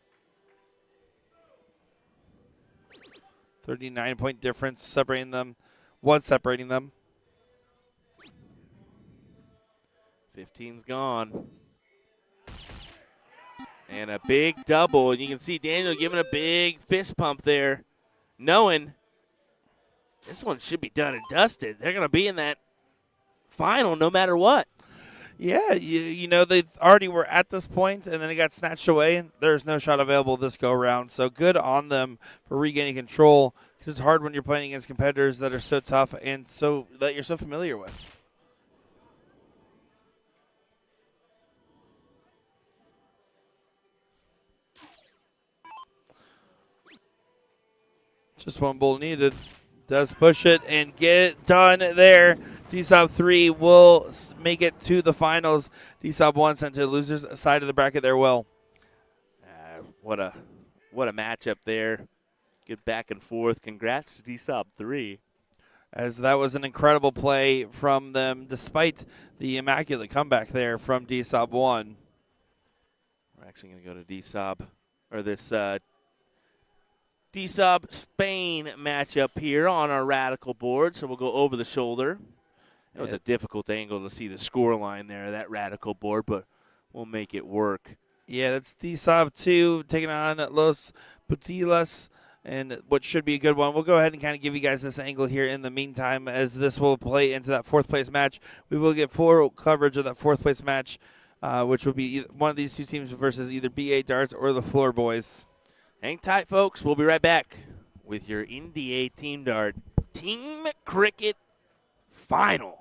39-point difference separating them. Was separating them. 15's gone. And a big double. And you can see Daniel giving a big fist pump there, knowing this one should be done and dusted. They're going to be in that final no matter what. Yeah, you know, they already were at this point, and then it got snatched away, and there's no shot available this go-around. So good on them for regaining control, because it's hard when you're playing against competitors that are so tough and so that you're so familiar with. Just one bull needed. Does push it and get it done there. DSOB 3 will make it to the finals. DSOB 1 sent to the losers side of the bracket there. Well, what a matchup there. Good back and forth. Congrats to DSOB 3. As that was an incredible play from them, despite the immaculate comeback there from DSOB 1. We're actually going to go to DSOB, or this DSOB Spain matchup here on our Radical board. So we'll go over the shoulder. It was a difficult angle to see the score line there, that Radical board, but we'll make it work. Yeah, that's DSOB 2 taking on Los Putilas, and what should be a good one. We'll go ahead and kind of give you guys this angle here in the meantime, as this will play into that fourth place match. We will get full coverage of that fourth place match, which will be one of these two teams versus either BA Darts or the Floor Boys. Hang tight, folks. We'll be right back with your NDA Team Dart Team Cricket Final.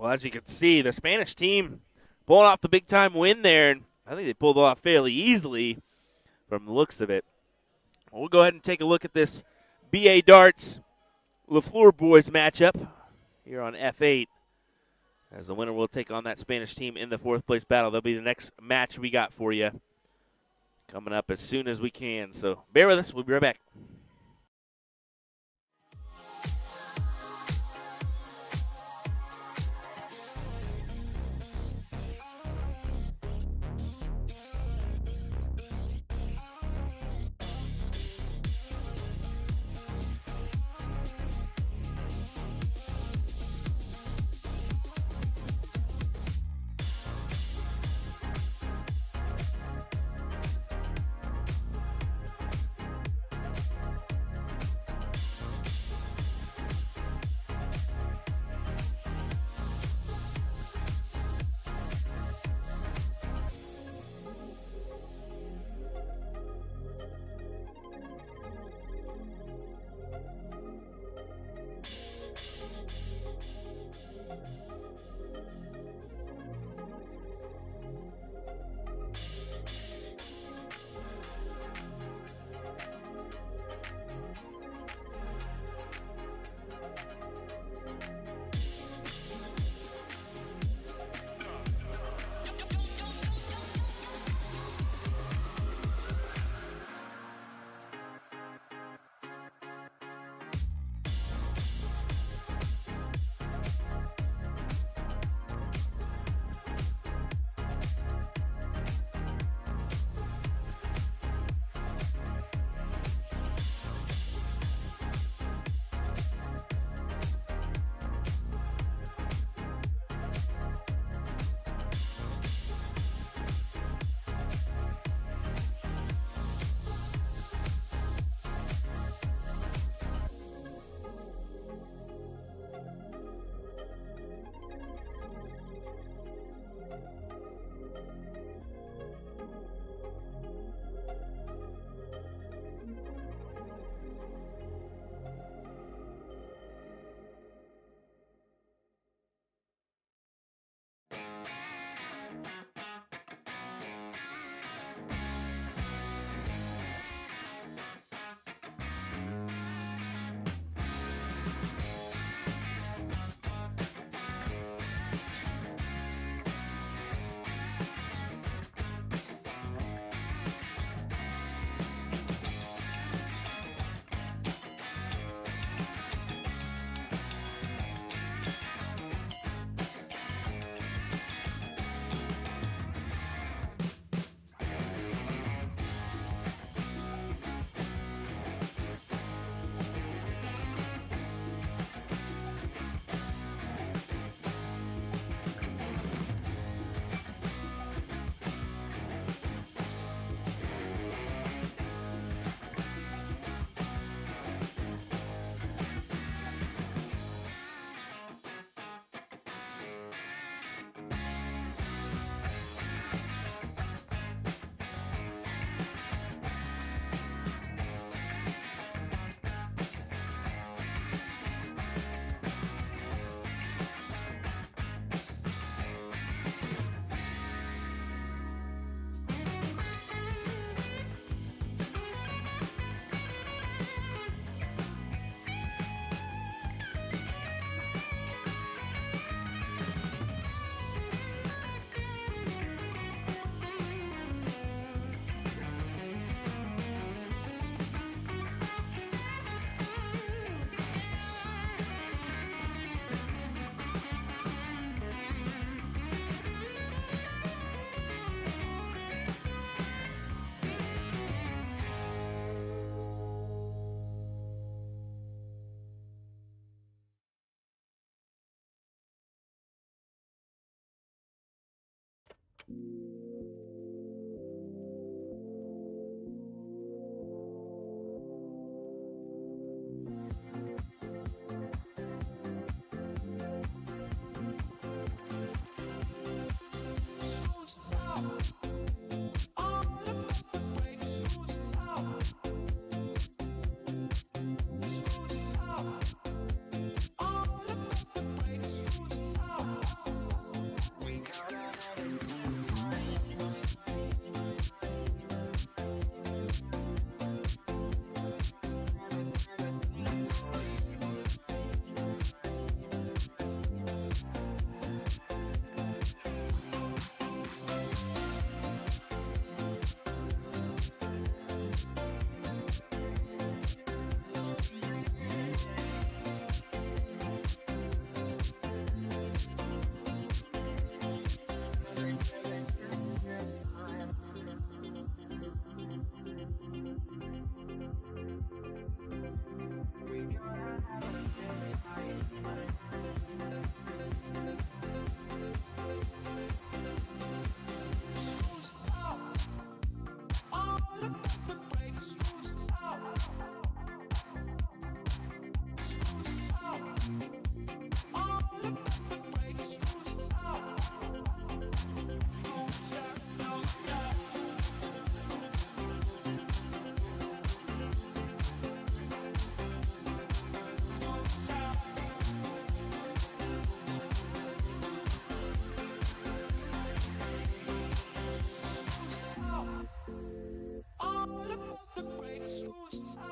Well, as you can see, the Spanish team pulling off the big-time win there, and I think they pulled it off fairly easily from the looks of it. We'll go ahead and take a look at this BA Darts LaFleur boys matchup here on F8. As the winner will take on that Spanish team in the fourth-place battle. That'll be the next match we got for you coming up as soon as we can. So bear with us. We'll be right back.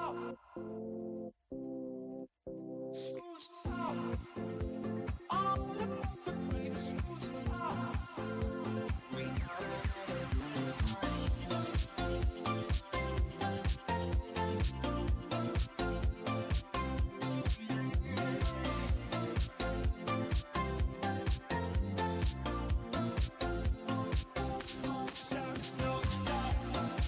out. Screws out. All about the baby. Screws out. We gotta have a good time. Screws out, no doubt.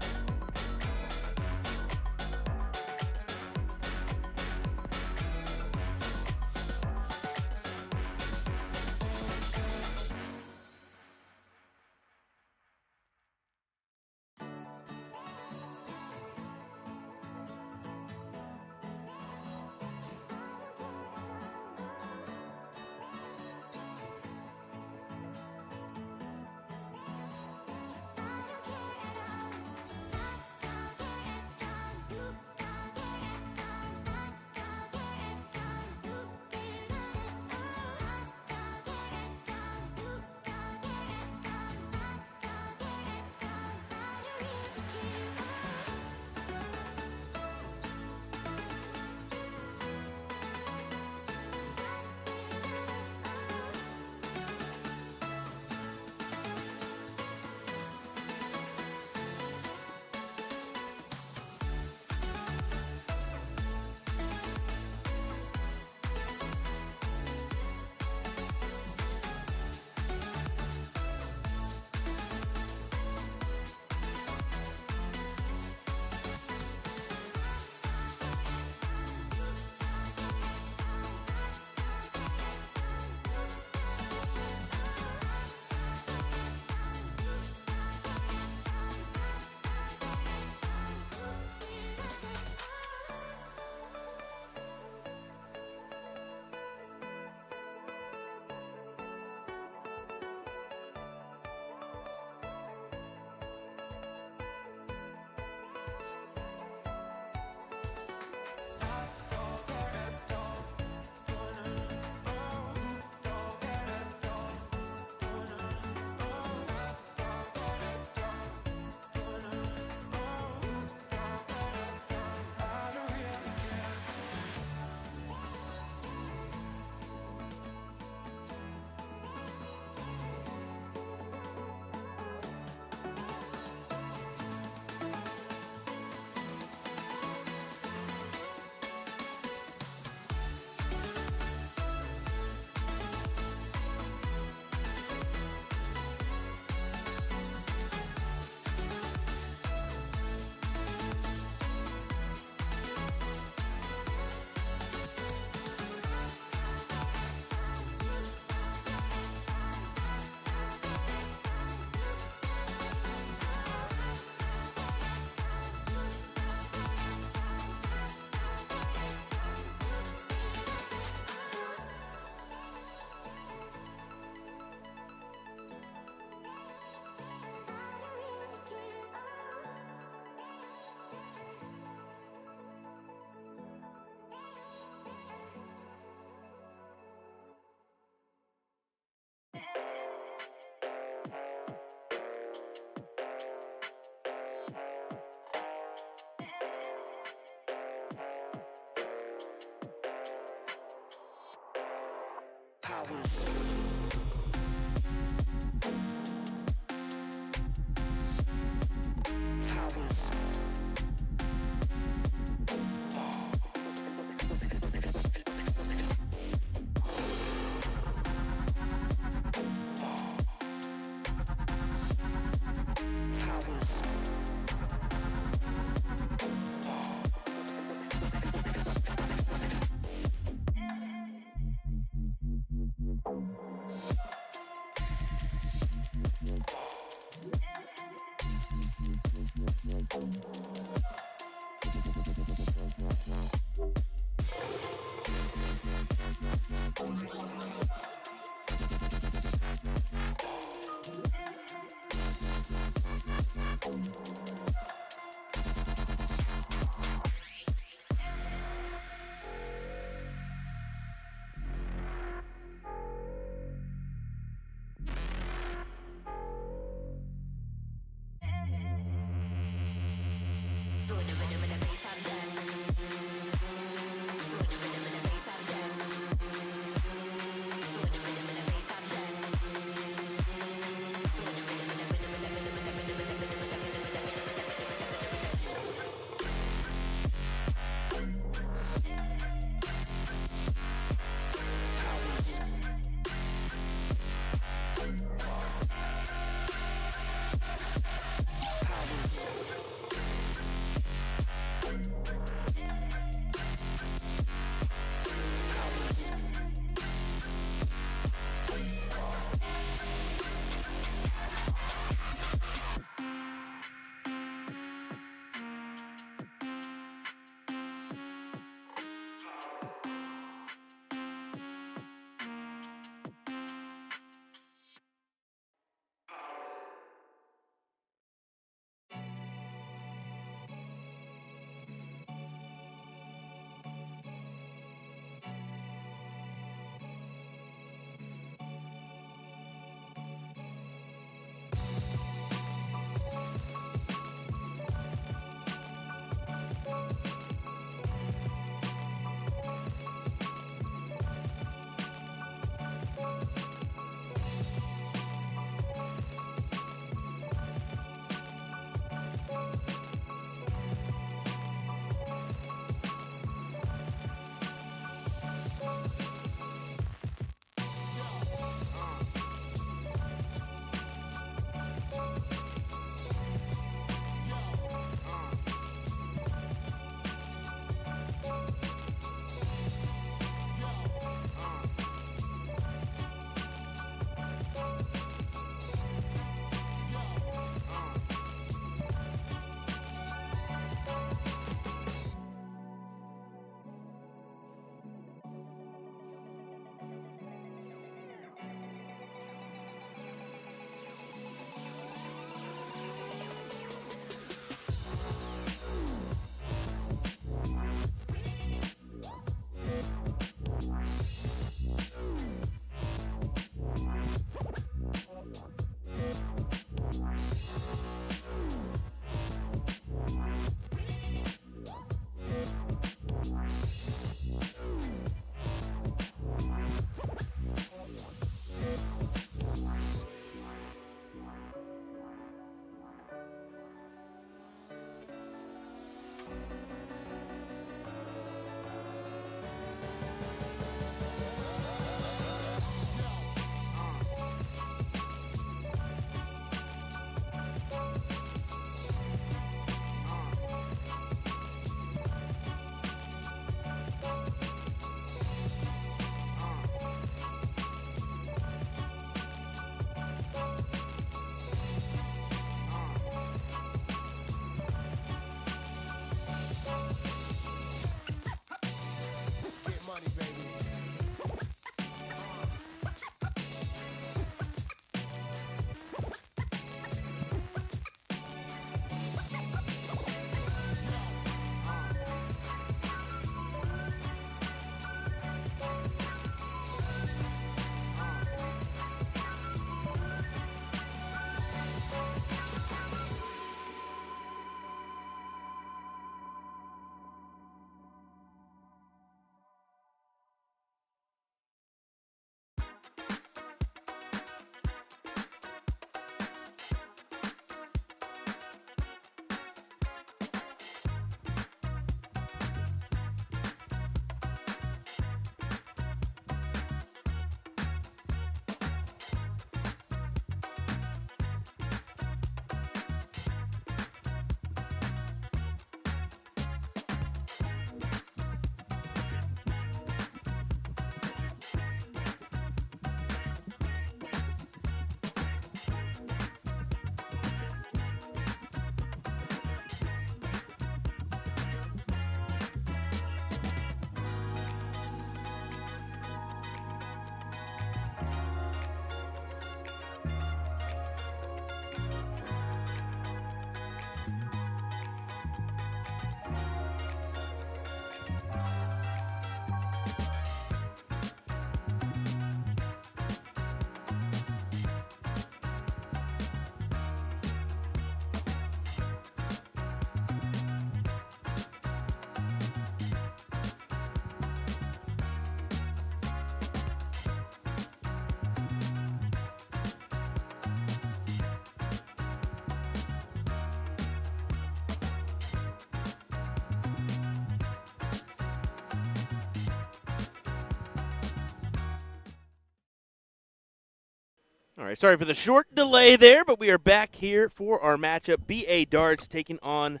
All right, sorry for the short delay there, but we are back here for our matchup. BA Darts taking on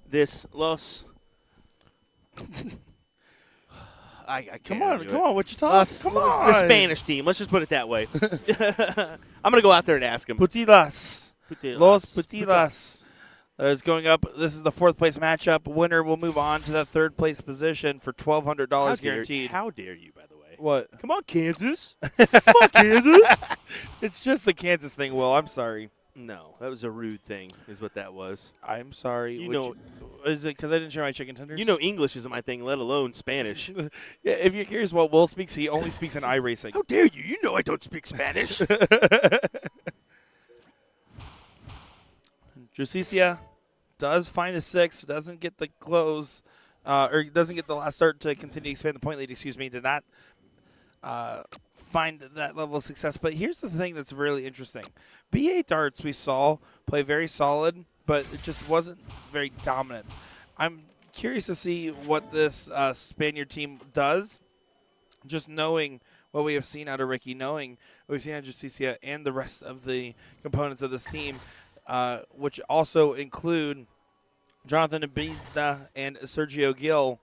this Los. I Come can't on, do come it. on, Wichita. Come on. The Spanish team. Let's just put it that way. I'm going to go out there and ask him. Putilas. Putilas. Los Putilas. That is going up. This is the 4th place matchup. Winner will move on to that 3rd place position for $1,200 guaranteed. How dare you, by the way? What? Come on, Kansas. Come on, Kansas. It's just the Kansas thing, Will. I'm sorry. No, that was a rude thing, is what that was. I'm sorry. You know, is it because I didn't share my chicken tenders? you know English isn't my thing, let alone Spanish. Yeah, if you're curious what Will speaks, he only speaks in iRacing. How dare you? You know I don't speak Spanish. Justicia does find a 6, doesn't get the close, or doesn't get the last start to continue to expand the point lead, did not find that level of success. But here's the thing that's really interesting. BA Darts we saw play very solid, but it just wasn't very dominant. I'm curious to see what this Spaniard team does, just knowing what we have seen out of Ricky, knowing what we've seen out of Justicia and the rest of the components of this team, which also include Jonathan Abinda and Sergio Gill.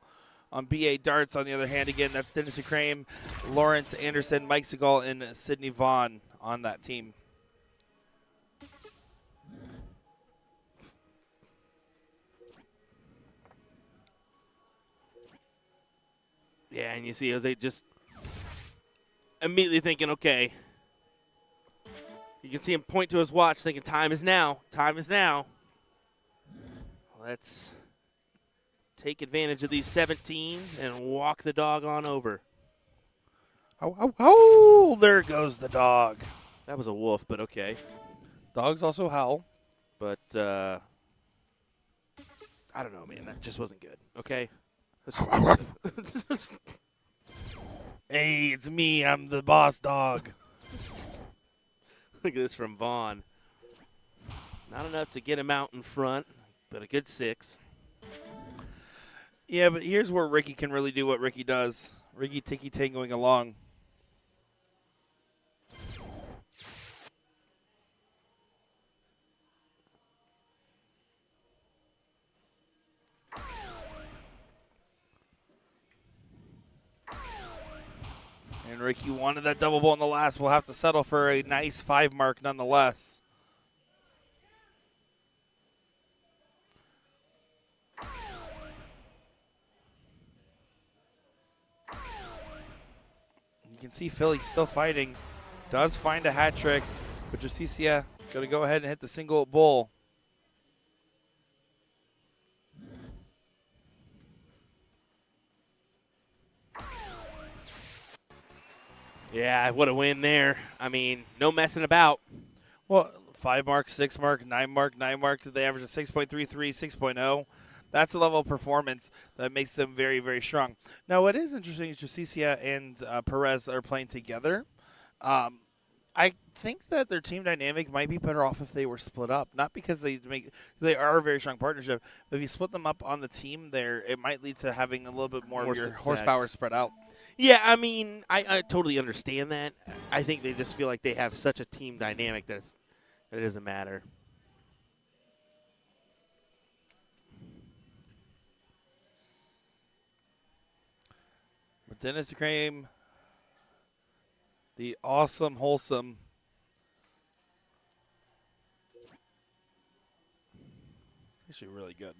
On BA Darts, on the other hand, again, that's Dennis Crane, Lawrence Anderson, Mike Segal, and Sidney Vaughn on that team. Yeah, and you see Jose just immediately thinking, okay. You can see him point to his watch thinking, time is now. Time is now. Let's take advantage of these 17s and walk the dog on over. Oh, there goes the dog. That was a wolf, but okay. Dogs also howl. But, I don't know, man. That just wasn't good, okay? Hey, it's me. I'm the boss dog. Look at this from Vaughn. Not enough to get him out in front, but a good 6. Yeah, but here's where Ricky can really do what Ricky does. Ricky ticky-tangoing along. And Ricky wanted that double ball in the last. We'll have to settle for a nice 5 mark nonetheless. You can see Philly still fighting. Does find a hat trick, but Justicia going to go ahead and hit the single bull. Yeah, what a win there. I mean, no messing about. Well, 5 mark, 6 mark, 9 mark, 9 mark. They average a 6.33, 6.0. That's a level of performance that makes them very, very strong. Now, what is interesting is Justicia and Perez are playing together. I think that their team dynamic might be better off if they were split up. Not because they are a very strong partnership, but if you split them up on the team there, it might lead to having a little bit more of your success. horsepower spread out. Yeah, I mean, I totally understand that. I think they just feel like they have such a team dynamic that it doesn't matter. But Dennis Crane, the awesome, wholesome. Actually, really good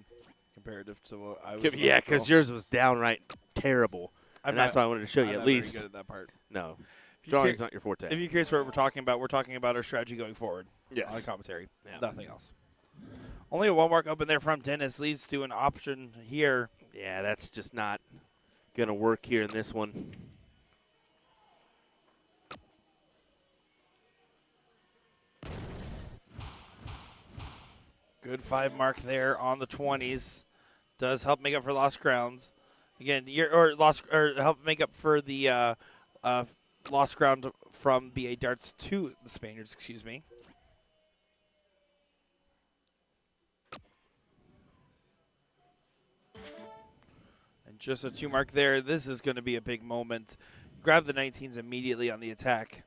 comparative to what I was. Yeah, because yours was downright terrible. And that's why I wanted to show you I'm at not least. very good at that part. No. If Drawing's not your forte. If you're curious what we're talking about our strategy going forward. Yes. On the commentary. Yeah. Nothing else. Only a 1 mark up in there from Dennis leads to an option here. Yeah, that's just not going to work here in this one. Good 5 mark there on the 20s. Does help make up for lost grounds. Again, help make up for the lost ground from BA Darts to the Spaniards, excuse me. And just a 2 mark there. This is going to be a big moment. Grab the 19s immediately on the attack.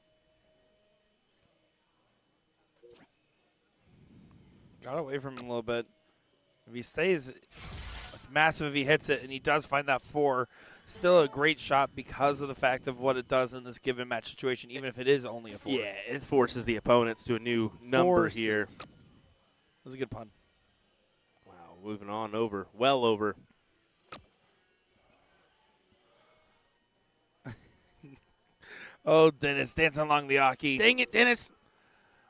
got away from him a little bit. If he stays, it's massive if he hits it, and he does find that 4. Still a great shot because of the fact of what it does in this given match situation, even if it is only a 4. Yeah, it forces the opponents to a new number here. That was a good pun. Wow, moving on over, well over. Oh, Dennis dancing along the Aki. Dang it, Dennis.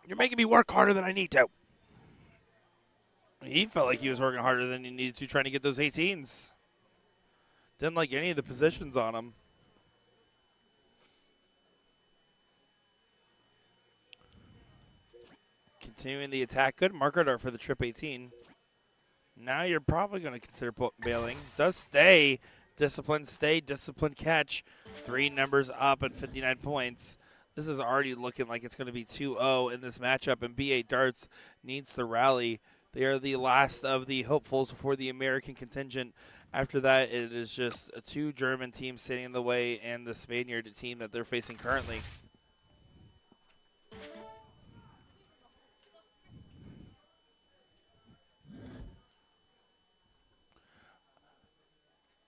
You're making me work harder than I need to. He felt like he was working harder than he needed to trying to get those 18s. Didn't like any of the positions on him. Continuing the attack. Good marker dart for the trip 18. Now you're probably going to consider bailing. Does stay. Discipline stay. Discipline catch. 3 numbers up at 59 points. This is already looking like it's going to be 2-0 in this matchup, and B8 Darts needs to rally. They are the last of the hopefuls for the American contingent. After that, it is just 2 German teams sitting in the way and the Spaniard team that they're facing currently.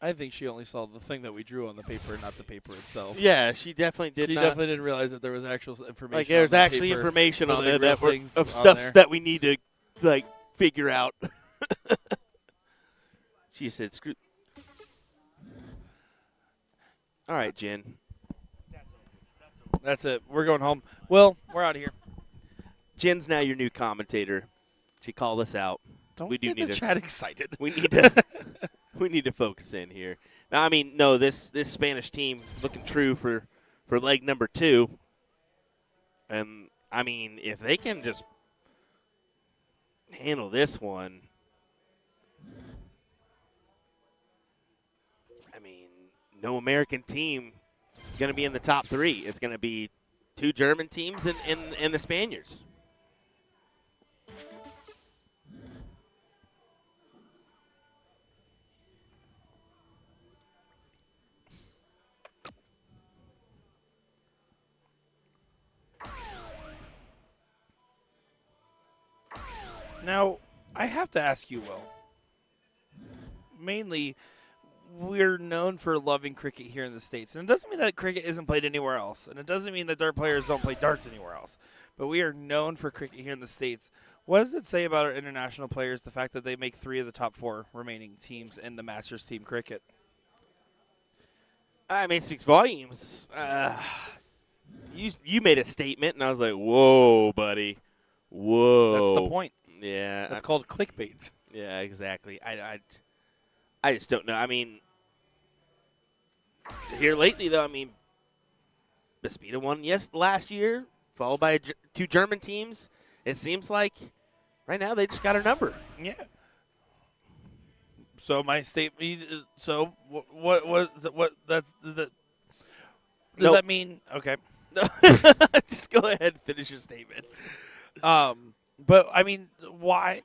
I think she only saw the thing that we drew on the paper, not the paper itself. Yeah, she definitely did She not. definitely didn't realize that there was actual information. Like, there's on the actually paper. information on Really there real that things of on stuff there. that we need to, like, figure out. She said, screw. All right, Jen. That's it. We're going home. Will, we're out of here. Jen's now your new commentator. She called us out. Don't We do get need the to- chat excited. We need to we need to focus in here. Now, I mean, no, this Spanish team looking true for leg number 2. And I mean, if they can just handle this one, I mean, no American team going to be in the top 3. It's going to be 2 German teams and the Spaniards. Now, I have to ask you, Will. Mainly, we're known for loving cricket here in the States. And it doesn't mean that cricket isn't played anywhere else. And it doesn't mean that dart players don't play darts anywhere else. But we are known for cricket here in the States. What does it say about our international players, the fact that they make 3 of the top 4 remaining teams in the Masters team cricket? I mean, it speaks volumes. You made a statement, and I was like, whoa, buddy. Whoa. That's the point. Yeah. That's called clickbait. Yeah, exactly. I just don't know. I mean, here lately, though, I mean, Bespeda won last year, followed by 2 German teams. It seems like right now they just got a number. Yeah. So my statement. So what that's that. Does Nope. that mean okay? Just go ahead and finish your statement. But I mean, why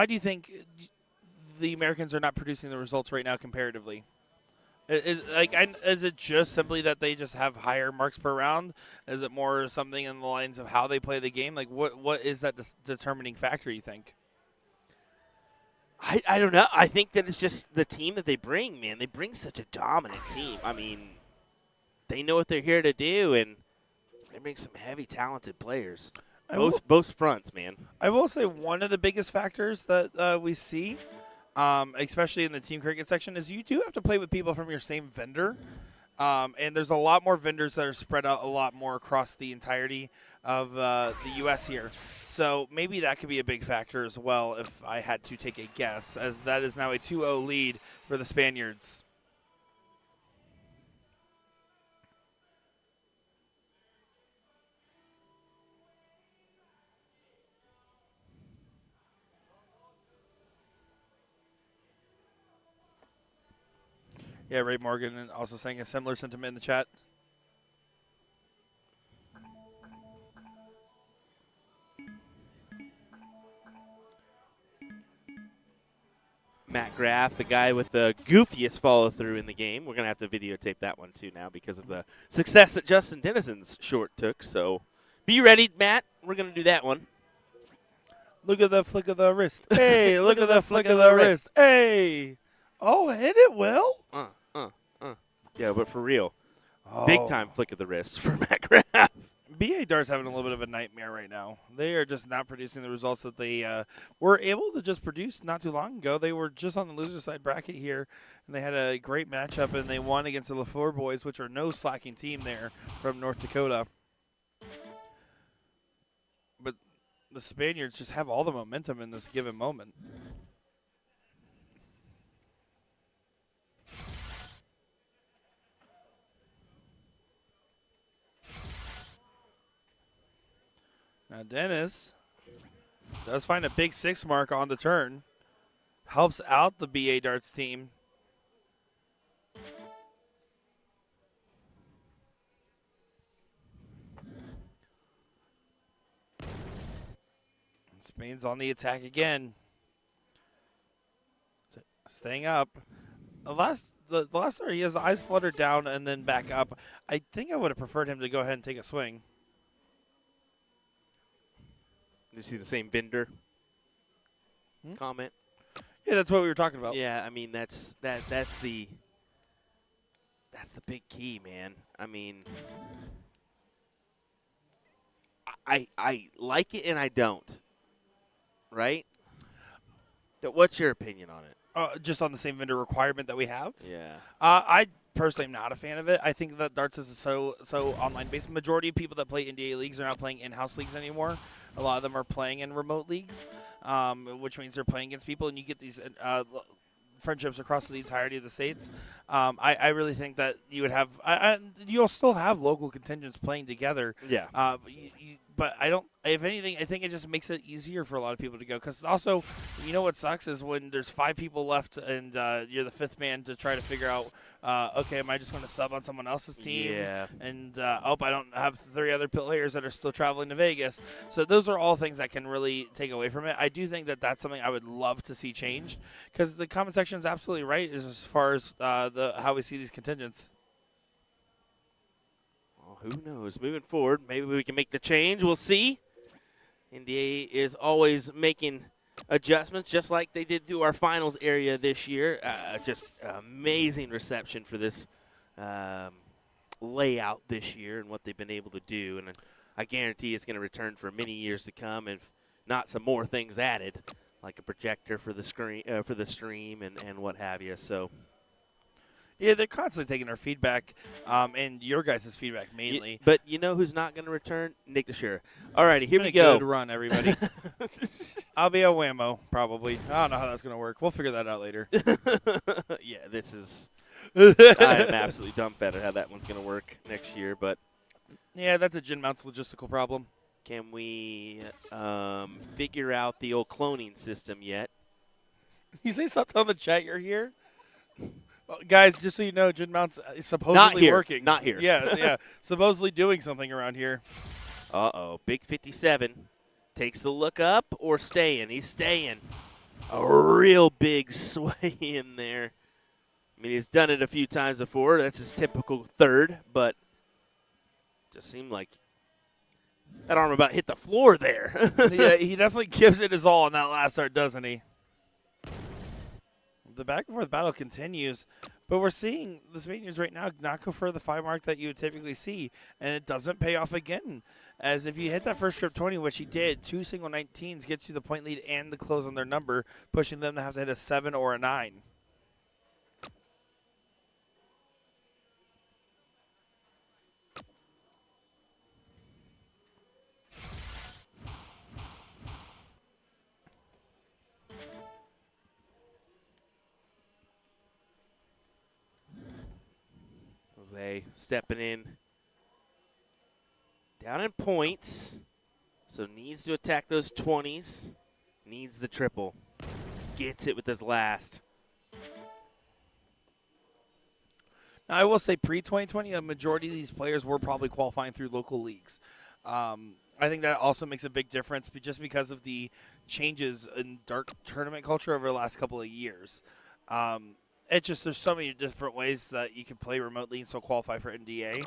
do you think the Americans are not producing the results right now comparatively? Is it just simply that they just have higher marks per round? Is it more something in the lines of how they play the game? Like, what is that determining factor, you think? I don't know. I think that it's just the team that they bring, man. They bring such a dominant team. I mean, they know what they're here to do, and they bring some heavy, talented players. Both fronts, man. I will say one of the biggest factors that we see, especially in the team cricket section, is you do have to play with people from your same vendor. And there's a lot more vendors that are spread out a lot more across the entirety of the U.S. here. So maybe that could be a big factor as well if I had to take a guess, as that is now a 2-0 lead for the Spaniards. Yeah, Ray Morgan also saying a similar sentiment in the chat. Matt Graff, the guy with the goofiest follow-through in the game. We're going to have to videotape that one, too, now because of the success that Justin Dennison's short took. So be ready, Matt. We're going to do that one. Look at the flick of the wrist. Hey, look at the flick of the wrist. Hey. Oh, hit it, Will. Yeah, but for real. Oh. Big time flick of the wrist for Matt Graff. BA Dart's having a little bit of a nightmare right now. They are just not producing the results that they were able to just produce not too long ago. They were just on the loser side bracket here, and they had a great matchup, and they won against the LaFleur boys, which are no slacking team there from North Dakota. But the Spaniards just have all the momentum in this given moment. Now Dennis does find a big 6 mark on the turn. Helps out the BA Darts team. Spain's on the attack again. Staying up. The last start, he has the eyes fluttered down and then back up. I think I would have preferred him to go ahead and take a swing. You see the same vendor comment? Yeah, that's what we were talking about. Yeah, I mean that's the big key, man. I mean, I like it and I don't. Right? What's your opinion on it? Just on the same vendor requirement that we have. Yeah. I personally am not a fan of it. I think that darts is so online based. Majority of people that play NDA leagues are not playing in-house leagues anymore. A lot of them are playing in remote leagues, which means they're playing against people, and you get these friendships across the entirety of the states. I really think that you would have you'll still have local contingents playing together. Yeah. But I don't. If anything, I think it just makes it easier for a lot of people to go. Because also, you know what sucks is when there's 5 people left and you're the 5th man to try to figure out, okay, am I just going to sub on someone else's team? Yeah. And I don't have 3 other players that are still traveling to Vegas. So those are all things that can really take away from it. I do think that that's something I would love to see changed. Because the comment section is absolutely right as far as how we see these contingents. Who knows? Moving forward, maybe we can make the change. We'll see. NDA is always making adjustments, just like they did to our finals area this year. Just amazing reception for this layout this year and what they've been able to do. And I guarantee it's going to return for many years to come, if not some more things added, like a projector for the screen, for the stream, and what have you. So. Yeah, they're constantly taking our feedback, and your guys' feedback mainly. But you know who's not going to return? Nick DeShera. All righty, here we go. go. Good run, everybody. I'll be a whammo, probably. I don't know how that's going to work. We'll figure that out later. Yeah, this is – I am absolutely dumbfounded how that one's going to work next year. But yeah, that's a Gin Mount's logistical problem. Can we figure out the old cloning system yet? You say something on the chat you're here? Well, guys, just so you know, Gin Mount's supposedly working. Not here. Yeah. Supposedly doing something around here. Uh-oh. Big 57 takes the look up or staying. He's staying. A real big sway in there. I mean, he's done it a few times before. That's his typical third, but just seemed like that arm about hit the floor there. Yeah, he definitely gives it his all on that last start, doesn't he? The back and forth battle continues, but we're seeing the Spaniards right now not go for the 5 mark that you would typically see, and it doesn't pay off again. As if you hit that first strip 20, which he did, 2 single 19s gets you the point lead and the close on their number, pushing them to have to hit a 7 or a 9. Jose stepping in. Down in points. So needs to attack those 20s. Needs the triple. Gets it with his last. Now, I will say pre-2020, a majority of these players were probably qualifying through local leagues. I think that also makes a big difference just because of the changes in dart tournament culture over the last couple of years. It's just there's so many different ways that you can play remotely and still qualify for NDA.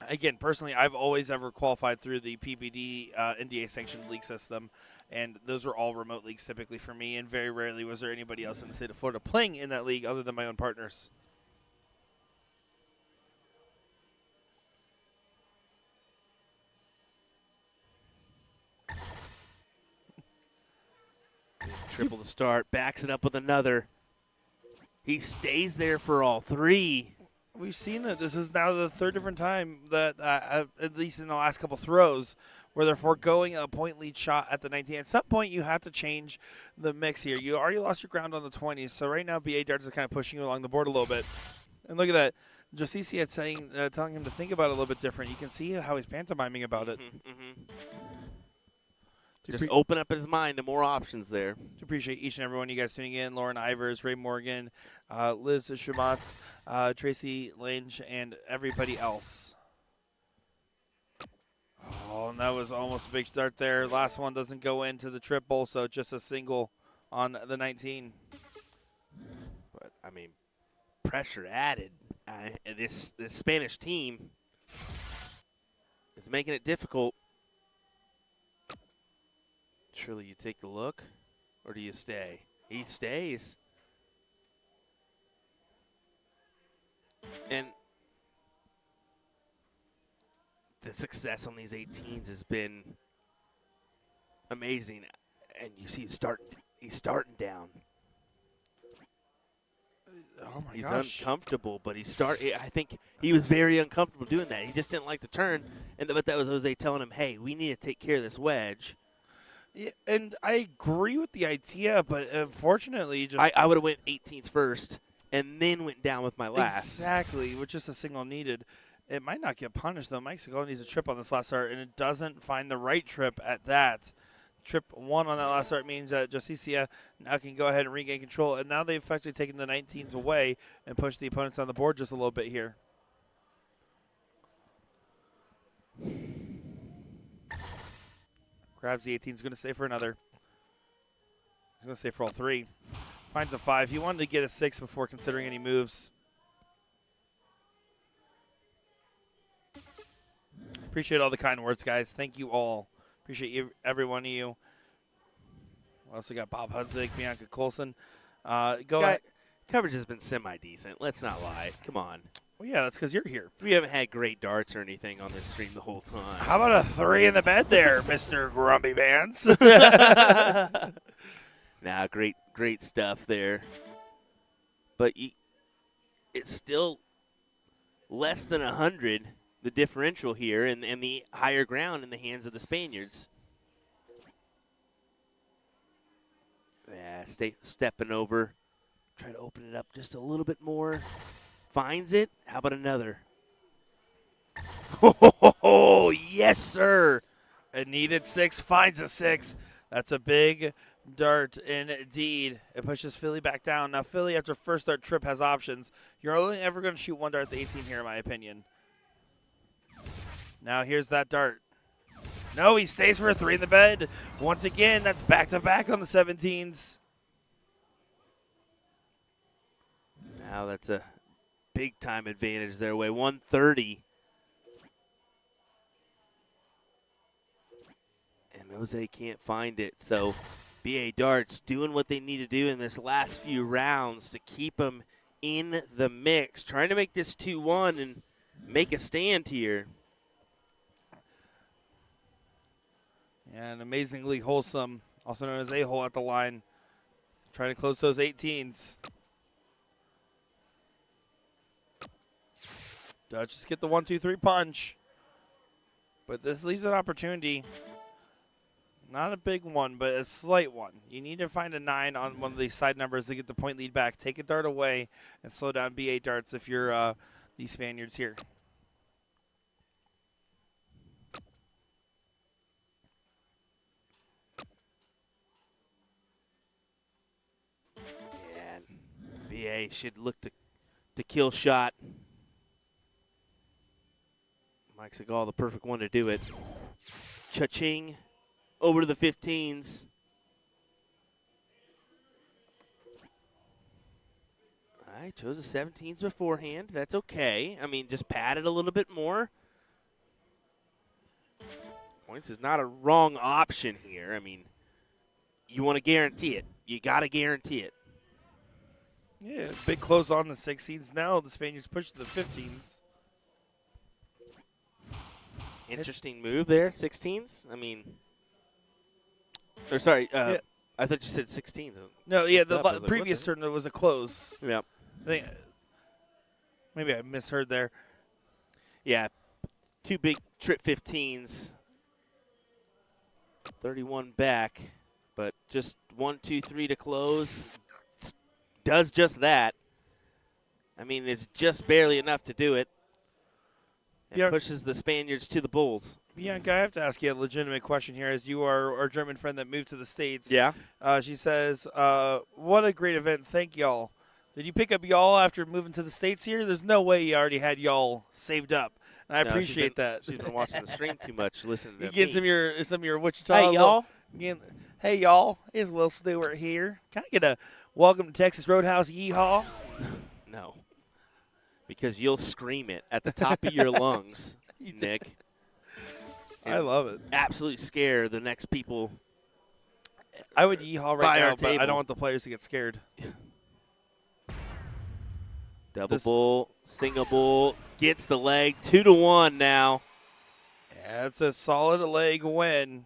again, personally, I've always ever qualified through the PBD NDA sanctioned league system, and those were all remote leagues typically for me, and very rarely was there anybody else in the state of Florida playing in that league other than my own partners. Triple the start, backs it up with another. He stays there for all three. We've seen that this is now the third different time that, at least in the last couple throws, where they're foregoing a point lead shot at the 19. At some point, you have to change the mix here. You already lost your ground on the 20s, so right now BA Darts is kind of pushing you along the board a little bit. And look at that. Josicia telling him to think about it a little bit different. You can see how he's pantomiming about it. Just open up his mind to more options there. To appreciate each and every one of you guys tuning in. Lauren Ivers, Ray Morgan, Liz Shamatz, Tracy Lynch, and everybody else. Oh, and that was almost a big start there. Last one doesn't go into the triple, so just a single on the 19. But, I mean, pressure added. This Spanish team is making it difficult. Surely you take the look, or do you stay? He stays. And the success on these 18s has been amazing. And you see he's starting down. Oh, my He's gosh. uncomfortable, but I think he was very uncomfortable doing that. He just didn't like the turn. But that was Jose telling him, hey, we need to take care of this wedge. Yeah, and I agree with the idea, but unfortunately, I would have went 18s first and then went down with my last. Exactly, with just a single needed. It might not get punished, though. Mike Segal needs a trip on this last start, and it doesn't find the right trip at that. Trip 1 on that last start means that Josicia now can go ahead and regain control, and now they've effectively taken the 19s away and pushed the opponents on the board just a little bit here. Grabs the 18. He's going to stay for another. He's going to stay for all three. Finds a 5. He wanted to get a 6 before considering any moves. Appreciate all the kind words, guys. Thank you all. Appreciate every one of you. We also got Bob Hudzik, Bianca Colson. Go ahead. Coverage has been semi-decent. Let's not lie. Come on. Well, yeah, that's because you're here. We haven't had great darts or anything on this stream the whole time. How about a 3 in the bed there, Mr. Grumpy Bands? Nah, great stuff there. But it's still less than 100, the differential here, and the higher ground in the hands of the Spaniards. Yeah, stepping over. Try to open it up just a little bit more. Finds it. How about another? Oh, yes, sir. A needed 6, finds a 6. That's a big dart indeed. It pushes Philly back down. Now, Philly, after first dart trip, has options. You're only ever going to shoot 1 dart at the 18 here, in my opinion. Now, here's that dart. No, he stays for a 3 in the bed. Once again, that's back-to-back on the 17s. Now that's a big-time advantage their way. 130. And Jose can't find it. So BA Darts doing what they need to do in this last few rounds to keep them in the mix. Trying to make this 2-1 and make a stand here. And amazingly wholesome, also known as A-hole at the line. Trying to close those 18s. Dutch get the 1-2-3 punch. But this leaves an opportunity. Not a big one, but a slight one. You need to find a 9 on one of these side numbers to get the point lead back. Take a dart away and slow down BA Darts if you're these Spaniards here. And VA should look to kill shot. Mike Segal, the perfect one to do it. Cha-ching over to the 15s. All right, chose the 17s beforehand. That's okay. I mean, just pad it a little bit more. points is not a wrong option here. I mean, you want to guarantee it. You got to guarantee it. Yeah, big close on the 16s. Now the Spaniards push to the 15s. Interesting move there, 16s. I mean, or sorry, Yeah. I thought you said 16s. No, yeah, the I was like, previous what turn was a close. Yep. I think, maybe I misheard there. Yeah, 2 big trip 15s. 31 back, but just 1, 2, 3 to close. Does just that. I mean, it's just barely enough to do it. It Yeah. pushes the Spaniards to the Bulls. Bianca, I have to ask you a legitimate question here, as you are our German friend that moved to the States. Yeah. She says, what a great event. Thank y'all. Did you pick up y'all after moving to the States here? There's no way you already had y'all saved up. And I appreciate that. She's been watching the stream too much, listening to You getting me. some of your Wichita. Hey, y'all. Hey, y'all. It's Will Stewart here. Can I get a welcome to Texas Roadhouse yeehaw? No. Because you'll scream it at the top of your lungs, Nick. I love it. Absolutely scare the next people. I would yeehaw By right our now, but I table. don't want the players to get scared. Double bull, single bull, gets the leg, 2-1 now. Yeah, it's a solid leg win.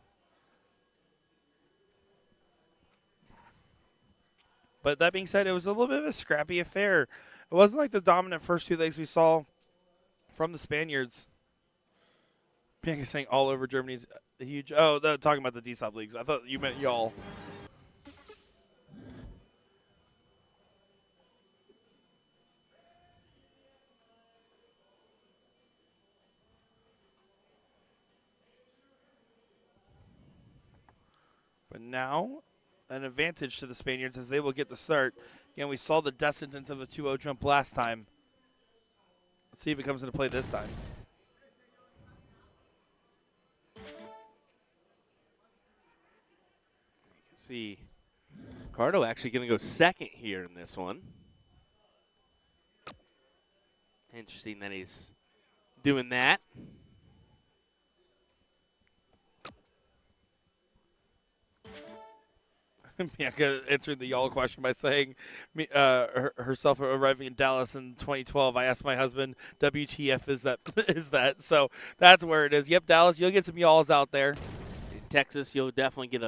But that being said, it was a little bit of a scrappy affair. It wasn't like the dominant first 2 legs we saw from the Spaniards. Bianca's saying all over Germany's a huge. Oh, talking about the D-Sub leagues. I thought you meant y'all. But now, an advantage to the Spaniards as they will get the start. Again, we saw the descendants of a 2-0 jump last time. Let's see if it comes into play this time. See, Ricardo actually going to go second here in this one. Interesting that he's doing that. Bianca answered the y'all question by saying herself arriving in Dallas in 2012. I asked my husband, WTF is that? Is that? So that's where it is. Yep, Dallas, you'll get some y'alls out there. In Texas, you'll definitely get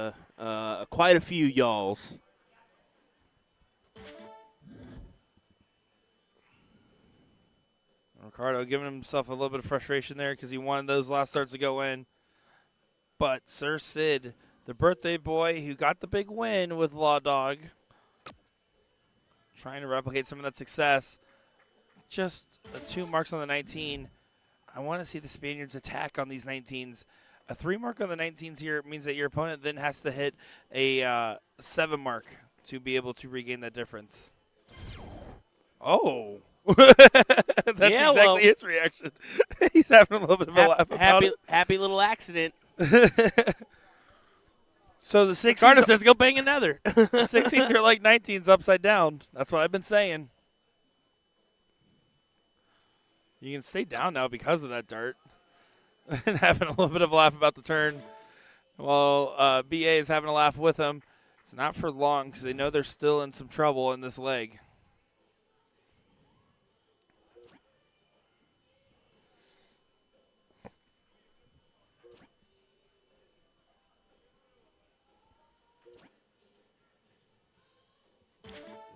quite a few y'alls. Ricardo giving himself a little bit of frustration there because he wanted those last starts to go in. But Sir Sid, the birthday boy who got the big win with Law Dog, trying to replicate some of that success. Just 2 marks on the 19. I want to see the Spaniards attack on these 19s. A 3 mark on the 19s here means that your opponent then has to hit a 7 mark to be able to regain that difference. Oh. That's exactly his reaction. He's having a little bit of a laugh about it. Happy little accident. So the 16s, Ricardo says go bang another. 16s are like 19s upside down. That's what I've been saying. You can stay down now because of that dart. And having a little bit of a laugh about the turn. While BA is having a laugh with him. It's not for long because they know they're still in some trouble in this leg.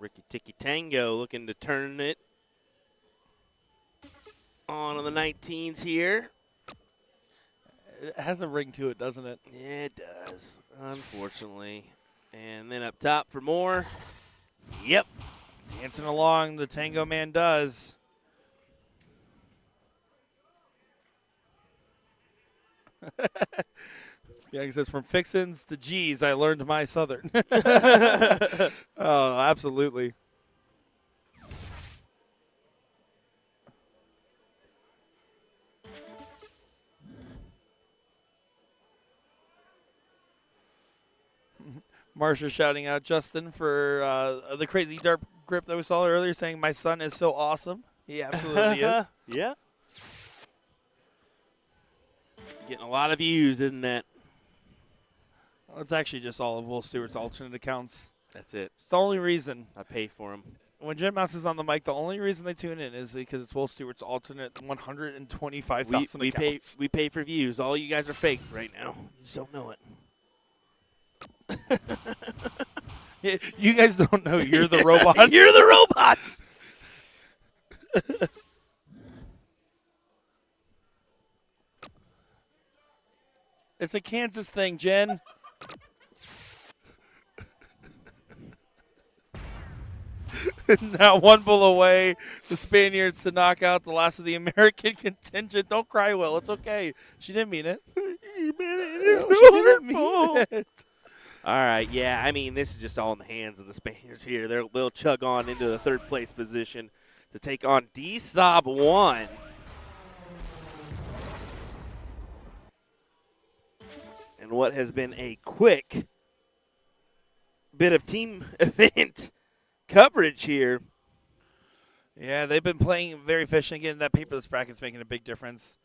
Ricky Tiki Tango looking to turn it on the 19s here. It has a ring to it, doesn't it? Yeah, it does, unfortunately. And then up top for more. Yep. Dancing along, the Tango Man does. Yeah, he says, from fixins to G's, I learned my Southern. Oh, absolutely. Marsha shouting out Justin for the crazy dart grip that we saw earlier, saying, my son is so awesome. He absolutely is. Yeah. Getting a lot of views, isn't that? Well, it's actually just all of Will Stewart's alternate accounts. That's it. It's the only reason. I pay for them. When Jim Mouse is on the mic, the only reason they tune in is because it's Will Stewart's alternate 125,000 accounts. We pay for views. All you guys are fake right now. You just don't know it. You guys don't know you're the robots. You're the robots. It's a Kansas thing, Jen. Now 1 bull away, the Spaniards to knock out the last of the American contingent. Don't cry, Will. It's okay. She didn't mean it. She didn't mean it. All right, yeah, I mean, this is just all in the hands of the Spaniards here. They'll chug on into the third place position to take on D-Sob 1. And what has been a quick bit of team event coverage here. Yeah, they've been playing very efficient. Again, that paperless bracket's making a big difference.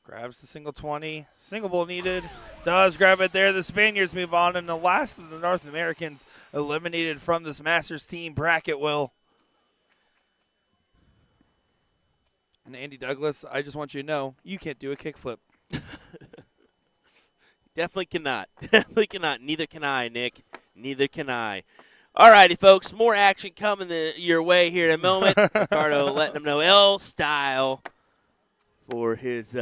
Grabs the single 20. Single bull needed. Does grab it there. The Spaniards move on, and the last of the North Americans eliminated from this Masters team bracket, Will. And Andy Douglas, I just want you to know, you can't do a kickflip. Definitely cannot. Definitely cannot. Neither can I, Nick. Neither can I. All righty, folks. More action coming your way here in a moment. Ricardo letting them know L style for his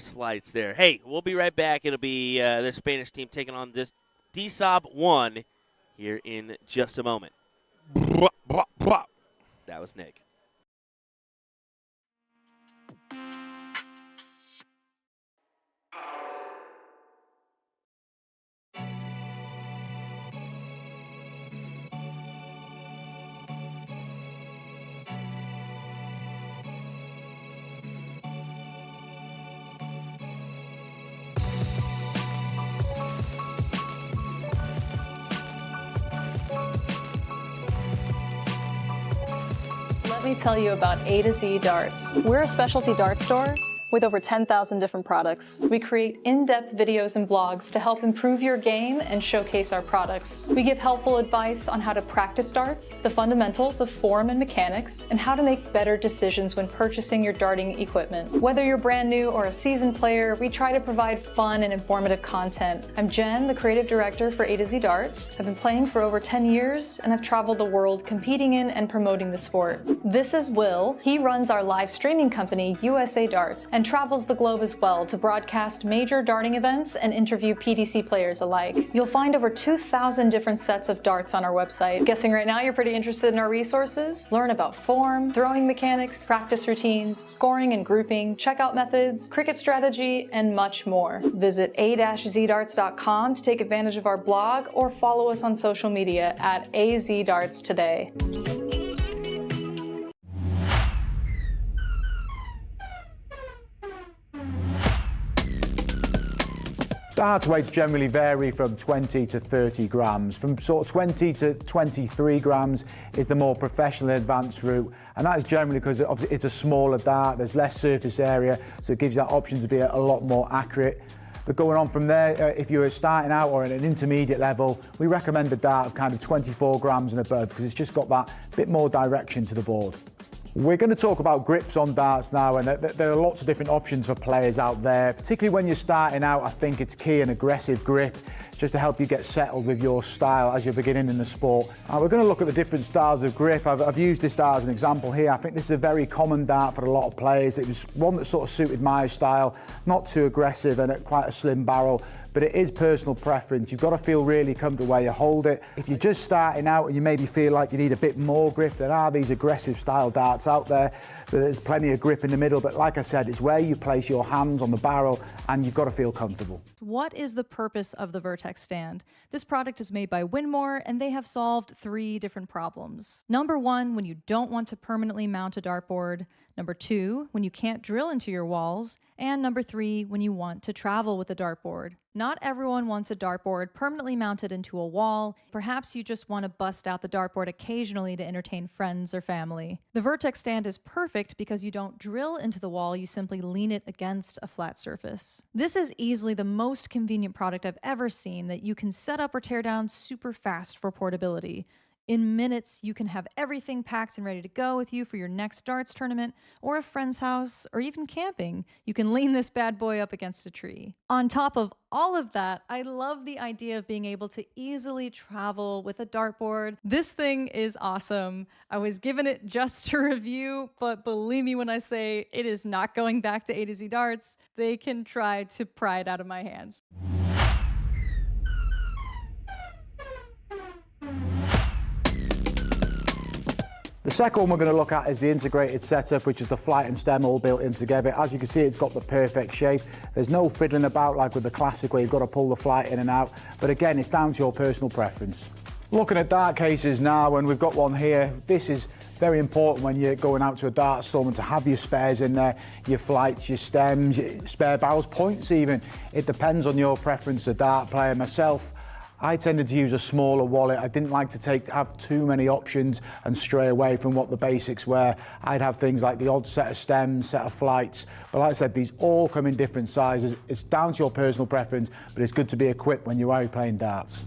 flights there. Hey, we'll be right back. It'll be the Spanish team taking on this D-Sob 1 here in just a moment. That was Nick. Let me tell you about A to Z Darts. We're a specialty dart store with over 10,000 different products. We create in-depth videos and blogs to help improve your game and showcase our products. We give helpful advice on how to practice darts, the fundamentals of form and mechanics, and how to make better decisions when purchasing your darting equipment. Whether you're brand new or a seasoned player, we try to provide fun and informative content. I'm Jen, the creative director for A to Z Darts. I've been playing for over 10 years and I've traveled the world competing in and promoting the sport. This is Will. He runs our live streaming company, USA Darts, and travels the globe as well to broadcast major darting events and interview PDC players alike. You'll find over 2,000 different sets of darts on our website. Guessing right now you're pretty interested in our resources? Learn about form, throwing mechanics, practice routines, scoring and grouping, checkout methods, cricket strategy, and much more. Visit a-zdarts.com to take advantage of our blog or follow us on social media at AZDarts today. Dart weights generally vary from 20 to 30 grams. From sort of 20 to 23 grams is the more professional and advanced route, and that is generally because it's a smaller dart, there's less surface area, so it gives you that option to be a lot more accurate. But going on from there, if you're starting out or at an intermediate level, we recommend a dart of kind of 24 grams and above because it's just got that bit more direction to the board. We're going to talk about grips on darts now, and there are lots of different options for players out there. Particularly when you're starting out, I think it's key an aggressive grip just to help you get settled with your style as you're beginning in the sport. We're going to look at the different styles of grip. I've used this dart as an example here. I think this is a very common dart for a lot of players. It was one that sort of suited my style, not too aggressive and at quite a slim barrel. But it is personal preference. You've got to feel really comfortable where you hold it. If you're just starting out and you maybe feel like you need a bit more grip, there are these aggressive style darts out there. There's plenty of grip in the middle, but like I said, it's where you place your hands on the barrel and you've got to feel comfortable. What is the purpose of the Vertex stand? This product is made by Winmore, and they have solved 3 different problems. Number 1, when you don't want to permanently mount a dartboard. Number 2, when you can't drill into your walls. And number 3, when you want to travel with a dartboard. Not everyone wants a dartboard permanently mounted into a wall. Perhaps you just want to bust out the dartboard occasionally to entertain friends or family. The Vertex stand is perfect because you don't drill into the wall, you simply lean it against a flat surface. This is easily the most convenient product I've ever seen that you can set up or tear down super fast for portability. In minutes, you can have everything packed and ready to go with you for your next darts tournament or a friend's house or even camping. You can lean this bad boy up against a tree. On top of all of that, I love the idea of being able to easily travel with a dartboard. This thing is awesome. I was given it just to review, but believe me when I say it is not going back to A to Z Darts. They can try to pry it out of my hands. The second one we're going to look at is the integrated setup, which is the flight and stem all built in together. As you can see, it's got the perfect shape. There's no fiddling about like with the classic where you've got to pull the flight in and out. But again, it's down to your personal preference. Looking at dart cases now, and we've got one here. This is very important when you're going out to a dart storm to have your spares in there, your flights, your stems, your spare barrels, points even. It depends on your preference, a dart player. Myself, I tended to use a smaller wallet. I didn't like to have too many options and stray away from what the basics were. I'd have things like the odd set of stems, set of flights. But like I said, these all come in different sizes. It's down to your personal preference, but it's good to be equipped when you are playing darts.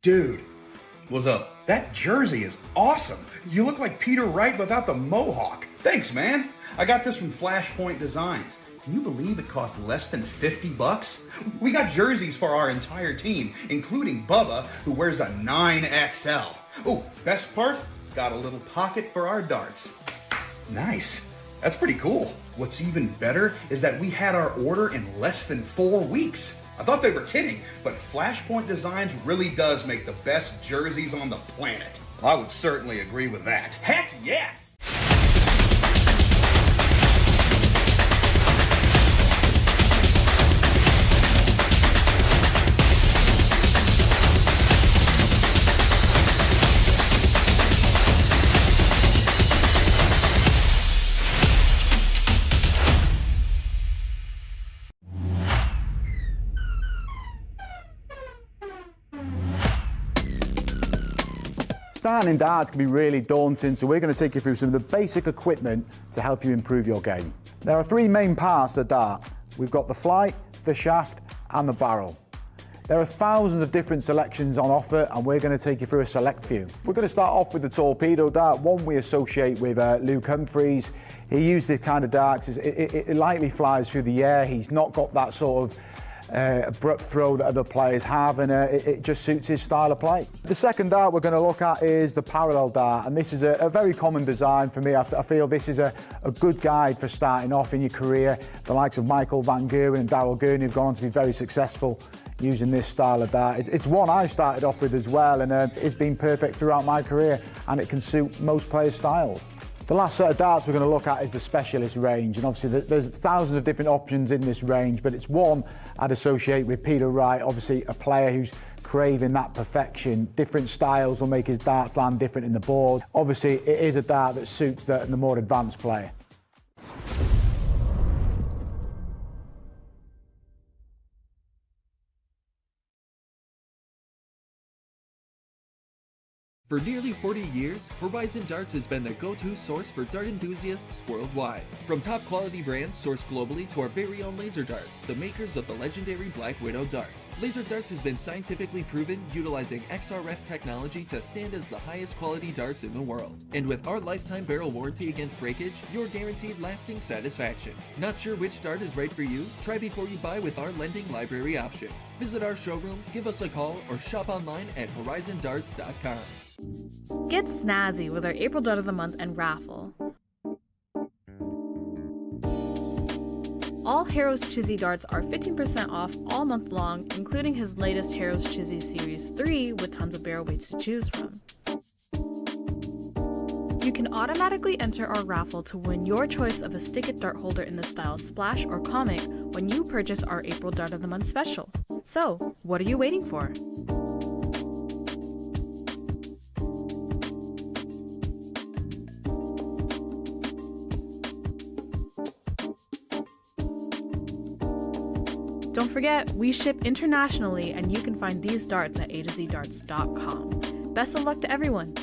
Dude, What's up? that jersey is awesome. You look like Peter Wright without the mohawk. Thanks, man. I got this from Flashpoint Designs. Can you believe it cost less than $50? We got jerseys for our entire team, including Bubba, who wears a 9XL. Oh, best part? It's got a little pocket for our darts. Nice. That's pretty cool. What's even better is that we had our order in less than 4 weeks. I thought they were kidding, but Flashpoint Designs really does make the best jerseys on the planet. I would certainly agree with that. Heck yes! Starting in darts can be really daunting, so we're going to take you through some of the basic equipment to help you improve your game. There are 3 main parts to the dart. We've got the flight, the shaft, and the barrel. There are thousands of different selections on offer, and we're going to take you through a select few. We're going to start off with the torpedo dart, one we associate with Luke Humphreys. He used this kind of dart because it lightly flies through the air. He's not got that sort of abrupt throw that other players have, and it just suits his style of play. The second dart we're going to look at is the parallel dart, and this is a very common design for me. I feel this is a good guide for starting off in your career. The likes of Michael Van Gerwen and Darryl Gurney have gone on to be very successful using this style of dart. It's one I started off with as well, and it's been perfect throughout my career, and it can suit most players' styles. The last set of darts we're going to look at is the specialist range, and obviously there's thousands of different options in this range, but it's one I'd associate with Peter Wright, obviously a player who's craving that perfection. Different styles will make his darts land different in the board. Obviously it is a dart that suits the more advanced player. For nearly 40 years, Horizon Darts has been the go-to source for dart enthusiasts worldwide. From top quality brands sourced globally to our very own Laser Darts, the makers of the legendary Black Widow Dart. Laser Darts has been scientifically proven utilizing XRF technology to stand as the highest quality darts in the world. And with our lifetime barrel warranty against breakage, you're guaranteed lasting satisfaction. Not sure which dart is right for you? Try before you buy with our lending library option. Visit our showroom, give us a call, or shop online at horizondarts.com. Get snazzy with our April Dart of the Month and raffle. All Heroes Chizzy darts are 15% off all month long, including his latest Heroes Chizzy Series 3 with tons of barrel weights to choose from. You can automatically enter our raffle to win your choice of a Stick-It dart holder in the style Splash or Comic when you purchase our April Dart of the Month special. So, what are you waiting for? Don't forget, we ship internationally and you can find these darts at a2zdarts.com. Best of luck to everyone!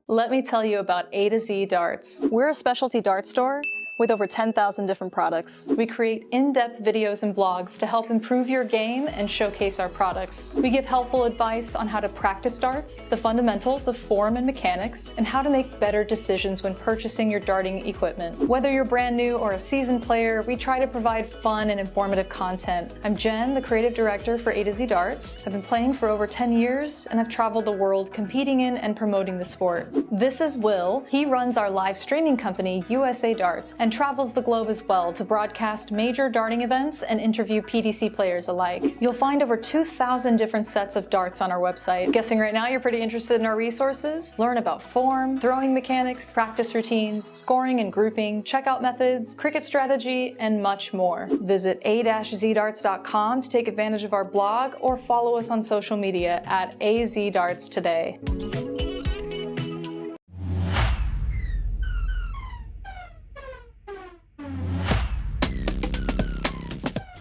Let me tell you about A to Z Darts. We're a specialty dart store with over 10,000 different products. We create in-depth videos and blogs to help improve your game and showcase our products. We give helpful advice on how to practice darts, the fundamentals of form and mechanics, and how to make better decisions when purchasing your darting equipment. Whether you're brand new or a seasoned player, we try to provide fun and informative content. I'm Jen, the creative director for A to Z Darts. I've been playing for over 10 years, and I've traveled the world competing in and promoting the sport. This is Will. He runs our live streaming company, USA Darts, and travels the globe as well to broadcast major darting events and interview PDC players alike. You'll find over 2,000 different sets of darts on our website. Guessing right now you're pretty interested in our resources? Learn about form, throwing mechanics, practice routines, scoring and grouping, checkout methods, cricket strategy, and much more. Visit a-zdarts.com to take advantage of our blog or follow us on social media at AZDarts today.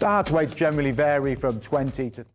The heart weights generally vary from 20 to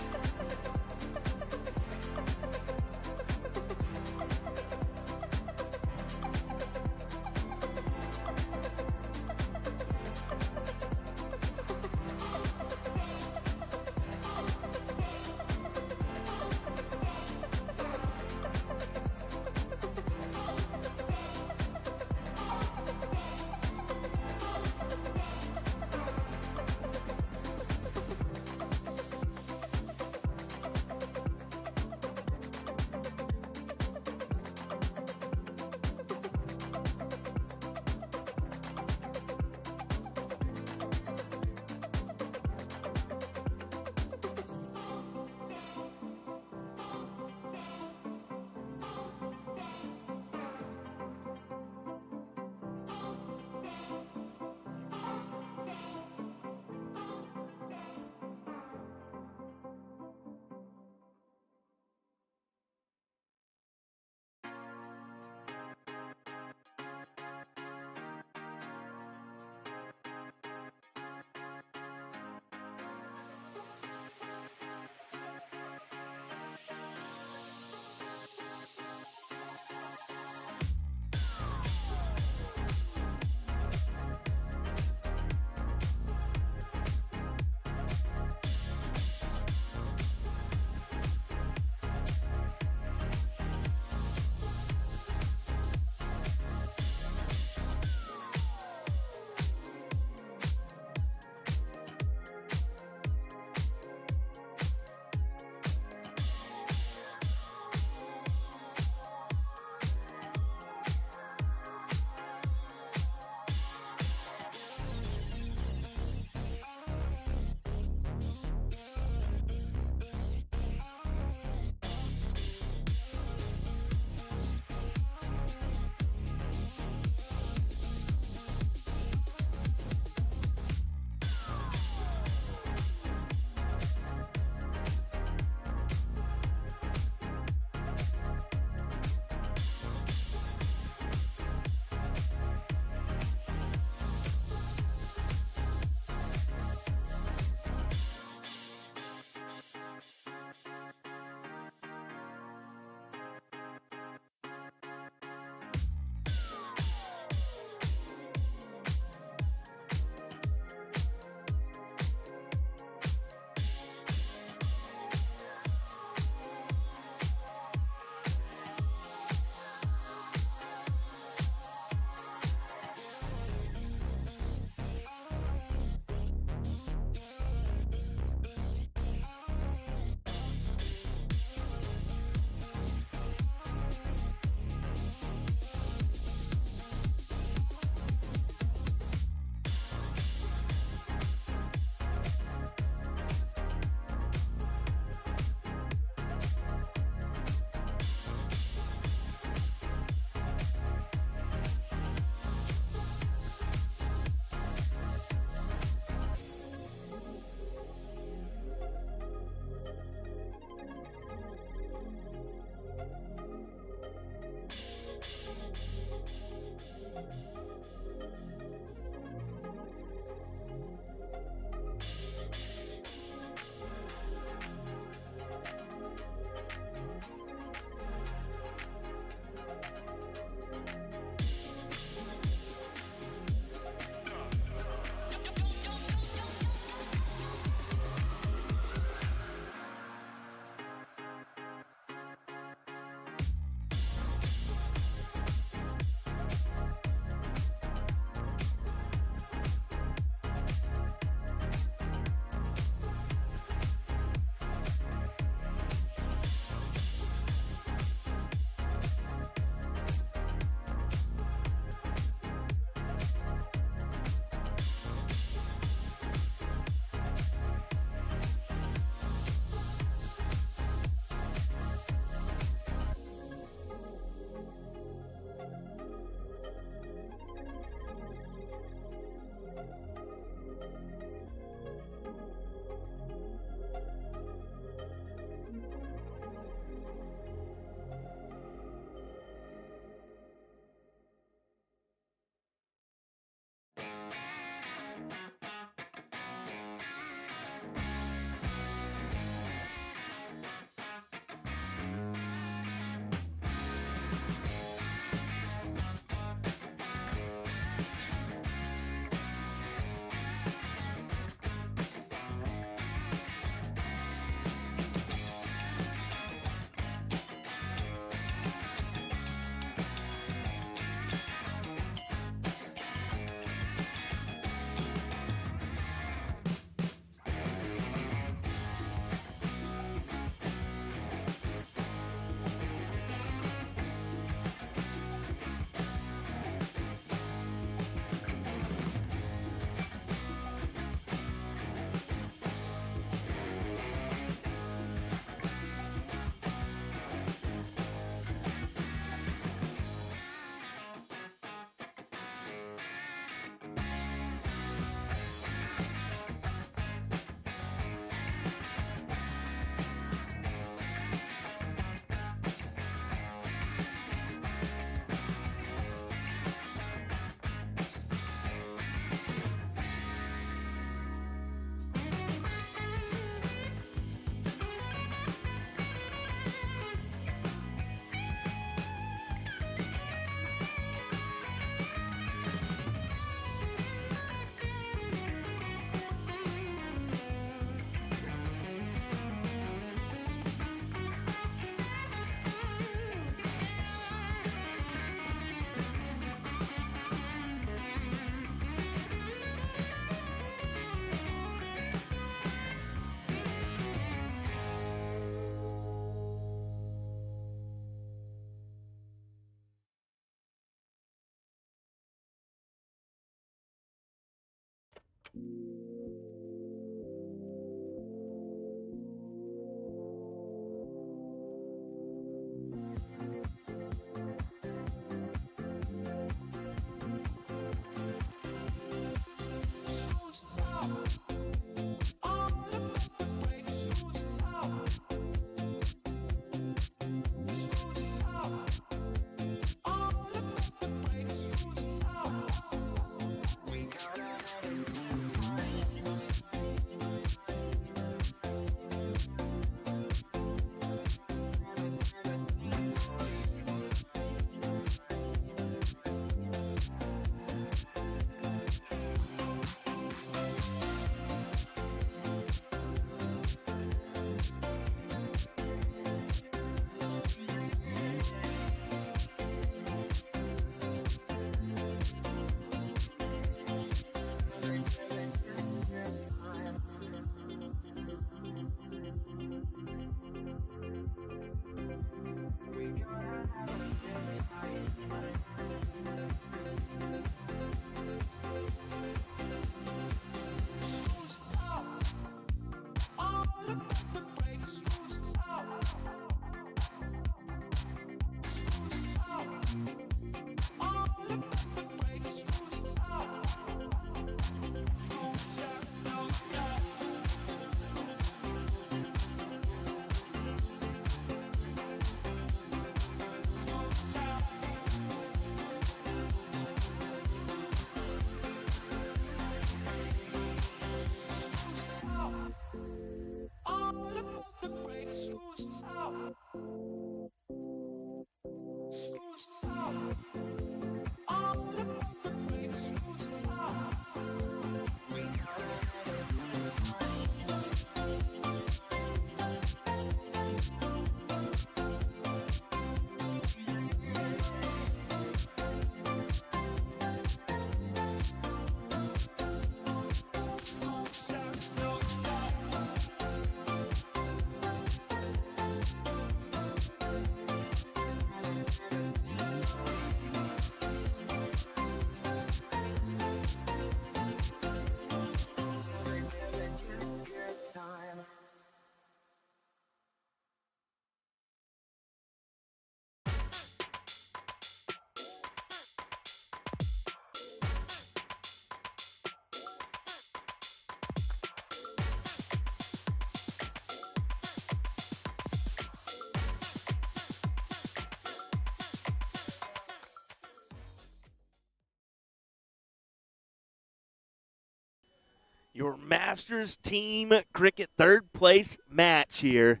Your Masters Team Cricket third place match here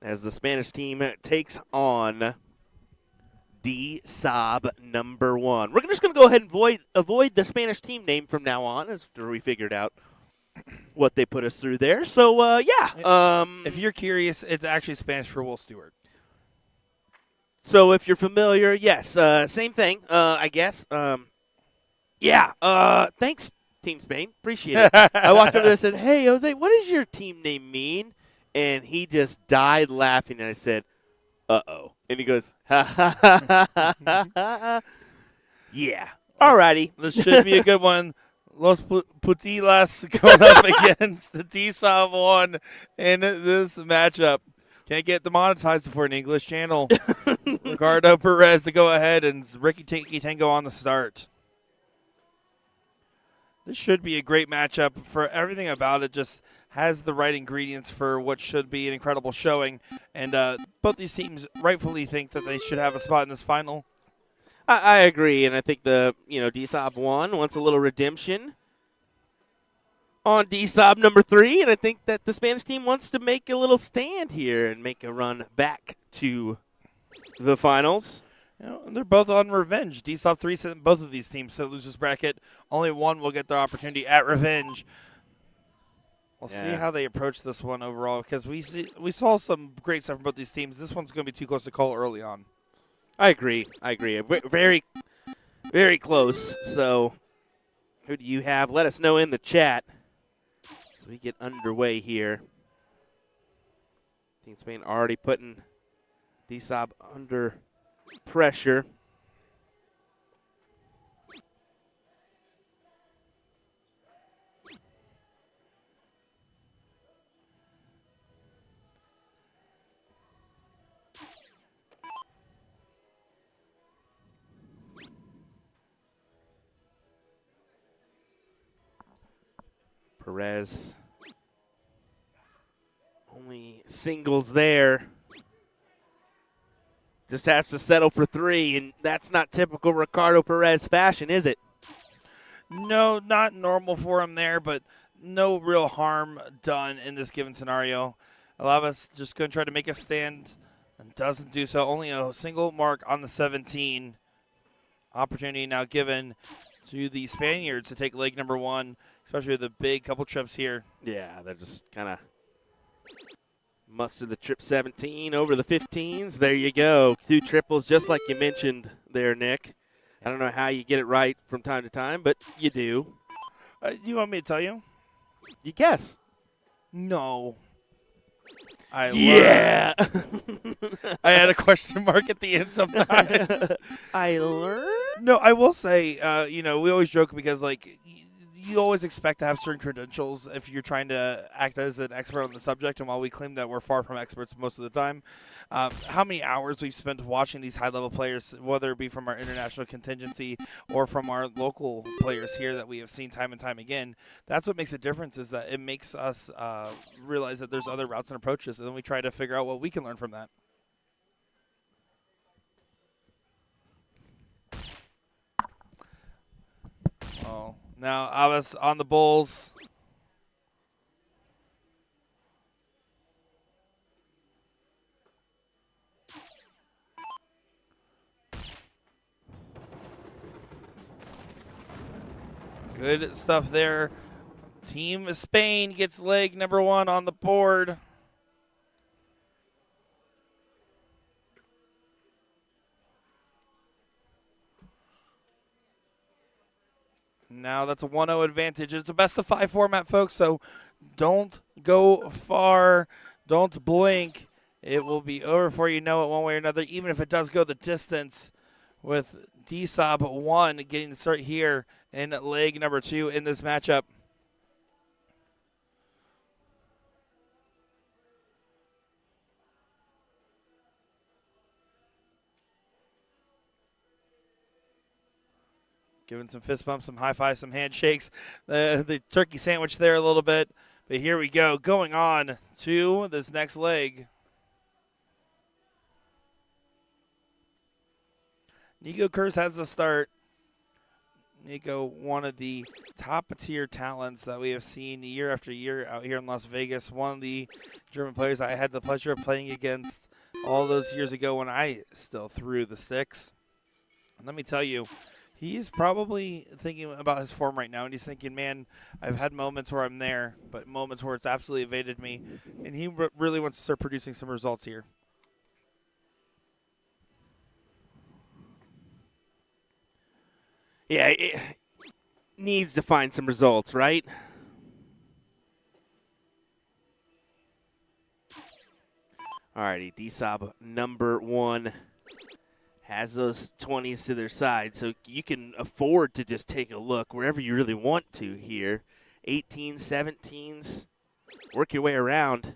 as the Spanish team takes on D-Sob number 1. We're just going to go ahead and avoid the Spanish team name from now on after we figured out what they put us through there. So, yeah. If you're curious, it's actually Spanish for Will Stewart. So if you're familiar, yes, same thing, I guess. Thanks, Team Spain. Appreciate it. I walked over there and said, hey, Jose, what does your team name mean? And he just died laughing, and I said, uh-oh. And he goes, ha, ha, ha, ha, ha, ha. Yeah. All righty. This should be a good one. Los Putilas going up against the D-Sob 1 in this matchup. Can't get demonetized before an English channel. Ricardo Perez to go ahead and Ricky Tiki Tango on the start. This should be a great matchup. For everything about it just has the right ingredients for what should be an incredible showing. And both these teams rightfully think that they should have a spot in this final. I agree, and I think the D-Sob 1 wants a little redemption on D-Sob number 3, and I think that the Spanish team wants to make a little stand here and make a run back to the finals. They're both on revenge. D-Sob 3 sent both of these teams to the losers bracket. Only one will get their opportunity at revenge. We'll see how they approach this one overall, because we saw some great stuff from both these teams. This one's going to be too close to call early on. I agree. Very, very close. So who do you have? Let us know in the chat so we get underway here. Team Spain already putting D-Sob under pressure. Perez. Only singles there. Just has to settle for 3, and that's not typical Ricardo Perez fashion, is it? No, not normal for him there, but no real harm done in this given scenario. Alavas just going to try to make a stand and doesn't do so. Only a single mark on the 17. Opportunity now given to the Spaniards to take leg number 1, especially with the big couple trips here. Yeah, they're just kind of muster the trip 17 over the 15s. There you go. 2 triples, just like you mentioned there, Nick. I don't know how you get it right from time to time, but you do. You want me to tell you? You guess. No. Yeah. I had a question mark at the end sometimes. I learned. No, I will say, we always joke because, like, you always expect to have certain credentials if you're trying to act as an expert on the subject. And while we claim that we're far from experts most of the time, how many hours we've spent watching these high-level players, whether it be from our international contingency or from our local players here that we have seen time and time again, that's what makes a difference, is that it makes us realize that there's other routes and approaches, and then we try to figure out what we can learn from that. Oh, now Abbas on the Bulls. Good stuff there. Team Spain gets leg number 1 on the board. Now that's a 1-0 advantage. It's a best-of-5 format, folks, so don't go far. Don't blink. It will be over before you know it one way or another, even if it does go the distance, with D-Sob 1 getting the start here in leg number 2 in this matchup. Giving some fist bumps, some high fives, some handshakes. The turkey sandwich there a little bit. But here we go, going on to this next leg. Nico Kurz has the start. Nico, one of the top-tier talents that we have seen year after year out here in Las Vegas. One of the German players I had the pleasure of playing against all those years ago when I still threw the sticks. And let me tell you, he's probably thinking about his form right now, and he's thinking, man, I've had moments where I'm there, but moments where it's absolutely evaded me. And he really wants to start producing some results here. Yeah, it needs to find some results, right? Alrighty, D-Sob number 1 has those 20s to their side, so you can afford to just take a look wherever you really want to here. 18s, 17s, work your way around.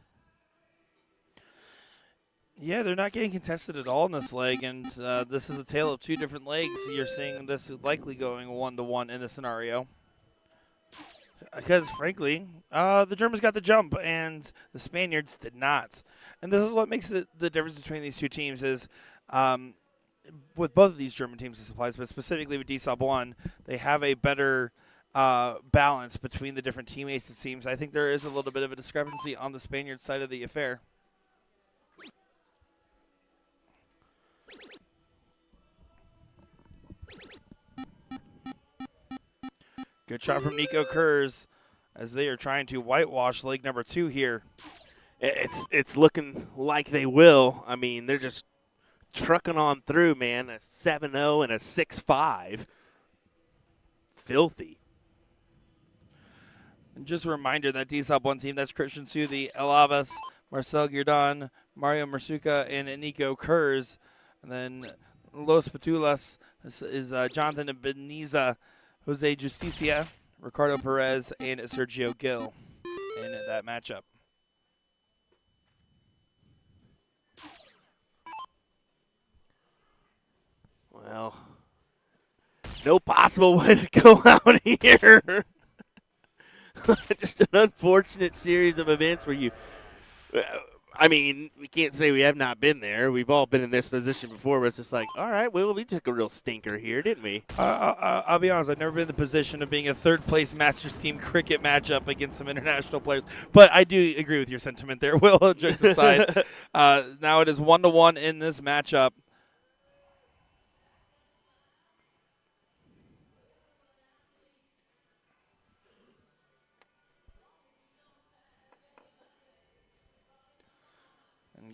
Yeah, they're not getting contested at all in this leg, and this is a tale of 2 different legs. You're seeing this likely going 1-1 in this scenario. Because, frankly, the Germans got the jump, and the Spaniards did not. And this is what makes it the difference between these 2 teams is, with both of these German teams and supplies, but specifically with D-Sob 1, they have a better balance between the different teammates, it seems. I think there is a little bit of a discrepancy on the Spaniard side of the affair. Good shot from Nico Kurz as they are trying to whitewash leg number 2 here. It's looking like they will. I mean, they're just trucking on through, man. A 7-0 and a 6-5. Filthy. And just a reminder that D-Sob 1 team, that's Christian Suthi, El Abbas, Marcel Girdon, Mario Mersuka, and Nico Kurz. And then Los Petulas is Jonathan Beniza, Jose Justicia, Ricardo Perez, and Sergio Gil in that matchup. Well, no possible way to go out here. Just an unfortunate series of events where you. I mean, we can't say we have not been there. We've all been in this position before where it's just like, all right, well, we took a real stinker here, didn't we? I'll be honest, I've never been in the position of being a third-place Masters team cricket matchup against some international players. But I do agree with your sentiment there, Will, jokes aside. Now it is 1-1 in this matchup.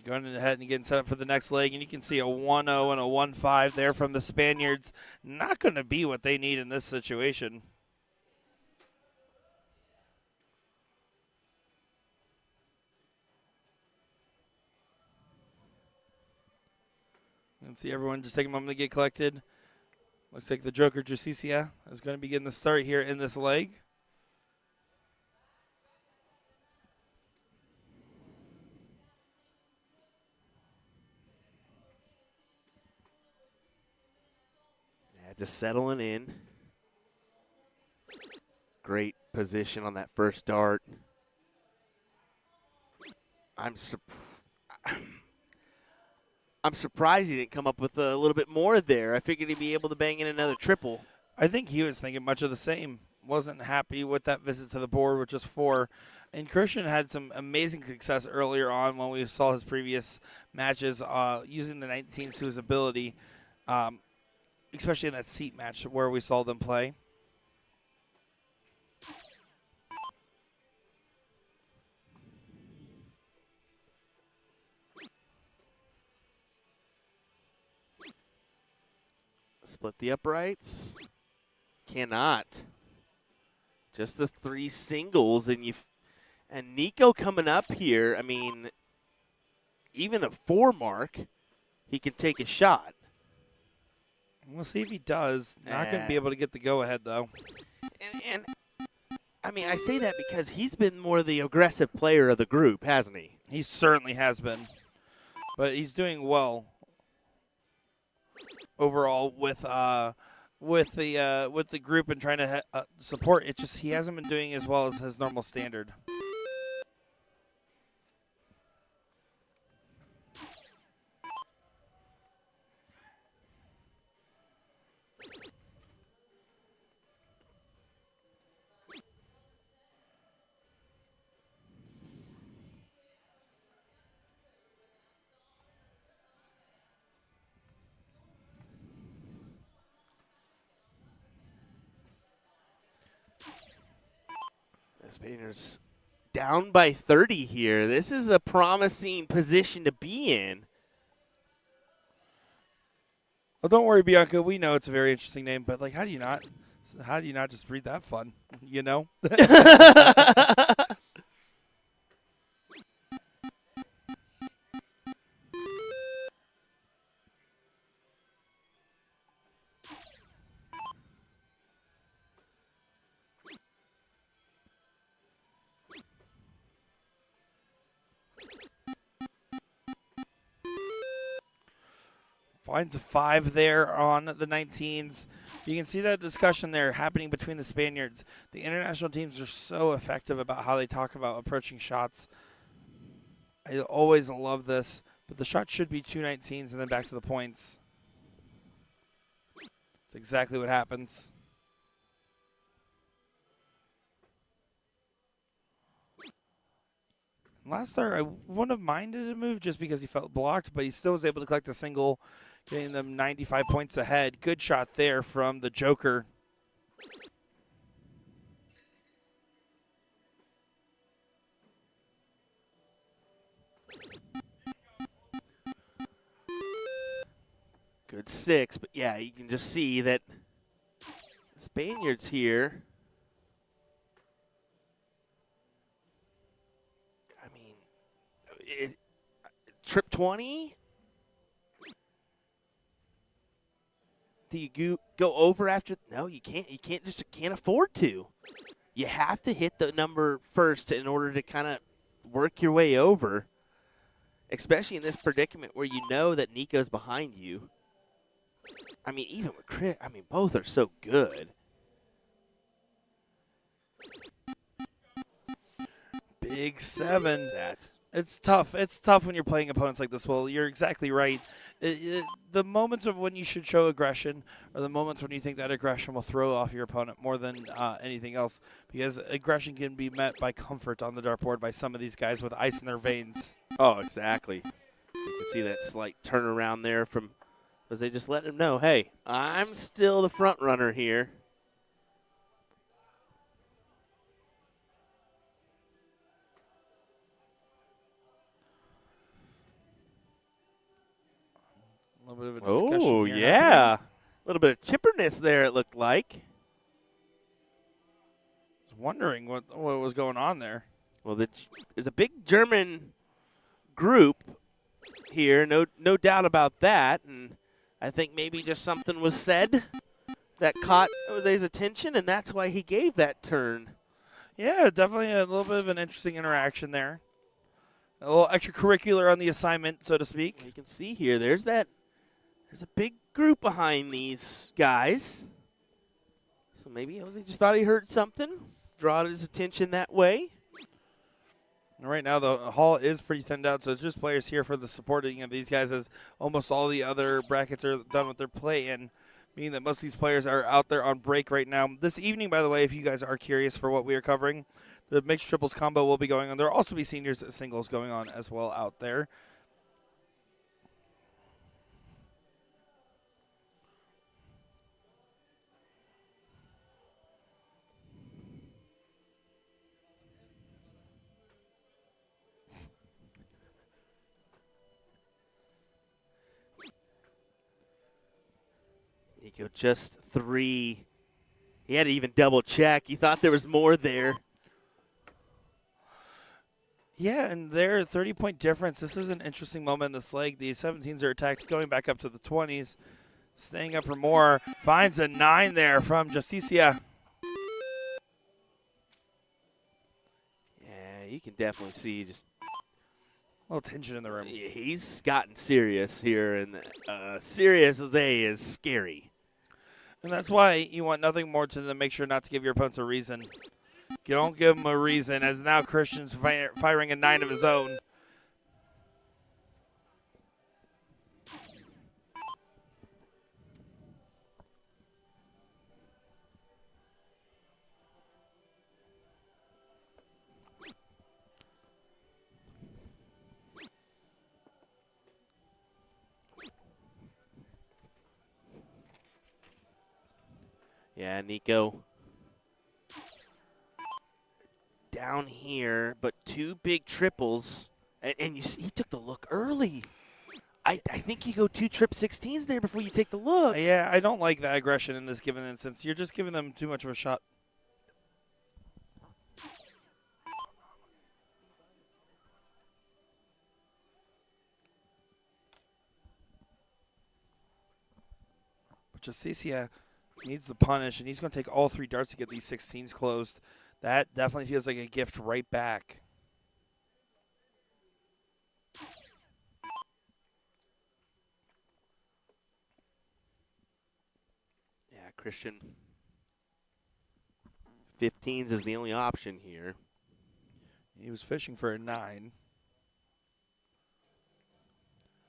Going ahead and getting set up for the next leg, and you can see a 1-0 and a 1-5 there from the Spaniards. Not going to be what they need in this situation. You can see everyone just take a moment to get collected. Looks like the Joker Justicia is going to be getting the start here in this leg. Just settling in. Great position on that first dart. I'm surprised he didn't come up with a little bit more there. I figured he'd be able to bang in another triple. I think he was thinking much of the same. Wasn't happy with that visit to the board with just 4. And Christian had some amazing success earlier on when we saw his previous matches using the 19s to his ability. Especially in that seat match where we saw them play. Split the uprights. Cannot. Just the 3 singles, and Nico coming up here. I mean, even a 4 mark, he can take a shot. We'll see if he does. Not going to be able to get the go-ahead, though. And I mean, I say that because he's been more the aggressive player of the group, hasn't he? He certainly has been. But he's doing well overall with the group and trying to support. It's just he hasn't been doing as well as his normal standard. Spaniards down by 30 here. This is a promising position to be in. Well, don't worry, Bianca. We know it's a very interesting name, but like, how do you not just read that fun? You know. Finds a 5 there on the 19s. You can see that discussion there happening between the Spaniards. The international teams are so effective about how they talk about approaching shots. I always love this, but the shot should be 2 19s and then back to the points. That's exactly what happens. Last start, I wouldn't have minded a move just because he felt blocked, but he still was able to collect a single, getting them 95 points ahead. Good shot there from the Joker. Good 6, but yeah, you can just see that the Spaniards here. I mean, trip 20. Do you go over after? No, you can't. You can't afford to. You have to hit the number first in order to kind of work your way over. Especially in this predicament where you know that Nico's behind you. I mean, even with Chris, I mean, both are so good. Big 7. That's It's tough. It's tough when you're playing opponents like this. Well, you're exactly right. The moments of when you should show aggression are the moments when you think that aggression will throw off your opponent more than anything else, because aggression can be met by comfort on the dartboard by some of these guys with ice in their veins. Oh, exactly. You can see that slight turnaround there from, because they just let him know, hey, I'm still the front runner here. A little bit of a discussion Oh, here yeah. happening. A little bit of chipperness there, it looked like. I was wondering what was going on there. Well, there's a big German group here, no doubt about that. And I think maybe just something was said that caught Jose's attention, and that's why he gave that turn. Yeah, definitely a little bit of an interesting interaction there. A little extracurricular on the assignment, so to speak. You can see here, there's a big group behind these guys. So maybe Jose just thought he heard something, draw his attention that way. And right now, the hall is pretty thinned out, so it's just players here for the supporting of these guys, as almost all the other brackets are done with their play-in, meaning that most of these players are out there on break right now. This evening, by the way, if you guys are curious for what we are covering, the mixed triples combo will be going on. There will also be seniors singles going on as well out there. Nico, just 3. He had to even double check. He thought there was more there. Yeah, and their 30-point difference. This is an interesting moment in this leg. The 17s are attacked, going back up to the 20s, staying up for more. Finds a 9 there from Justicia. Yeah, you can definitely see just A little tension in the room. he's gotten serious here, and serious Jose is scary. And that's why you want nothing more to than make sure not to give your opponents a reason. You don't give him a reason, as now Christian's firing a 9 of his own. Yeah, Nico down here, but 2 big triples, and you see he took the look early. I think you go 2 trip 16s there before you take the look. Yeah, I don't like that aggression in this given instance. You're just giving them too much of a shot. But Justicia needs the punish, and he's going to take all 3 darts to get these 16s closed. That definitely feels like a gift right back. Yeah, Christian. 15s is the only option here. He was fishing for a 9.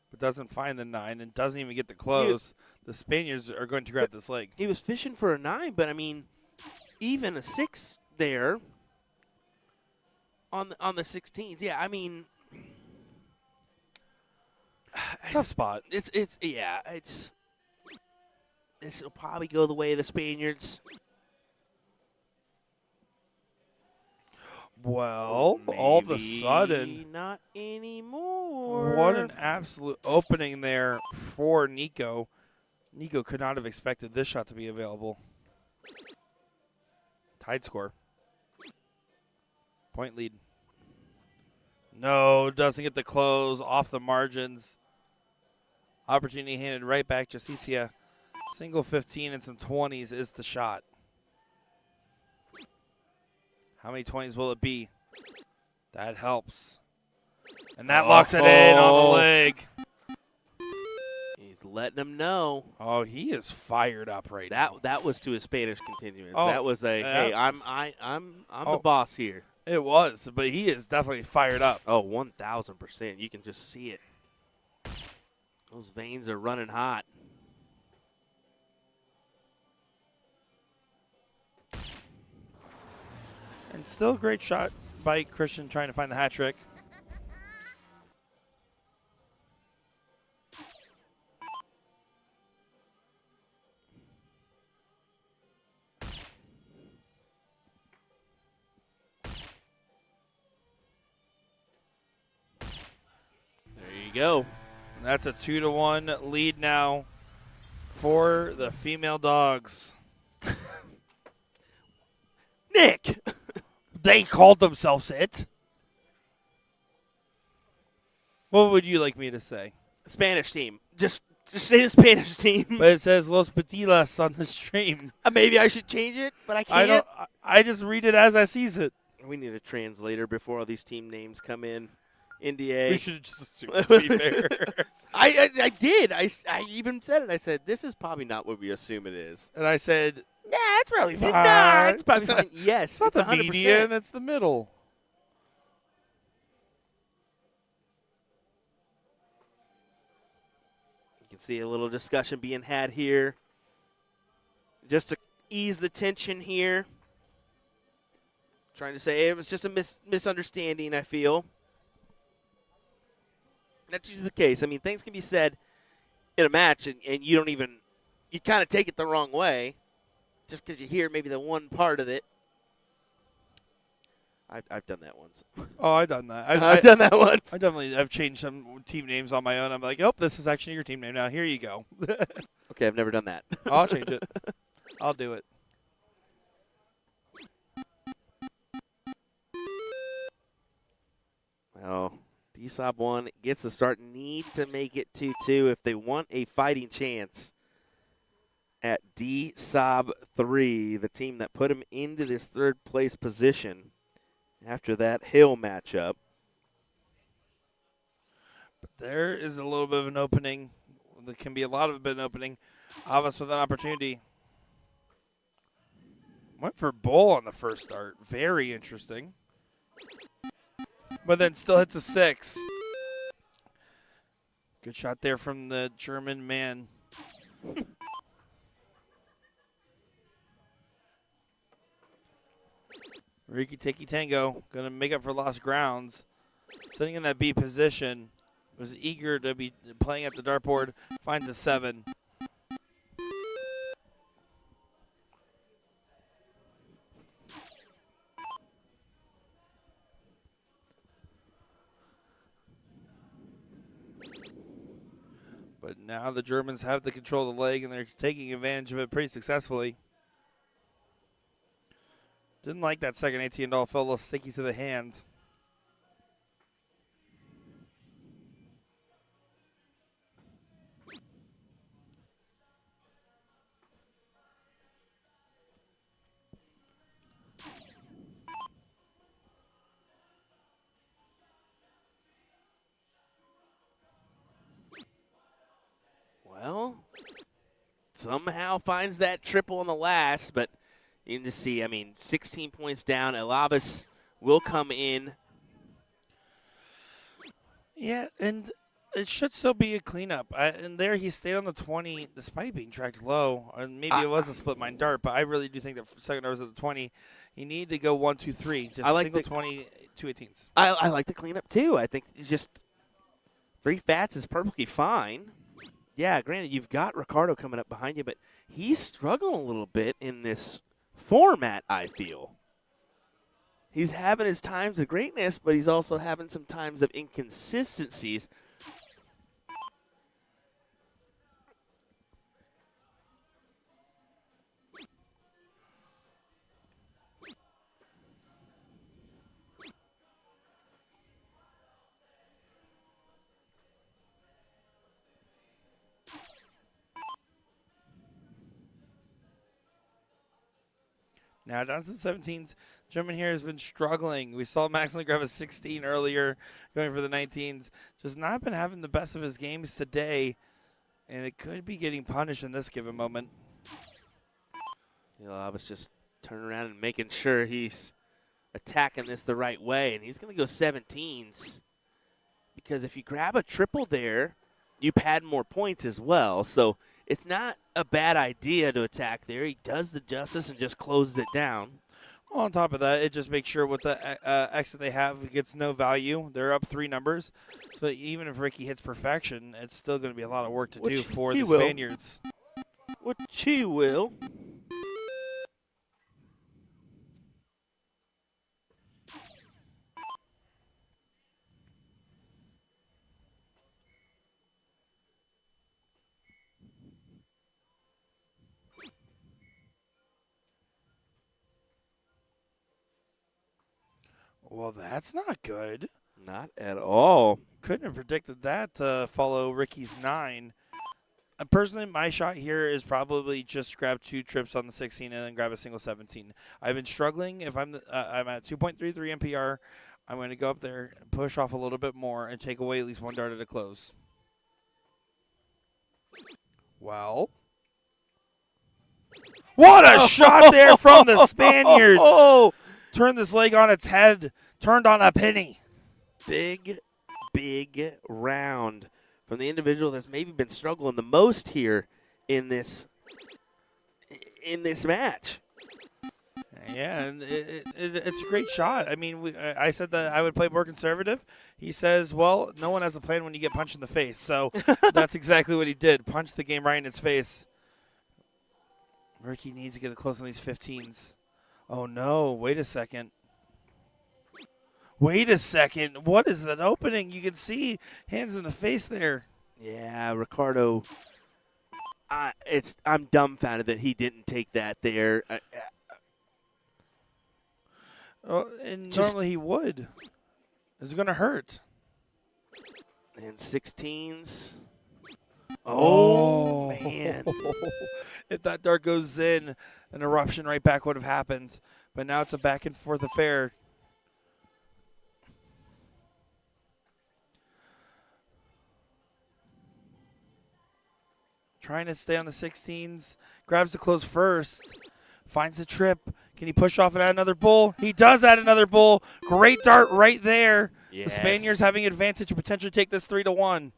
But doesn't find the 9 and doesn't even get the close. The Spaniards are going to grab this leg. He was fishing for a 9, but I mean, even a 6 there on the 16s. Yeah, I mean, tough spot. This will probably go the way of the Spaniards. Well, all of a sudden, Maybe not anymore. what an absolute opening there for Nico. Nico could not have expected this shot to be available. Tied score. Point lead. No, doesn't get the close, off the margins. Opportunity handed right back. Justicia, single 15 and some 20s is the shot. How many 20s will it be? That helps. And that locks it in on the leg. He's letting them know. Oh, he is fired up right now. That was to a Spanish continuance. Oh, that was a hey, I'm the boss here. It was, but he is definitely fired up. Oh, 1,000%. You can just see it. Those veins are running hot. And still a great shot by Christian trying to find the hat trick. There you go. And that's a 2-1 lead now for the female dogs. Nick! They called themselves it. What would you like me to say? Spanish team. Just say the Spanish team. But it says Los Petilas on the stream. Maybe I should change it, but I can't. I don't. I just read it as I sees it. We need a translator before all these team names come in. NDA. We should just assume, to be fair. I did. I even said it. I said, this is probably not what we assume it is. And I said, Nah, it's probably fine. Fine. Nah, it's probably fine. Yes, it's not the 100%. median, it's the middle. You can see a little discussion being had here. Just to ease the tension here. Trying to say it was just a misunderstanding, I feel. That's usually the case. I mean, things can be said in a match, and you don't even – you kind of take it the wrong way just because you hear maybe the one part of it. I've done that once. Oh, I've done that. I've done that once. I've changed some team names on my own. I'm like, oh, this is actually your team name now. Here you go. Okay, I've never done that. I'll change it. I'll do it. Well, DSOB 1 gets the start. Need to make it 2-2 if they want a fighting chance at DSOB 3, the team that put him into this third-place position after that Hill matchup. But there is a little bit of an opening. There can be a lot of an opening. Avas with an opportunity. Went for Bull on the first start. Very interesting. But then still hits a 6. Good shot there from the German man. Riki Tiki Tango going to make up for lost grounds. Sitting in that B position. Was eager to be playing at the dartboard. Finds a 7. But now the Germans have the control of the leg, and they're taking advantage of it pretty successfully. Didn't like that second AT&T fell a little sticky to the hands. Well, somehow finds that triple on the last, but you can just see, I mean, 16 points down. Elabas will come in. Yeah, and it should still be a cleanup. And there he stayed on the 20 despite being tracked low. And maybe it was a split mind dart, but I really do think that for second hours at the 20, he needed to go 1, 2, 3. Just I like single the 20, 2 18s. I like the cleanup, too. I think just 3 fats is perfectly fine. Yeah, granted, you've got Ricardo coming up behind you, but he's struggling a little bit in this format, I feel. He's having his times of greatness, but he's also having some times of inconsistencies. Now down to the 17s. German here has been struggling. We saw Maximally grab a 16 earlier, going for the 19s. Just not been having the best of his games today, and it could be getting punished in this given moment. You know, I was just turning around and making sure he's attacking this the right way, and he's going to go 17s because if you grab a triple there, you pad more points as well. So it's not a bad idea to attack there. He does the justice and just closes it down. Well, on top of that, it just makes sure with the exit they have, it gets no value. They're up 3 numbers. So even if Ricky hits perfection, it's still going to be a lot of work to do for the Spaniards. Which he will. Well, that's not good. Not at all. Couldn't have predicted that to follow Ricky's 9. Personally, my shot here is probably just grab 2 trips on the 16 and then grab a single 17. I've been struggling. If I'm at 2.33 MPR, I'm going to go up there, push off a little bit more, and take away at least 1 dart at a close. Well, what a shot there from the Spaniards! Turned this leg on its head, turned on a penny. Big round from the individual that's maybe been struggling the most here in this match. Yeah, and it's a great shot. I mean, I said that I would play more conservative. He says, well, no one has a plan when you get punched in the face. So that's exactly what he did. Punched the game right in its face. Ricky needs to get close on these 15s. Oh, no. Wait a second. What is that opening? You can see hands in the face there. Yeah, Ricardo. I'm dumbfounded that he didn't take that there. And normally he would. It's going to hurt. And 16s. Oh, man. If that dart goes in, an eruption right back would have happened. But now it's a back and forth affair. Trying to stay on the 16s. Grabs the close first. Finds a trip. Can he push off and add another bull? He does add another bull. Great dart right there. Yes. The Spaniards having advantage to potentially take this 3-1.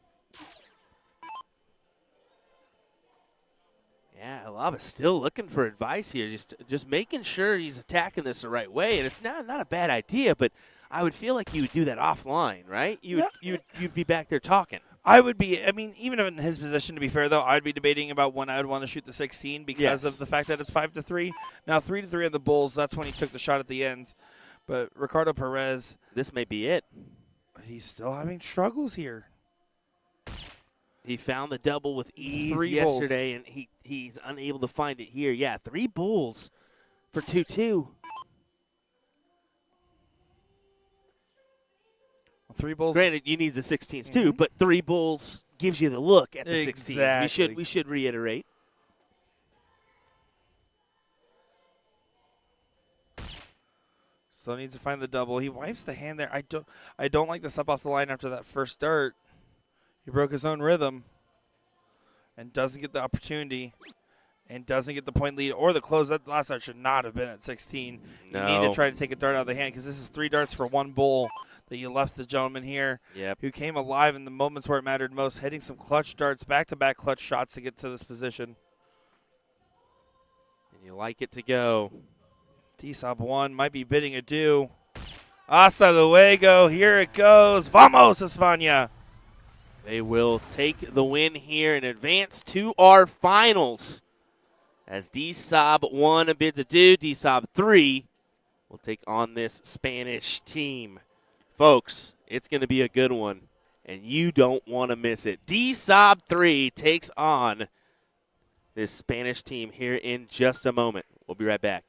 Yeah, Alaba's still looking for advice here, just making sure he's attacking this the right way. And it's not a bad idea, but I would feel like you would do that offline, right? You'd be back there talking. I would be. I mean, even in his position, to be fair, though, I'd be debating about when I would want to shoot the 16 because of the fact that it's 5-3. Now, 3-3 on the Bulls, that's when he took the shot at the end. But Ricardo Perez. This may be it. He's still having struggles here. He found the double with ease 3 yesterday, bulls. and he's unable to find it here. Yeah, 3 bulls for 2-2. 3 bulls. Granted, you need the 16s too, but 3 bulls gives you the look at the 16s. Exactly. We should reiterate. Still needs to find the double. He wipes the hand there. I don't like this up off the line after that first dart. He broke his own rhythm and doesn't get the opportunity and doesn't get the point lead or the close. That last dart should not have been at 16. No. You need to try to take a dart out of the hand because this is 3 darts for 1 bull that you left the gentleman here who came alive in the moments where it mattered most, hitting some clutch darts, back-to-back clutch shots to get to this position. And you like it to go. D-Sob 1 might be bidding adieu. Hasta luego. Here it goes. Vamos, España. They will take the win here and advance to our finals. As D-Sob 1 bids adieu, D-Sob 3 will take on this Spanish team. Folks, it's going to be a good one, and you don't want to miss it. D-Sob 3 takes on this Spanish team here in just a moment. We'll be right back.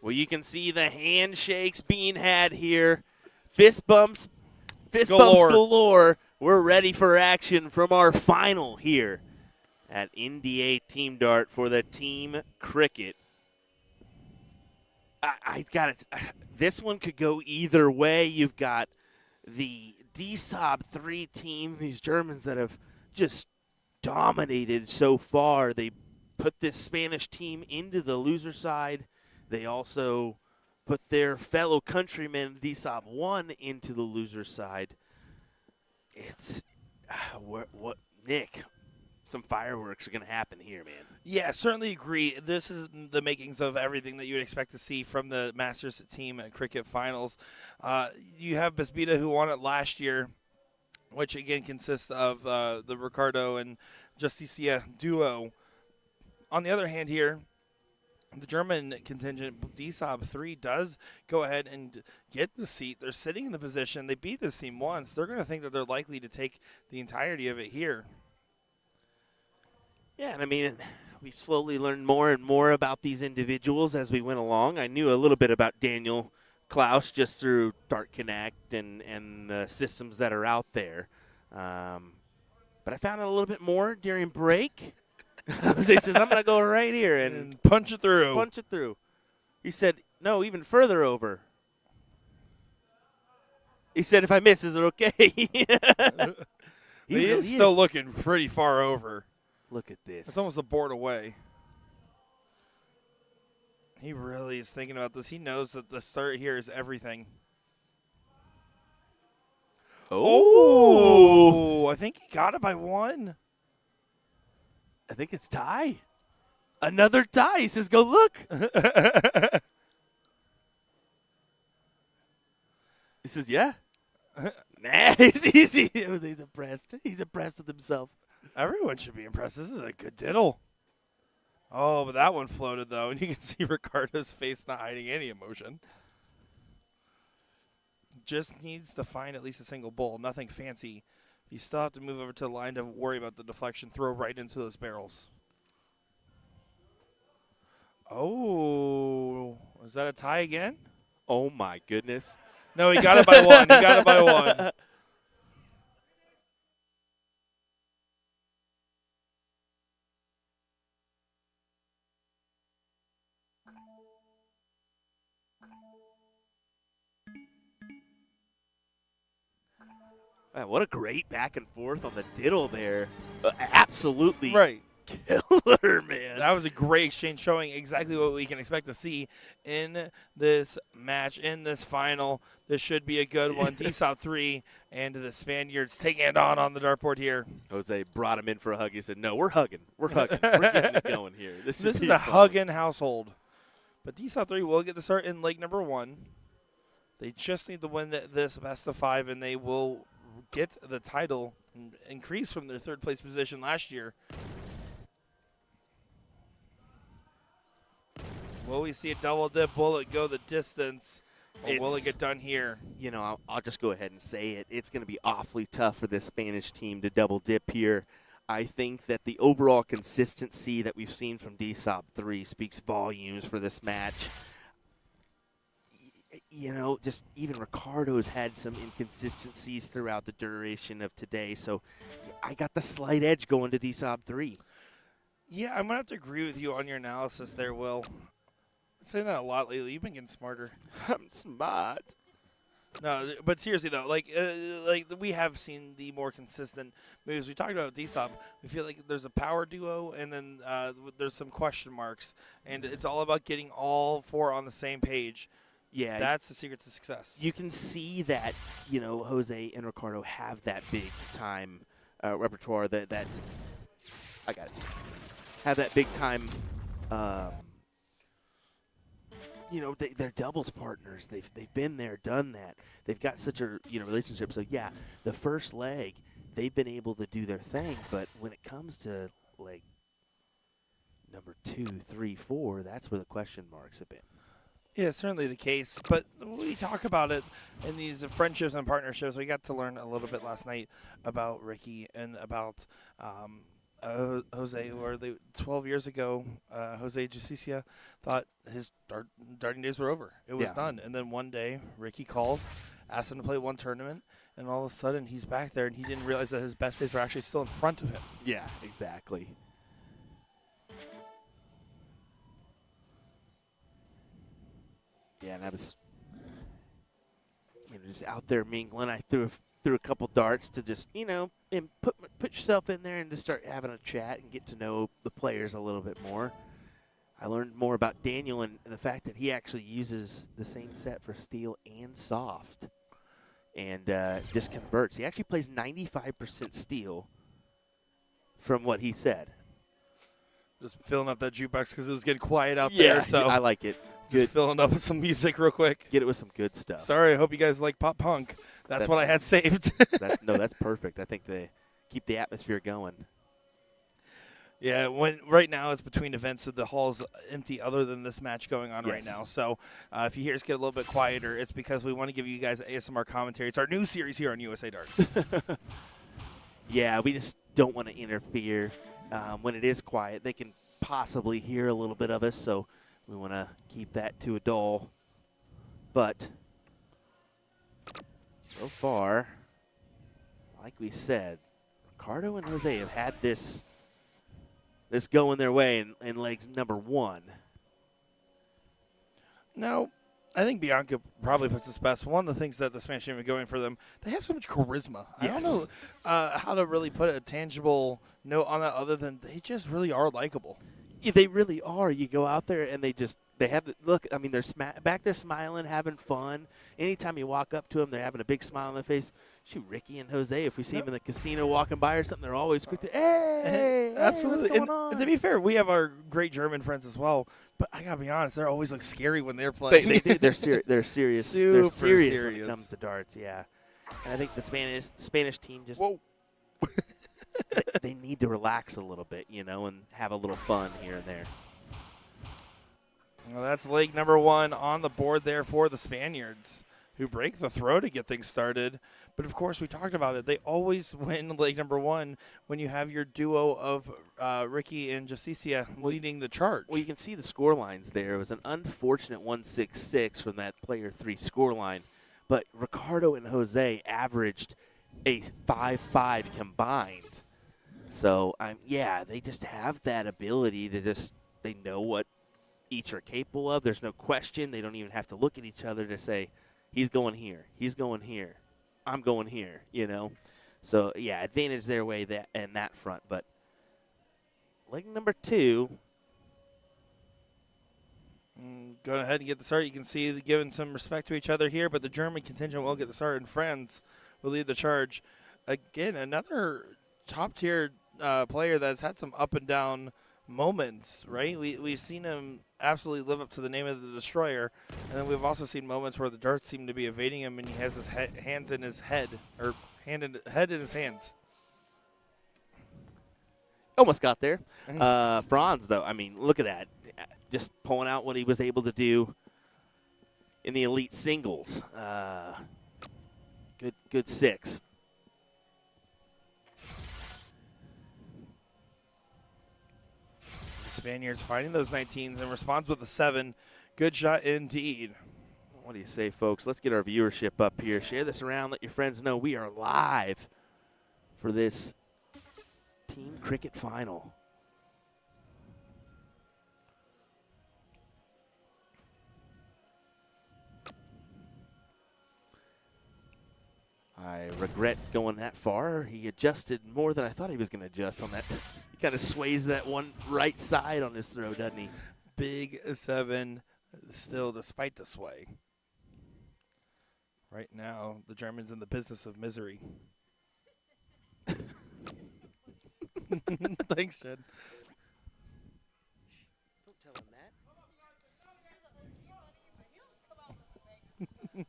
Well, you can see the handshakes being had here. Fist bumps galore. We're ready for action from our final here at NDA Team Dart for the team cricket. I got it. This one could go either way. You've got the DSOB 3 team, these Germans that have just dominated so far. They put this Spanish team into the loser side. They also put their fellow countrymen, DSOB 1, into the loser side. It's Nick, some fireworks are going to happen here, man. Yeah, certainly agree. This is the makings of everything that you would expect to see from the Masters Team Cricket Finals. You have Bisbita, who won it last year, which again consists of the Ricardo and Justicia duo. On the other hand here, the German contingent, DSOB 3, does go ahead and get the seat. They're sitting in the position. They beat this team once. They're going to think that they're likely to take the entirety of it here. Yeah, and I mean, we've slowly learned more and more about these individuals as we went along. I knew a little bit about Daniel Klaus just through Dart Connect and the systems that are out there. But I found out a little bit more during break. Jose says, I'm going to go right here and punch it through. Punch it through. He said, no, even further over. He said, if I miss, is it okay? He is still looking pretty far over. Look at this. It's almost a board away. He really is thinking about this. He knows that the start here is everything. Oh, I think he got it by 1. I think it's tie. Another tie. He says, go look. He says, yeah. Nah, he's impressed. He's impressed with himself. Everyone should be impressed. This is a good diddle. Oh, but that one floated, though, and you can see Ricardo's face not hiding any emotion. Just needs to find at least a single bowl. Nothing fancy. You still have to move over to the line to worry about the deflection. Throw right into those barrels. Oh, is that a tie again? Oh, my goodness. No, he got it by 1. He got it by 1. Man, what a great back and forth on the diddle there. Absolutely right. Killer, man. That was a great exchange showing exactly what we can expect to see in this match, in this final. This should be a good one. DSOB 3 and the Spaniards taking it on the dartboard here. Jose brought him in for a hug. He said, no, we're hugging. We're hugging. We're getting it going here. This is a hugging household. But DSOB 3 will get the start in leg number 1. They just need to win this best of 5, and they will get the title and increase from their third place position last year. Will we see a double dip? Will it go the distance? Or will it get done here? You know, I'll just go ahead and say it. It's going to be awfully tough for this Spanish team to double dip here. I think that the overall consistency that we've seen from DSOB 3 speaks volumes for this match. You know, just even Ricardo's had some inconsistencies throughout the duration of today. So I got the slight edge going to DSOB 3. Yeah, I'm going to have to agree with you on your analysis there, Will. I've been saying that a lot lately. You've been getting smarter. I'm smart. No, but seriously, though, like we have seen the more consistent moves. We talked about DSOB. We feel like there's a power duo, and then there's some question marks. And it's all about getting all 4 on the same page. Yeah, that's the secret to success. You can see that, you know, Jose and Ricardo have that big time repertoire that I got it. Have that big time. You know, they're doubles partners. They've been there, done that. They've got such a relationship. So yeah, the first leg they've been able to do their thing, but when it comes to like number 2, 3, 4, that's where the question marks have been. Yeah, certainly the case. But we talk about it in these friendships and partnerships. We got to learn a little bit last night about Ricky and about Jose, or 12 years ago, Jose Justicia thought his darting days were over. It was done. And then one day, Ricky calls, asks him to play one tournament, and all of a sudden he's back there, and he didn't realize that his best days were actually still in front of him. Yeah, exactly. Yeah, and I was just out there mingling. I threw a couple darts to just, and put yourself in there and just start having a chat and get to know the players a little bit more. I learned more about Daniel and the fact that he actually uses the same set for steel and soft and just converts. He actually plays 95% steel from what he said. Just filling up that jukebox because it was getting quiet out there. So I like it. Just filling up with some music real quick. Get it with some good stuff. Sorry, I hope you guys like pop punk. That's what I had saved. That's perfect. I think they keep the atmosphere going. Yeah, right now it's between events, so the hall's empty other than this match going on right now. So if you hear us get a little bit quieter, it's because we want to give you guys ASMR commentary. It's our new series here on USA Darts. Yeah, we just don't want to interfere. When it is quiet, they can possibly hear a little bit of us, so we want to keep that to a dull. But so far, like we said, Ricardo and Jose have had this going their way in legs number one. Now, I think Bianca probably puts this best. One of the things that the Spanish team are going for them, they have so much charisma. I don't know how to really put a tangible note on that other than they just really are likable. Yeah, they really are. You go out there and they have the look. I mean, they're back there smiling, having fun. Anytime you walk up to them, they're having a big smile on their face. Shoot, Ricky and Jose, if we see them in the casino walking by or something, they're always quick to, hey, absolutely. What's going on? And to be fair, we have our great German friends as well. But I gotta be honest, they're always like scary when they're playing. They do. They're serious. They're serious. Super They're serious when serious. it comes to darts. Yeah, and I think the Spanish team just they need to relax a little bit, and have a little fun here and there. Well, that's leg number one on the board there for the Spaniards, who break the throw to get things started. But, of course, we talked about it. They always win leg number one when you have your duo of Ricky and Justicia leading the charge. Well, you can see the score lines there. It was an unfortunate 1-6-6 from that player 3 score line. But Ricardo and Jose averaged a 5-5 combined. So, they just have that ability to they know what each are capable of. There's no question. They don't even have to look at each other to say, he's going here, he's going here, I'm going here, So, advantage their way in that front. But leg number two. Go ahead and get the start. You can see they're giving some respect to each other here, but the German contingent will get the start, and Friends will lead the charge. Again, another top-tier player that's had some up and down moments, right? We've seen him absolutely live up to the name of the Destroyer, and then we've also seen moments where the darts seem to be evading him, and he has his hands in his head, or head in his hands. Almost got there. Franz, though, I mean, look at that. Just pulling out what he was able to do in the elite singles. Good 6. Spaniards finding those 19s and responds with a 7. Good shot indeed. What do you say, folks? Let's get our viewership up here. Share this around. Let your friends know we are live for this team cricket final. I regret going that far. He adjusted more than I thought he was going to adjust on that. He kind of sways that one right side on his throw, doesn't he? Big 7 still despite the sway. Right now, the Germans in the business of misery. Thanks, Jed. Don't tell him that.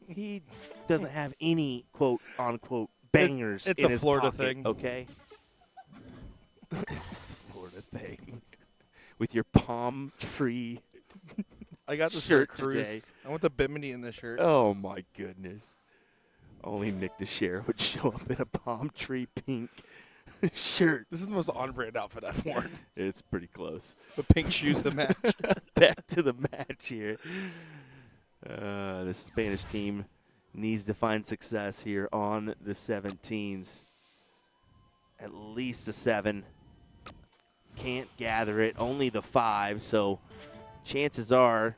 He doesn't have any quote-unquote bangers it's in a his Florida pocket, thing. Okay? It's a Florida thing. With your palm tree I got this shirt for a cruise. today. I want the Bimini in this shirt. Oh, my goodness. Only Nick DeShare would show up in a palm tree pink. shirt. This is the most on-brand outfit I've worn. It's pretty close. The pink shoes to match. Back to the match here. This Spanish team needs to find success here on the 17s. At least a 7. Can't gather it. Only the 5. So chances are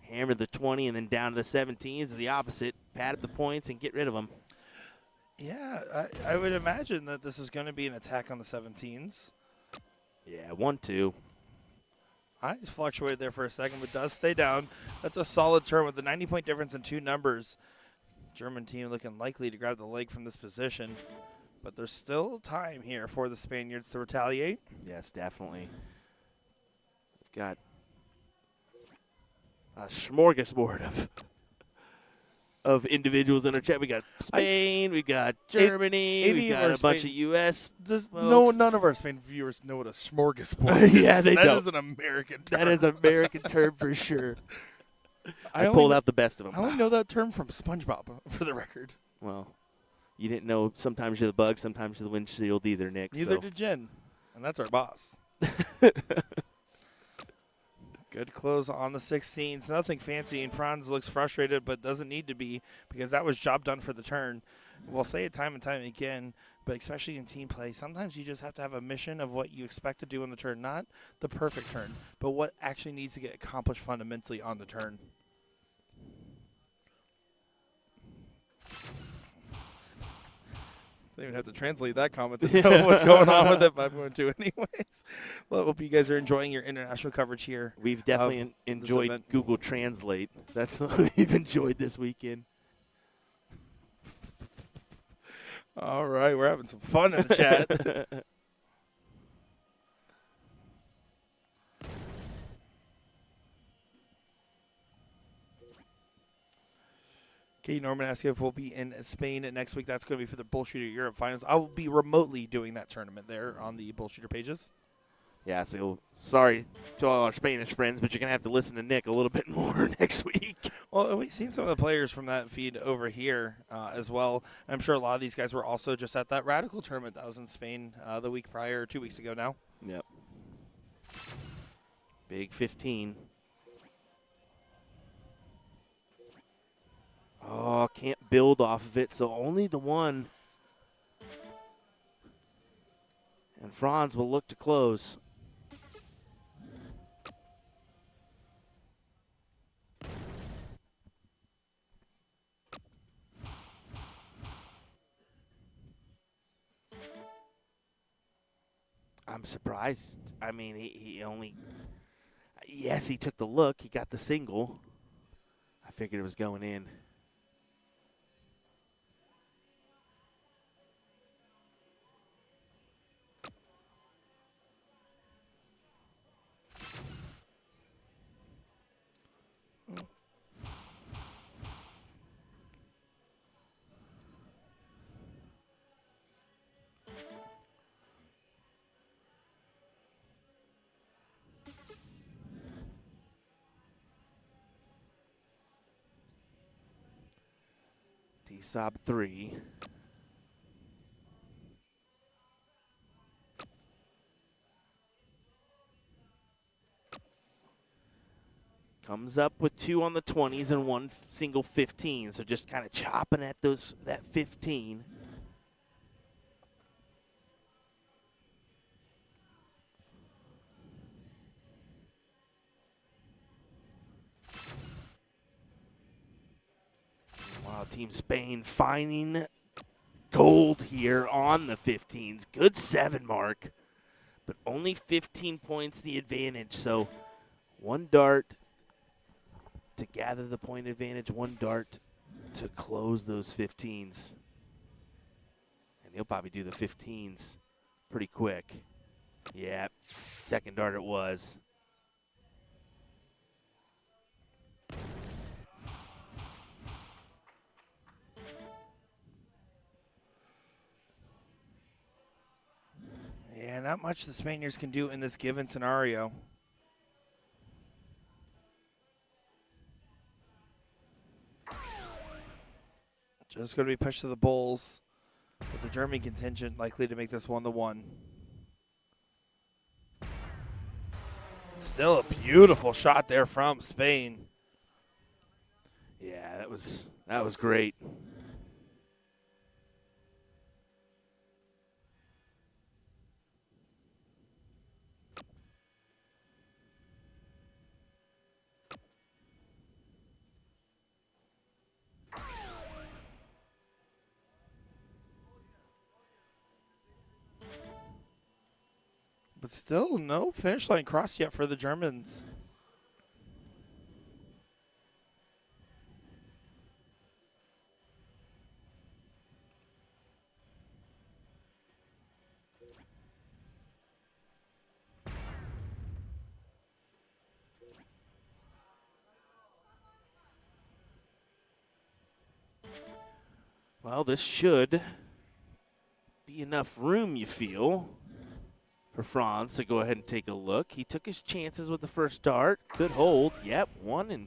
hammer the 20 and then down to the 17s is the opposite. Pad up the points and get rid of them. Yeah, I would imagine that this is going to be an attack on the 17s. Yeah, 1-2. Eyes fluctuated there for a second, but does stay down. That's a solid turn with the 90-point difference in 2 numbers. German team looking likely to grab the leg from this position, but there's still time here for the Spaniards to retaliate. Yes, definitely. We've got a smorgasbord of individuals in our chat. We got Spain, we got Germany, we got a bunch of U.S. None of our Spain viewers know what a smorgasbord is. Yeah, they That don't. is an American term. That is an American term for sure. I only pulled out the best of them. I only know that term from SpongeBob, for the record. Well, you didn't know sometimes you're the bug, sometimes you're the windshield either, Nick. Neither so. did Jen, and that's our boss. Good close on the 16s. Nothing fancy, and Franz looks frustrated, but doesn't need to be because that was job done for the turn. We'll say it time and time again, but especially in team play, sometimes you just have to have a mission of what you expect to do on the turn, not the perfect turn, but what actually needs to get accomplished fundamentally on the turn. I don't even have to translate that comment to know what's going on with it, but I'm going to anyways. Well, I hope you guys are enjoying your international coverage here. We've definitely enjoyed Google Translate. That's what we've enjoyed this weekend. All right, we're having some fun in the chat. Okay, Norman asked if we'll be in Spain next week. That's going to be for the Bullshooter Europe Finals. I will be remotely doing that tournament there on the Bullshooter pages. Yeah, so sorry to all our Spanish friends, but you're going to have to listen to Nick a little bit more next week. Well, we've seen some of the players from that feed over here as well. I'm sure a lot of these guys were also just at that Radical tournament that was in Spain the week prior, 2 weeks ago now. Yep. Big 15. Oh, can't build off of it, so only the 1. And Franz will look to close. I'm surprised. I mean, he only – yes, he took the look. He got the single. I figured it was going in. D-Sob 3. Comes up with 2 on the 20s and 1 single 15. So just kind of chopping at that 15. Wow, Team Spain finding gold here on the 15s. Good 7 mark, but only 15 points the advantage. So 1 dart to gather the point advantage, 1 dart to close those 15s. And he'll probably do the 15s pretty quick. Yeah, second dart it was. Yeah, not much the Spaniards can do in this given scenario. Just going to be pushed to the Bulls. With the German contingent likely to make this 1-1. Still a beautiful shot there from Spain. Yeah, that was great. But still no finish line crossed yet for the Germans. Well, this should be enough room, you feel, for Franz to go ahead and take a look. He took his chances with the first dart. Good hold. Yep, 1 and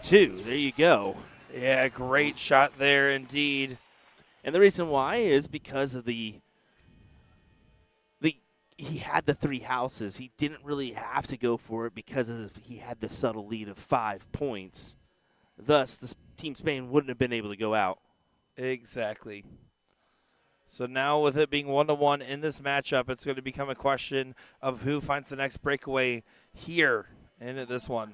2. There you go. Yeah, great shot there indeed. And the reason why is because of he had the 3 houses. He didn't really have to go for it because he had the subtle lead of 5 points. Thus, Team Spain wouldn't have been able to go out. Exactly. So now with it being 1-1 in this matchup, it's going to become a question of who finds the next breakaway here in this one.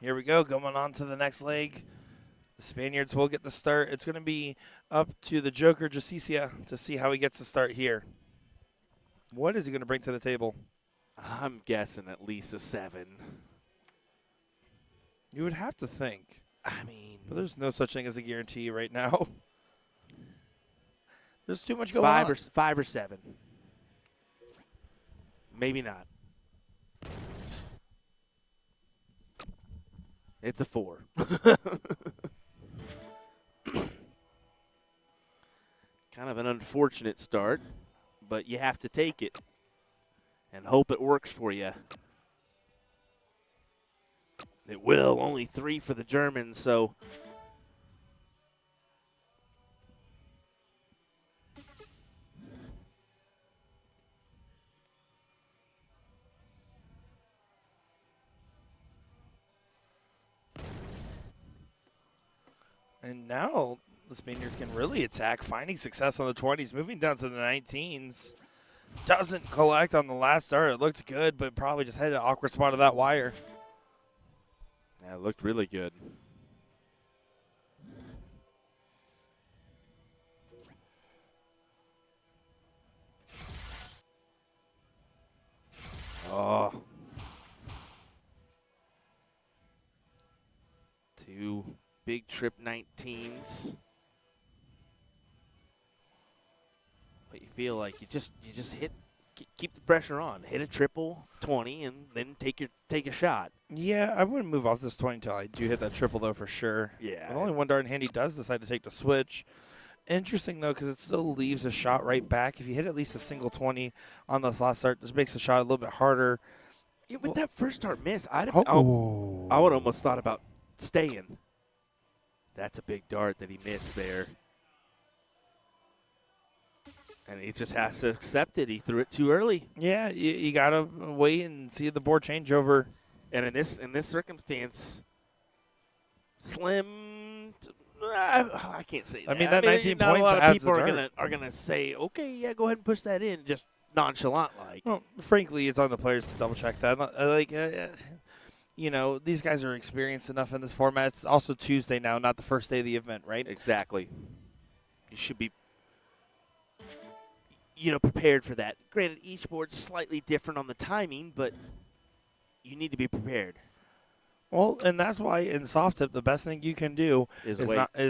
Here we go, going on to the next leg. The Spaniards will get the start. It's going to be up to the Joker, Justicia, to see how he gets the start here. What is he going to bring to the table? I'm guessing at least a 7. You would have to think. I mean, but there's no such thing as a guarantee right now. There's too much going on. 5 or 7. Maybe not. It's a 4. Kind of an unfortunate start, but you have to take it and hope it works for you. It will. Only 3 for the Germans, so and now the Spaniards can really attack, finding success on the 20s, moving down to the 19s. Doesn't collect on the last start. It looked good, but probably just had an awkward spot of that wire. Yeah, it looked really good. Oh. 2 big trip 19s. But you feel like you just hit, keep the pressure on. Hit a triple 20 and then take a shot. Yeah, I wouldn't move off this 20 until I do hit that triple, though, for sure. Yeah. But only one dart in hand, he does decide to take the switch. Interesting, though, because it still leaves a shot right back. If you hit at least a single 20 on this last start, this makes the shot a little bit harder. Yeah, with that first start miss, I would Oh. almost thought about staying. That's a big dart that he missed there. And he just has to accept it. He threw it too early. Yeah, you got to wait and see the board change over. And in this circumstance, slim. I can't say that. I mean, that 19 not points a lot of adds people the are gonna say, okay, yeah, go ahead and push that in, just nonchalant like. Well, frankly, it's on the players to double check that. You know, these guys are experienced enough in this format. It's also Tuesday now, not the first day of the event, right? Exactly. You should be, prepared for that. Granted, each board's slightly different on the timing, but you need to be prepared. Well, and that's why in soft tip, the best thing you can do is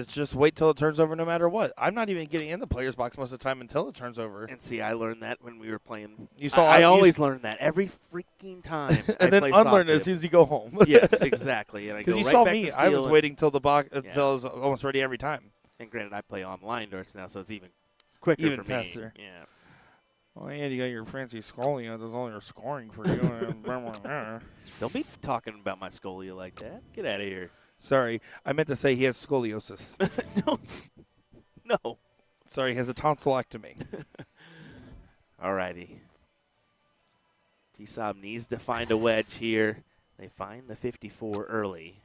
just wait till it turns over no matter what. I'm not even getting in the player's box most of the time until it turns over. And see, I learned that when we were playing. I always learn that every freaking time. And then unlearn it as soon as you go home. Yes, exactly. And because you saw me, I was waiting till the box until I was almost ready every time. And granted, I play online darts now, so it's even quicker Even for faster. me. Yeah. Oh, yeah, you got your fancy Scalia. Does all your scoring for you. Don't be talking about my Scolia like that. Get out of here. Sorry, I meant to say he has scoliosis. No. Sorry, he has a tonsillectomy. Alrighty. T-Sob needs to find a wedge here. They find the 54 early.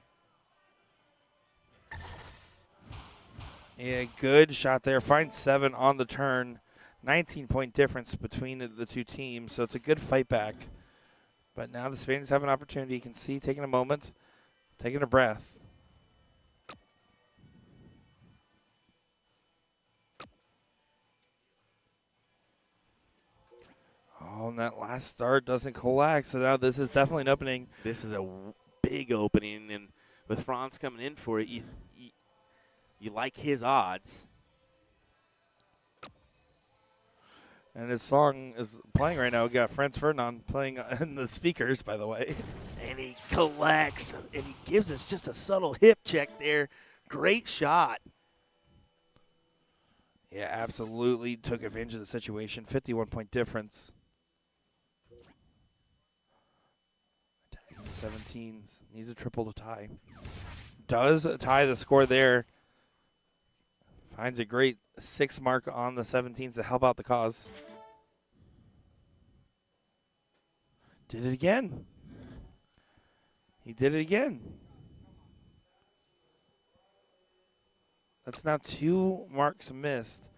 Yeah, good shot there. Finds 7 on the turn. 19-point difference between the two teams, so it's a good fight back. But now the Spaniards have an opportunity. You can see taking a moment, taking a breath. Oh, and that last start doesn't collect, so now this is definitely an opening. This is a big opening, and with Franz coming in for it, you like his odds. And his song is playing right now. We got Franz Ferdinand playing in the speakers, by the way. And he collects, and he gives us just a subtle hip check there. Great shot. Yeah, absolutely took advantage of the situation. 51-point difference. 17s. Needs a triple to tie. Does tie the score there. Finds a great 6 mark on the 17s to help out the cause. Did it again. He did it again. That's now 2 marks missed.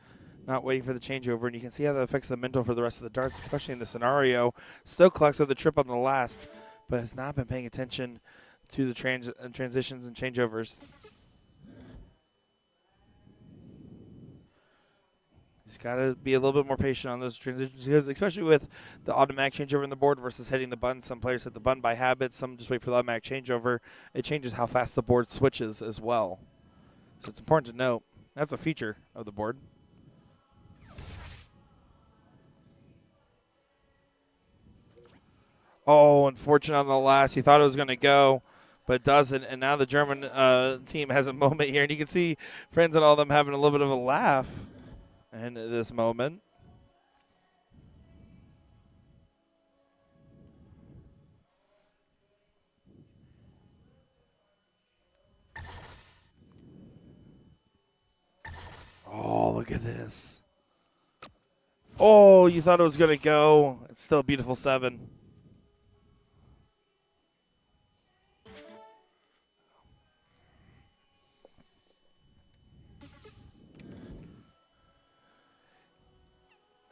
Not waiting for the changeover, and you can see how that affects the mental for the rest of the darts, especially in this scenario. Still collects with the trip on the last, but has not been paying attention to the transitions and changeovers. He's got to be a little bit more patient on those transitions, because especially with the automatic changeover in the board versus hitting the button. Some players hit the button by habit. Some just wait for the automatic changeover. It changes how fast the board switches as well. So it's important to note. That's a feature of the board. Oh, unfortunate on the last. He thought it was going to go, but it doesn't. And now the German team has a moment here. And you can see friends and all of them having a little bit of a laugh in this moment. Oh, look at this. Oh, you thought it was going to go. It's still a beautiful 7.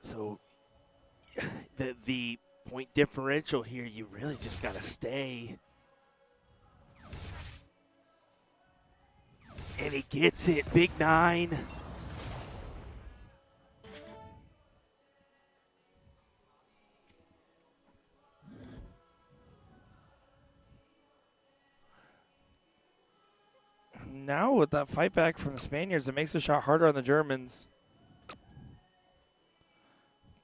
So the point differential here, you really just got to stay. And he gets it, big 9. Now with that fight back from the Spaniards, it makes the shot harder on the Germans.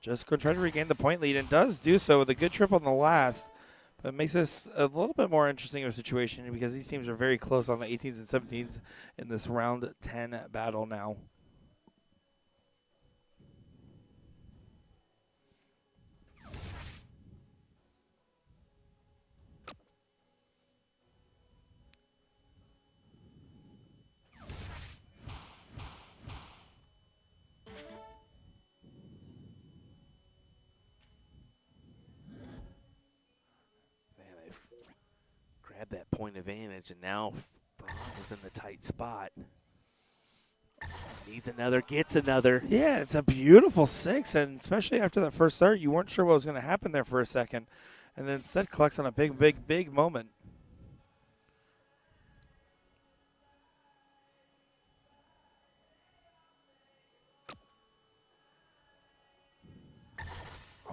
Just going to try to regain the point lead, and does do so with a good trip on the last. But it makes this a little bit more interesting of a situation, because these teams are very close on the 18s and 17s in this round 10 battle now. Grab that point advantage, and now Franz is in the tight spot. Needs another, gets another. Yeah, it's a beautiful 6, and especially after that first start, you weren't sure what was going to happen there for a second. And then instead collects on a big, big, big moment.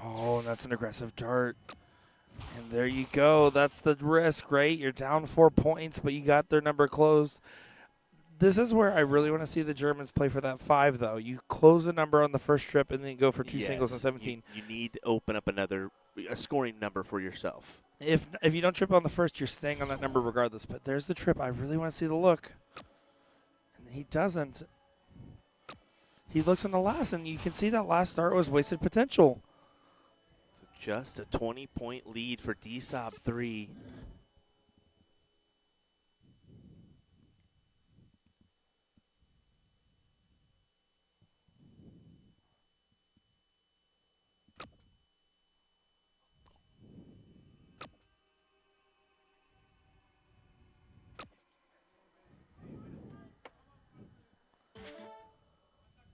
Oh, and that's an aggressive dart. And there you go. That's the risk, right? You're down 4 points, but you got their number closed. This is where I really want to see the Germans play for that 5, though. You close the number on the first trip and then go for 2 singles and 17. You need to open up a scoring number for yourself. If you don't trip on the first, you're staying on that number regardless. But there's the trip. I really want to see the look. And he doesn't. He looks on the last, and you can see that last start was wasted potential. So just a 20-point lead for DSOB 3.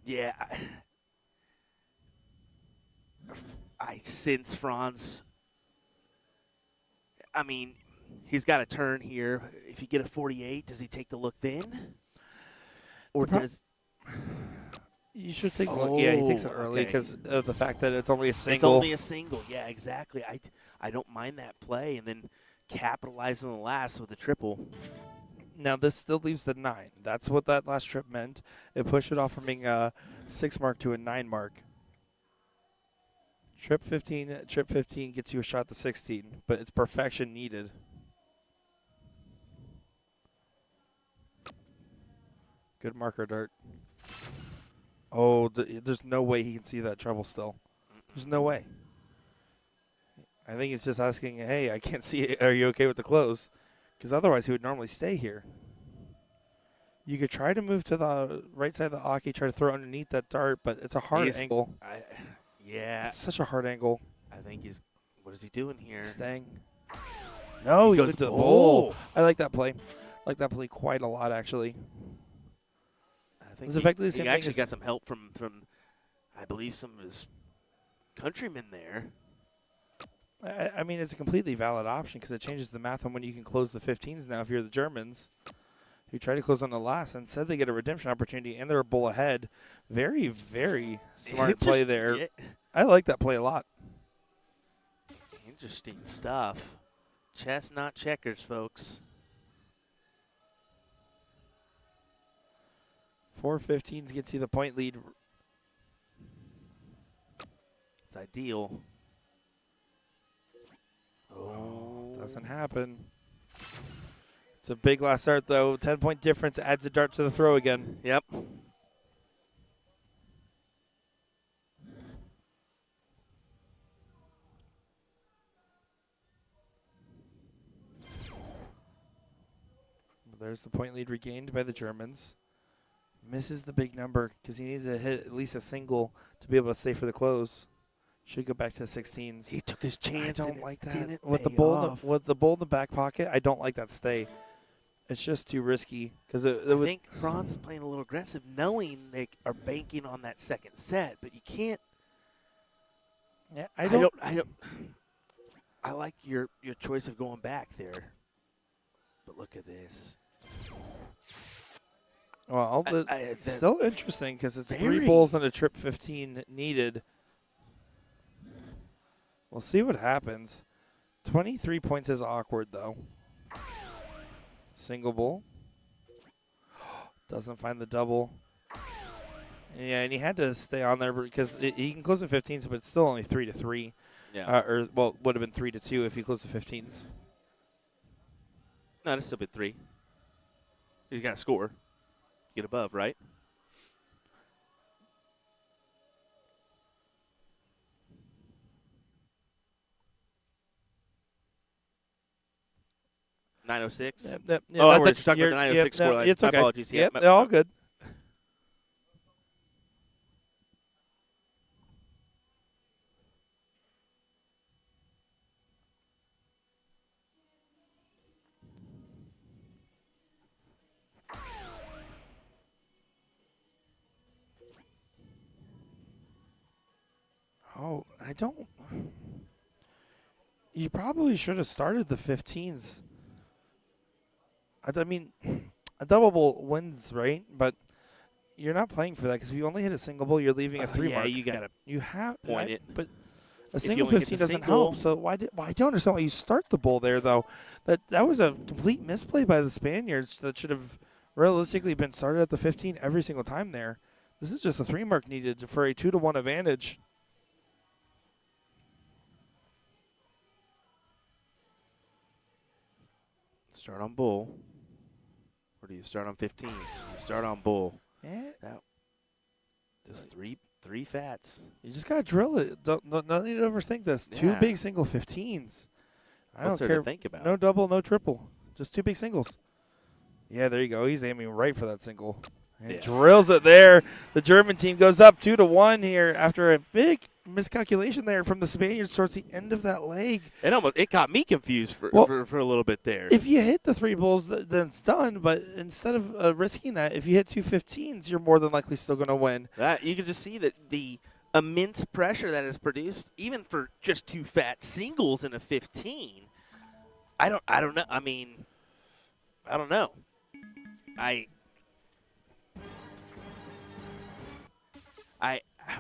Yeah, I sense Franz. I mean, he's got a turn here. If you get a 48, does he take the look then? Or does... You should take a look. Yeah, he takes it early because of the fact that it's only a single. It's only a single. Yeah, exactly. I don't mind that play, and then capitalize on the last with a triple. Now, this still leaves the 9. That's what that last trip meant. It pushed it off from being a 6 mark to a 9 mark. Trip 15 gets you a shot at the 16, but it's perfection needed. Good marker, Dart. Oh, there's no way he can see that treble still. There's no way. I think he's just asking, hey, I can't see it. Are you okay with the close? Because otherwise he would normally stay here. You could try to move to the right side of the hockey, try to throw underneath that dart, but it's a hard angle. Yeah. It's such a hard angle. I think he's, what is he doing here? Staying. No, he goes to the bowl. I like that play. I like that play quite a lot, actually. I think he actually got some help from, I believe, some of his countrymen there. I mean, it's a completely valid option because it changes the math on when you can close the 15s now if you're the Germans who try to close on the last. Instead, they get a redemption opportunity, and they're a bull ahead. Very, very smart play there. Yeah. I like that play a lot. Interesting stuff. Chess, not checkers, folks. 4 15s gets you the point lead. It's ideal. Oh, doesn't happen. It's a big last start, though. 10-point difference adds a dart to the throw again. Yep. There's the point lead regained by the Germans. Misses the big number because he needs to hit at least a single to be able to stay for the close. Should go back to the 16s. He took his chance. I don't like that. With the bull in the back pocket, I don't like that stay. It's just too risky. Because I think Franz is playing a little aggressive, knowing they are banking on that second set, but you can't. Yeah, I like your choice of going back there. But look at this. Well, it's still interesting because it's 3 bulls and a trip 15 needed. We'll see what happens. 23 points is awkward, though. Single bull. Doesn't find the double. Yeah, and he had to stay on there because he can close the 15s, but it's still only 3-3. Yeah. Would have been 3-2 if he closed the 15s. No, it'd still be 3. He's got to score. Get above, right? .906. Yep, oh, I thought you were talking about the 906 scoreline. It's okay. My apologies. Yep, they're all good. Oh, I don't. You probably should have started the 15s. I mean, a double bull wins, right? But you're not playing for that because if you only hit a single bull, you're leaving a 3 mark. Yeah, you got to point it. But a single 15 doesn't help. So I don't understand why you start the bull there, though. That was a complete misplay by the Spaniards that should have realistically been started at the 15 every single time there. This is just a 3 mark needed for a 2-1 advantage. Start on bull. Or do you start on 15s? You start on bull. Yeah. Just three fats. You just got to drill it. No need to overthink this. Yeah. 2 big single 15s. I What's don't there care. to think about? No double, no triple. Just 2 big singles. Yeah, there you go. He's aiming right for that single. And Yeah. drills it there. The German team goes up 2-1 here after a big miscalculation there from the Spaniards towards the end of that leg. It got me confused for a little bit there. If you hit the 3 bulls, then it's done. But instead of risking that, if you hit 2 15s, you're more than likely still going to win. That you can just see that the immense pressure that is produced, even for just 2 fat singles in a 15. I don't know. I mean, I don't know. I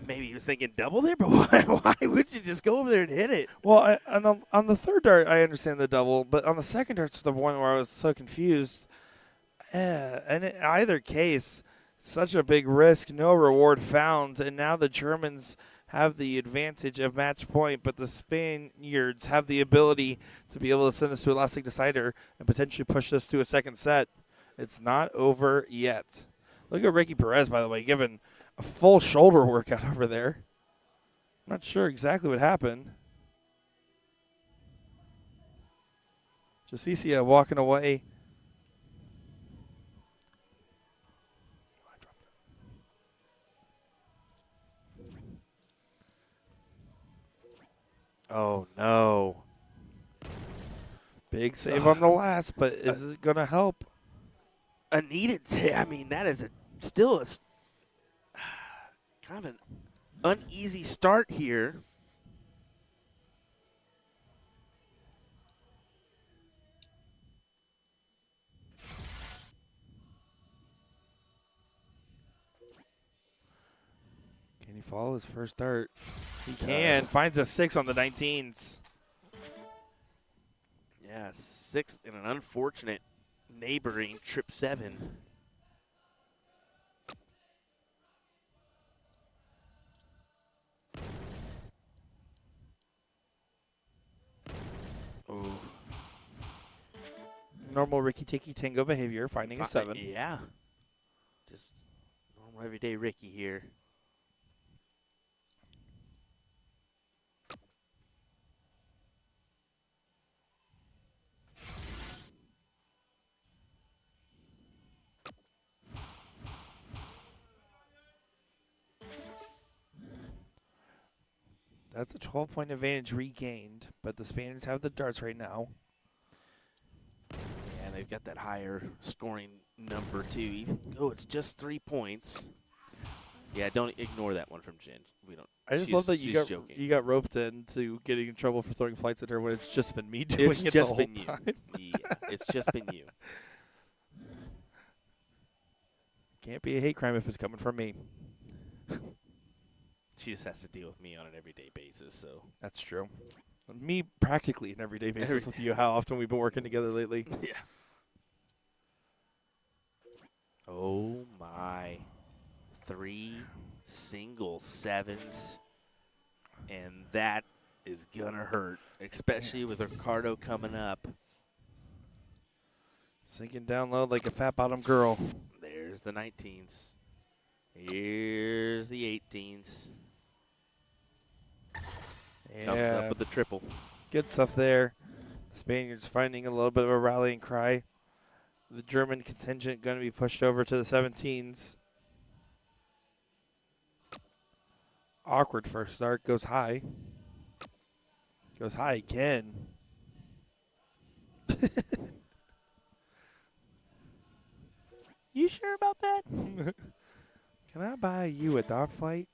maybe he was thinking double there, but why would you just go over there and hit it? Well, on the third dart, I understand the double, but on the second dart's the one where I was so confused. And in either case, such a big risk, no reward found, and now the Germans have the advantage of match point, but the Spaniards have the ability to be able to send this to a last league decider and potentially push this to a second set. It's not over yet. Look at Ricky Perez, by the way, giving a full shoulder workout over there. I'm not sure exactly what happened. Justicia walking away. Oh, no. Big save on the last, but is it going to help? A needed I mean, that is still a kind of an uneasy start here. Can he follow his first dart? He can. Finds a 6 on the 19s. Yeah, 6 in an unfortunate neighboring trip 7. Ooh. Normal Ricky Tiki Tango behavior, finding a 7. Yeah. Just normal everyday Ricky here. That's a 12-point advantage regained, but the Spaniards have the darts right now. Yeah, they've got that higher scoring number too. Even though it's just 3 points. Yeah, don't ignore that one from Jen. We don't. I just love that you got roped into getting in trouble for throwing flights at her when it's just been me doing it the whole time. Yeah, it's just been you. Can't be a hate crime if it's coming from me. She just has to deal with me on an everyday basis, so. That's true. Me practically an everyday basis with you, how often we've been working together lately. Yeah. Oh, my. 3 single 7s. And that is going to hurt, especially with Ricardo coming up. Sinking down low like a fat-bottomed girl. There's the 19s. Here's the 18s. Comes up with the triple. Good stuff there. The Spaniards finding a little bit of a rallying cry. The German contingent going to be pushed over to the 17s. Awkward first start. Goes high. Goes high again. You sure about that? Can I buy you a dog flight?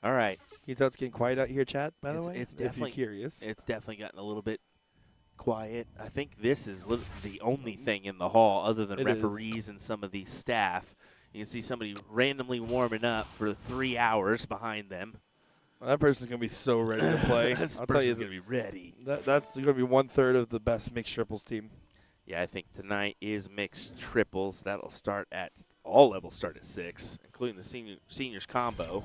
All right. You thought it's getting quiet out here, chat, by the way? It's if you're definitely curious. It's definitely gotten a little bit quiet. I think this is the only thing in the hall other than referees and some of the staff. You can see somebody randomly warming up for 3 hours behind them. Well, that person's going to be so ready to play. That I'll tell you, person's going to be ready. That's going to be 1/3 of the best mixed triples team. Yeah, I think tonight is mixed triples. That'll start at all levels start at 6, including the seniors combo.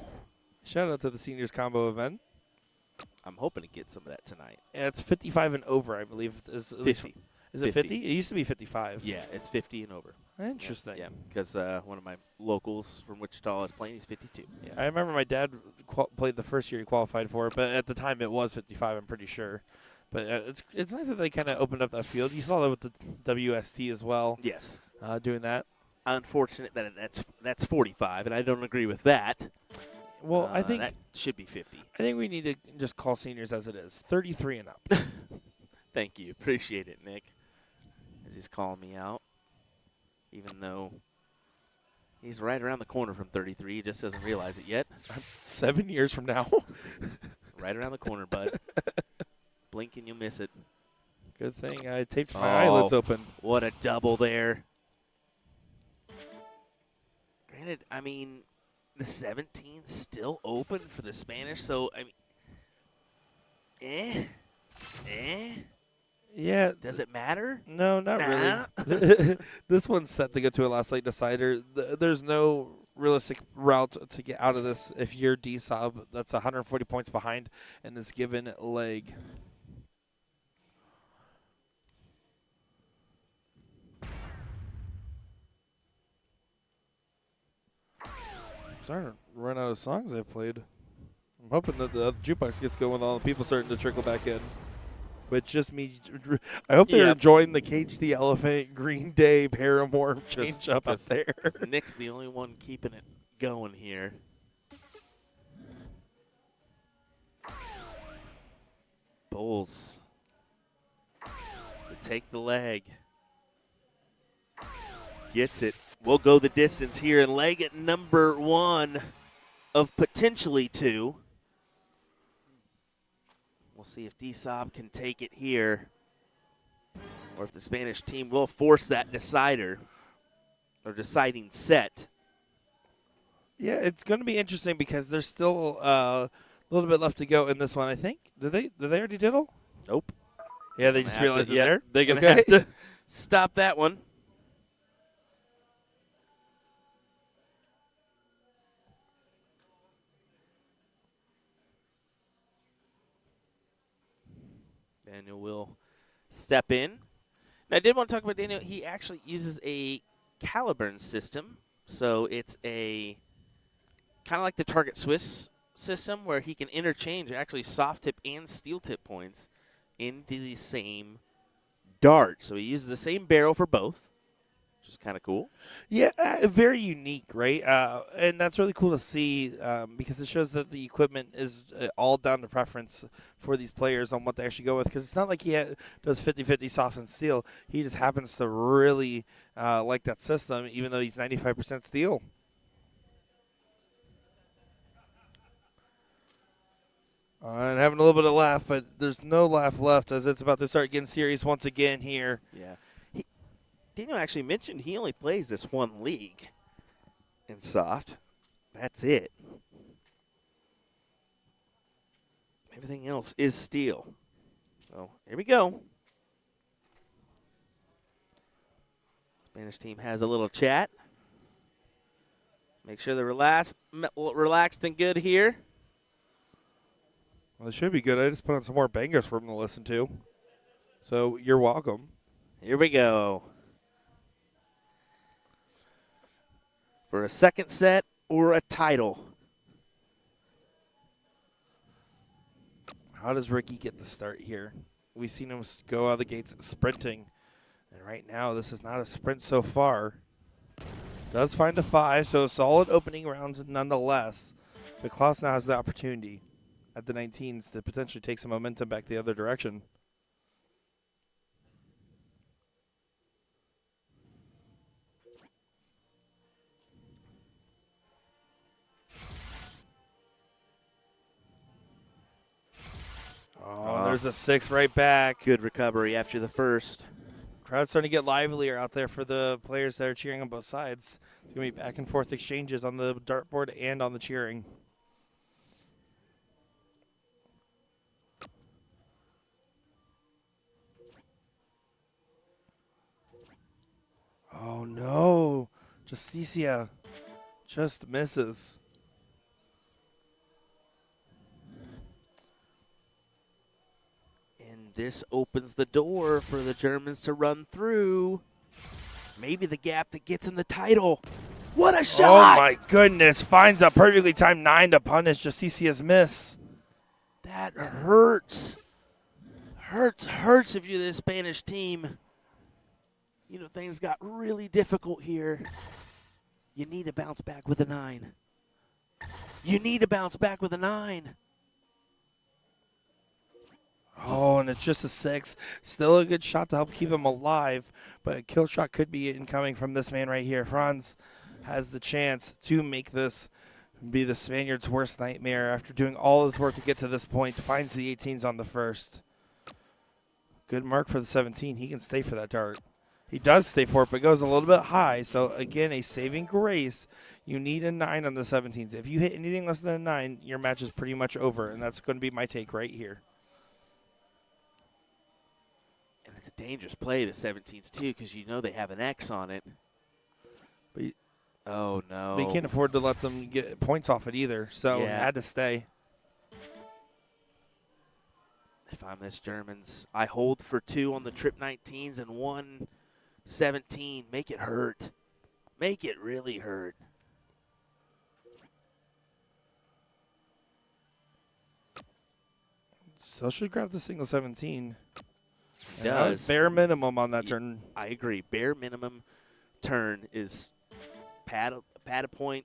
Shout out to the seniors combo event. I'm hoping to get some of that tonight. Yeah, it's 55 and over, I believe. Is 50. Is it 50? It used to be 55. Yeah, it's 50 and over. Interesting. Yeah, because one of my locals from Wichita is playing. He's 52. Yeah, I remember my dad played the first year he qualified for it, but at the time it was 55, I'm pretty sure. But it's nice that they kind of opened up that field. You saw that with the WST as well. Yes. Doing that. Unfortunate that that's 45, and I don't agree with that. Well, I think that should be 50. I think we need to just call seniors as it is, 33 and up. Thank you. Appreciate it, Nick. As he's calling me out. Even though he's right around the corner from 33. He just doesn't realize it yet. 7 years from now. Right around the corner, bud. Blink and you'll miss it. Good thing I taped my eyelids open. What a double there. Granted, I mean, the 17's still open for the Spanish, so, I mean, Yeah. Does it matter? No, not really. This one's set to go to a last late decider. There's no realistic route to get out of this if you're D-Sub. That's 140 points behind in this given leg. I'm starting to run out of songs I've played. I'm hoping that the jukebox gets going with all the people starting to trickle back in. But just me, I hope they're enjoying the Cage the Elephant, Green Day, Paramore change up there. Nick's the only one keeping it going here. Bulls to take the leg. Gets it. We'll go the distance here in leg at number 1 of potentially 2. We'll see if D-Sob can take it here or if the Spanish team will force that decider or deciding set. Yeah, it's going to be interesting because there's still a little bit left to go in this one, I think. Did they already diddle? Nope. Yeah, they just realized it there? They're going to have to stop that one. Daniel will step in. Now, I did want to talk about Daniel. He actually uses a Caliburn system. So it's a kind of like the Target Swiss system where he can interchange actually soft tip and steel tip points into the same dart. So he uses the same barrel for both, which is kind of cool. Yeah, very unique, right? And that's really cool to see because it shows that the equipment is all down to preference for these players on what they actually go with. Because it's not like he does 50-50 soft and steel. He just happens to really like that system, even though he's 95% steel. And having a little bit of laugh, but there's no laugh left as it's about to start getting serious once again here. Yeah. Daniel actually mentioned he only plays this one league in soft. That's it. Everything else is steel. So here we go. Spanish team has a little chat. Make sure they're relaxed and good here. Well, it should be good. I just put on some more bangers for them to listen to. So you're welcome. Here we go. For a second set or a title. How does Ricky get the start here? We've seen him go out of the gates sprinting. And right now, this is not a sprint so far. Does find a 5, so a solid opening round nonetheless. But Klaus now has the opportunity at the 19s to potentially take some momentum back the other direction. Oh, there's a 6 right back. Good recovery after the first. Crowd's starting to get livelier out there for the players that are cheering on both sides. It's going to be back and forth exchanges on the dartboard and on the cheering. Oh, no. Justicia just misses. this opens the door for the Germans to run through. Maybe the gap that gets in the title. What a shot! Oh, my goodness. Finds a perfectly timed 9 to punish Justicia's miss. That hurts. Hurts if you're the Spanish team. You know, things got really difficult here. You need to bounce back with a 9. You need to bounce back with a 9. Oh, and it's just a 6. Still a good shot to help keep him alive, but a kill shot could be incoming from this man right here. Franz has the chance to make this be the Spaniards' worst nightmare after doing all his work to get to this point. Finds the 18s on the first. Good mark for the 17. He can stay for that dart. He does stay for it, but goes a little bit high. So, again, a saving grace. You need a 9 on the 17s. If you hit anything less than a 9, your match is pretty much over, and that's going to be my take right here. And it's a dangerous play, the 17s, too, because you know they have an X on it. But oh, no. They can't afford to let them get points off it either, so it had to stay. If I'm this Germans, I hold for 2 on the trip 19s and 1 17. Make it hurt. Make it really hurt. So should grab the single 17. It does. That was bare minimum on that turn. I agree. Bare minimum turn is pad a point,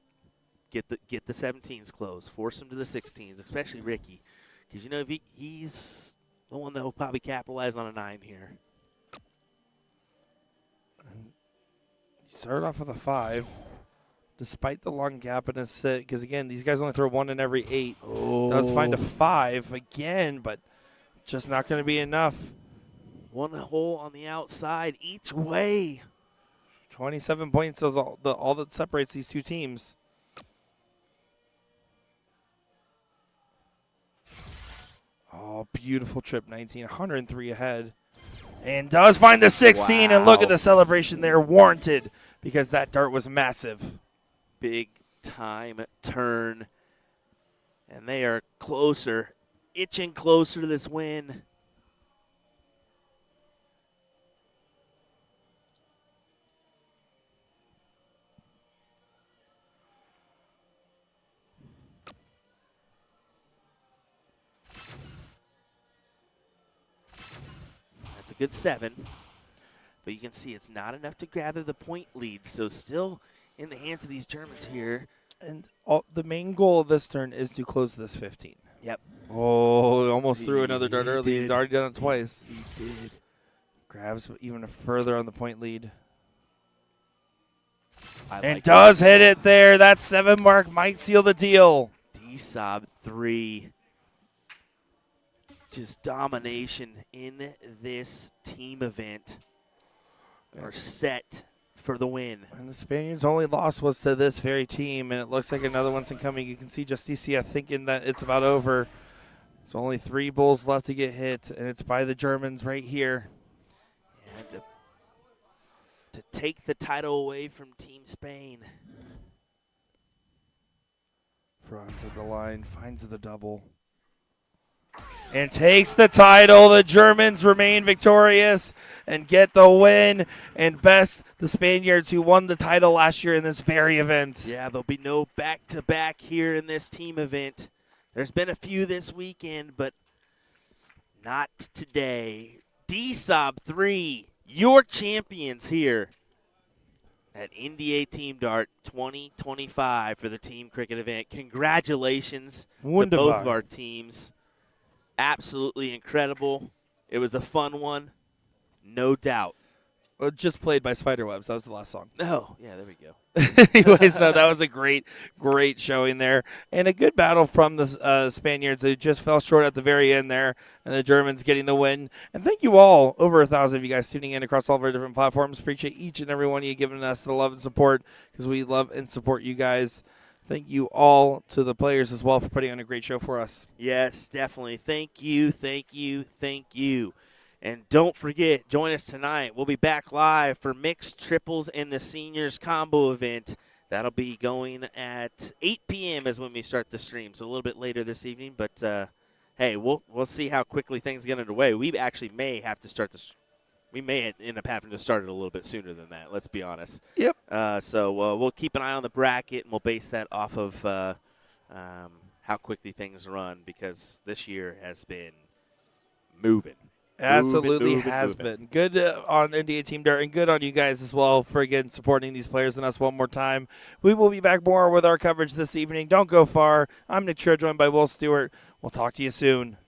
get the 17s close, force him to the 16s, especially Ricky, because you know if he's the one that will probably capitalize on a 9 here. He started off with a 5, despite the long gap in his sit, because again these guys only throw 1 in every 8. Oh. Does find a 5 again, but just not going to be enough. 1 hole on the outside each way. 27 points is all that separates these two teams. Oh, beautiful trip 19, 103 ahead. And does find the 16, and look at the celebration there, warranted, because that dart was massive. Big time turn. And they are closer, itching closer to this win. That's a good 7. But you can see it's not enough to gather the point lead. So still in the hands of these Germans here. And the main goal of this turn is to close this 15. Yep. Oh, almost threw another dart early. did. He's already done it twice. He did. Grabs even further on the point lead. And like does hit it there. That 7 mark might seal the deal. D-Sob 3. Just domination in this team event. Are set for the win. And the Spaniards' only loss was to this very team, and it looks like another one's incoming. You can see Justicia thinking that it's about over. There's only 3 bulls left to get hit, and it's by the Germans right here. And to take the title away from Team Spain. Franz at the line, finds the double. And takes the title. The Germans remain victorious and get the win. And best the Spaniards who won the title last year in this very event. Yeah, there'll be no back-to-back here in this team event. There's been a few this weekend, but not today. D-Sob 3, your champions here at NDA Team Dart 2025 for the team cricket event. Congratulations to both of our teams. Absolutely incredible. It was a fun one, no doubt. Well, just played by Spiderwebs. That was the last song. Oh, yeah, there we go. Anyways, no, that was a great showing there. And a good battle from the Spaniards. They just fell short at the very end there, and the Germans getting the win. And thank you all, over 1,000 of you guys tuning in across all of our different platforms. Appreciate each and every one of you giving us the love and support, because we love and support you guys. Thank you all to the players as well for putting on a great show for us. Yes, definitely. Thank you, thank you, thank you. And don't forget, join us tonight. We'll be back live for mixed triples and the seniors combo event. That'll be going at 8 p.m. is when we start the stream, so a little bit later this evening. But hey, we'll see how quickly things get underway. We actually may have to start this. We may end up having to start it a little bit sooner than that. Let's be honest. Yep. So we'll keep an eye on the bracket, and we'll base that off of how quickly things run, because this year has been moving. Absolutely Moving. has been. Good on NDA Team Dart, and good on you guys as well for, again, supporting these players and us one more time. We will be back more with our coverage this evening. Don't go far. I'm Nick Chair, joined by Will Stewart. We'll talk to you soon.